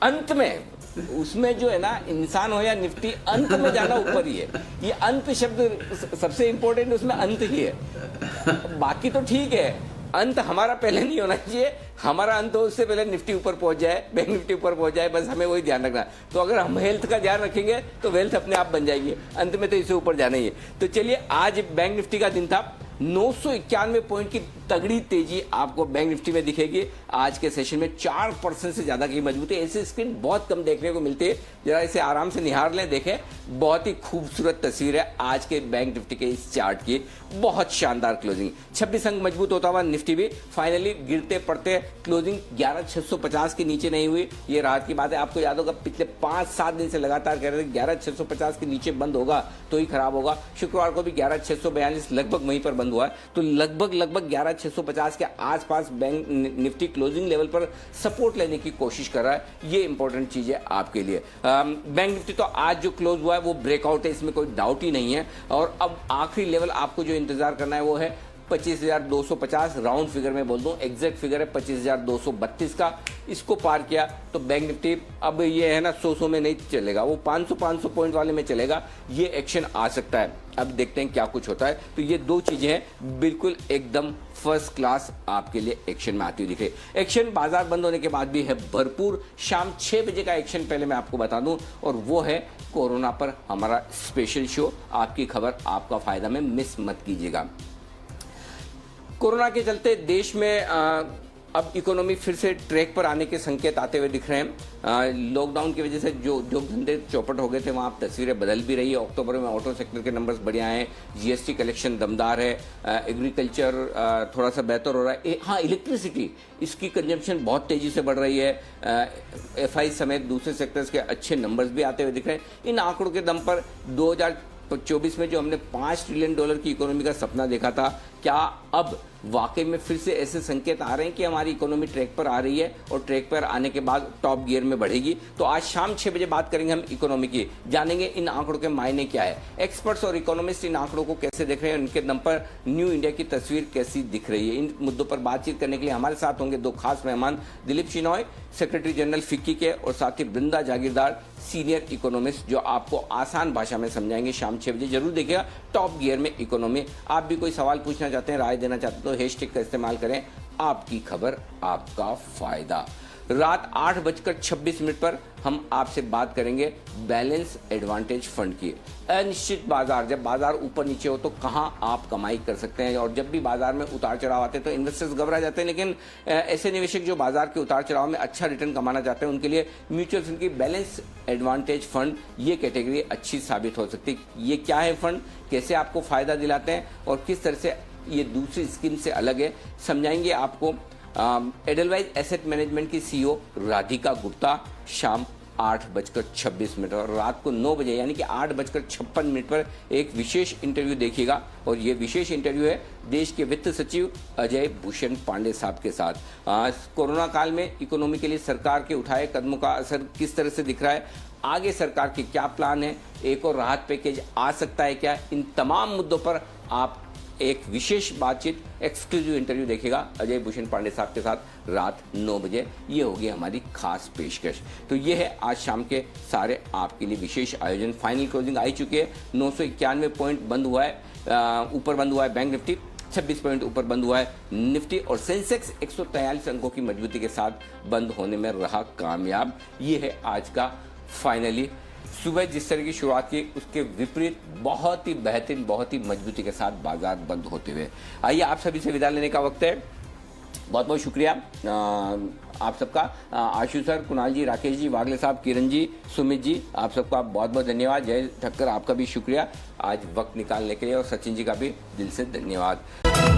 अंत में उसमें जो है ना, इंसान हो या निफ्टी, अंत में जाना ऊपर ही है। ये अंत शब्द सबसे इंपॉर्टेंट, उसमें अंत ही है। बाकी तो ठीक है, अंत हमारा पहले नहीं होना चाहिए, हमारा अंत हो उससे पहले निफ्टी ऊपर पहुंच जाए, बैंक निफ्टी ऊपर पहुंच जाए, बस हमें वही ध्यान रखना। तो अगर हम हेल्थ का ध्यान रखेंगे तो वेल्थ अपने आप बन जाएगी, अंत में तो इसे ऊपर जाना ही है। तो चलिए, आज बैंक निफ्टी का दिन था, 991 पॉइंट की तगड़ी तेजी आपको बैंक निफ्टी में दिखेगी आज के सेशन में। 4% से ज्यादा की मजबूती, ऐसी स्क्रीन बहुत कम देखने को मिलती है, जरा इसे आराम से निहार लें, देखें, बहुत ही खूबसूरत तस्वीर है आज के बैंक निफ्टी के इस चार्ट की, बहुत शानदार क्लोजिंग। 26 अंक मजबूत होता हुआ निफ्टी भी फाइनली गिरते पड़ते क्लोजिंग 11650 के नीचे नहीं हुई, ये राहत की बात है। आपको याद होगा पिछले 5-7 दिन से लगातार कह रहे थे 11650 के नीचे बंद होगा तो ही खराब होगा। शुक्रवार को भी 11642 लगभग वहीं पर बंद हुआ है, तो लगभग 11650 के आसपास बैंक निफ्टी क्लोजिंग लेवल पर सपोर्ट लेने की कोशिश कर रहा है, ये इंपॉर्टेंट चीज है आपके लिए। बैंक निफ्टी तो आज जो क्लोज हुआ है वो ब्रेकआउट है, इसमें कोई डाउट ही नहीं है। और अब आखिरी लेवल आपको जो इंतजार करना है वो है 25,250, राउंड फिगर में बोल दूं, एग्जैक्ट फिगर है 25,232 का। इसको पार किया तो बैंक निफ्टी अब ये है ना 100 में नहीं चलेगा, वो 500 पॉइंट वाले में चलेगा, ये एक्शन आ सकता है। अब देखते हैं क्या कुछ होता है। तो ये दो चीजें हैं बिल्कुल एकदम फर्स्ट क्लास आपके लिए एक्शन में आती हुई दिख रही है। एक्शन बाजार बंद होने के बाद भी है भरपूर। शाम 6 बजे का एक्शन पहले मैं आपको बता दूं, और वो है कोरोना पर हमारा स्पेशल शो। आपकी खबर आपका फायदा में मिस मत कीजिएगा। कोरोना के चलते देश में अब इकोनॉमी फिर से ट्रैक पर आने के संकेत आते हुए दिख रहे हैं। लॉकडाउन की वजह से जो उद्योग धंधे चौपट हो गए थे, वहाँ अब तस्वीरें बदल भी रही है। अक्टूबर में ऑटो सेक्टर के नंबर्स बढ़िया हैं, जीएसटी कलेक्शन दमदार है, एग्रीकल्चर थोड़ा सा बेहतर हो रहा है। हाँ, इलेक्ट्रिसिटी इसकी कंजम्पशन बहुत तेजी से बढ़ रही है। एफआई समेत दूसरे सेक्टर्स के अच्छे नंबर्स भी आते हुए दिख रहे हैं। इन आंकड़ों के दम पर 2024 में जो हमने $5 ट्रिलियन की इकोनॉमी का सपना देखा था, क्या अब वाकई में फिर से ऐसे संकेत आ रहे हैं कि हमारी इकोनॉमी ट्रैक पर आ रही है और ट्रैक पर आने के बाद टॉप गियर में बढ़ेगी? तो आज शाम 6 बजे बात करेंगे हम इकोनॉमी की, जानेंगे इन आंकड़ों के मायने क्या है, एक्सपर्ट्स और इकोनॉमिस्ट इन आंकड़ों को कैसे देख रहे हैं, उनके दम पर न्यू इंडिया की तस्वीर कैसी दिख रही है। इन मुद्दों पर बातचीत करने के लिए हमारे साथ होंगे दो खास मेहमान, Dilip Chinoy, secretary general FICCI के, और साथ ही वृंदा जागीरदार, सीनियर इकोनॉमिस्ट, जो आपको आसान भाषा में समझाएंगे। शाम 6 बजे जरूर देखिएगा टॉप गियर में इकोनॉमी। आप भी कोई सवाल पूछना चाहते हैं, राय देना चाहते हैं, तो हैशटैग का इस्तेमाल करें, आपकी खबर आपका फायदा। रात 8:26 पर हम आपसे बात करेंगे बैलेंस एडवांटेज फंड की। अनिश्चित बाजार, जब बाजार ऊपर नीचे हो तो कहां आप कमाई कर सकते हैं, और जब भी बाजार में उतार चढ़ाव आते हैं तो इन्वेस्टर्स घबरा जाते हैं। लेकिन ऐसे निवेशक जो बाजार के उतार चढ़ाव में अच्छा रिटर्न कमाना चाहते हैं, उनके लिए म्यूचुअल फंड की बैलेंस एडवांटेज फंड ये कैटेगरी अच्छी साबित हो सकती है। ये क्या है फंड, कैसे आपको फायदा दिलाते हैं और किस तरह से ये दूसरी स्कीम से अलग है, समझाएंगे आपको एडलवाइज एसेट मैनेजमेंट की सीईओ राधिका गुप्ता। शाम 8:26 और रात को 9 बजे यानी कि 8:56 पर एक विशेष इंटरव्यू देखिएगा, और ये विशेष इंटरव्यू है देश के वित्त सचिव अजय भूषण पांडे साहब के साथ। कोरोना काल में इकोनॉमी के लिए सरकार के उठाए कदमों का असर किस तरह से दिख रहा है, आगे सरकार के क्या प्लान है, एक और राहत पैकेज आ सकता है क्या, इन तमाम मुद्दों पर आप एक विशेष बातचीत, एक्सक्लूसिव इंटरव्यू देखिएगा अजय भूषण पांडे साहब के साथ रात 9 बजे। ये होगी हमारी खास पेशकश। तो ये है आज शाम के सारे आपके लिए विशेष आयोजन। फाइनल क्लोजिंग आई चुकी है, 991 पॉइंट बंद हुआ है, ऊपर बंद हुआ है बैंक निफ्टी, 26 पॉइंट ऊपर बंद हुआ है निफ्टी, और सेंसेक्स 143 अंकों की मजबूती के साथ बंद होने में रहा कामयाब। ये है आज का फाइनली। सुबह जिस तरह की शुरुआत की उसके विपरीत बहुत ही बेहतरीन, बहुत ही मजबूती के साथ बाजार बंद होते हुए। आइए आप सभी से विदा लेने का वक्त है। बहुत बहुत शुक्रिया आप सबका, आशु सर, कुणाल जी, राकेश जी, वागले साहब, किरण जी, सुमित जी, आप सबका बहुत बहुत धन्यवाद। जय ठक्कर, आपका भी शुक्रिया आज वक्त निकालने के लिए, और सचिन जी का भी दिल से धन्यवाद।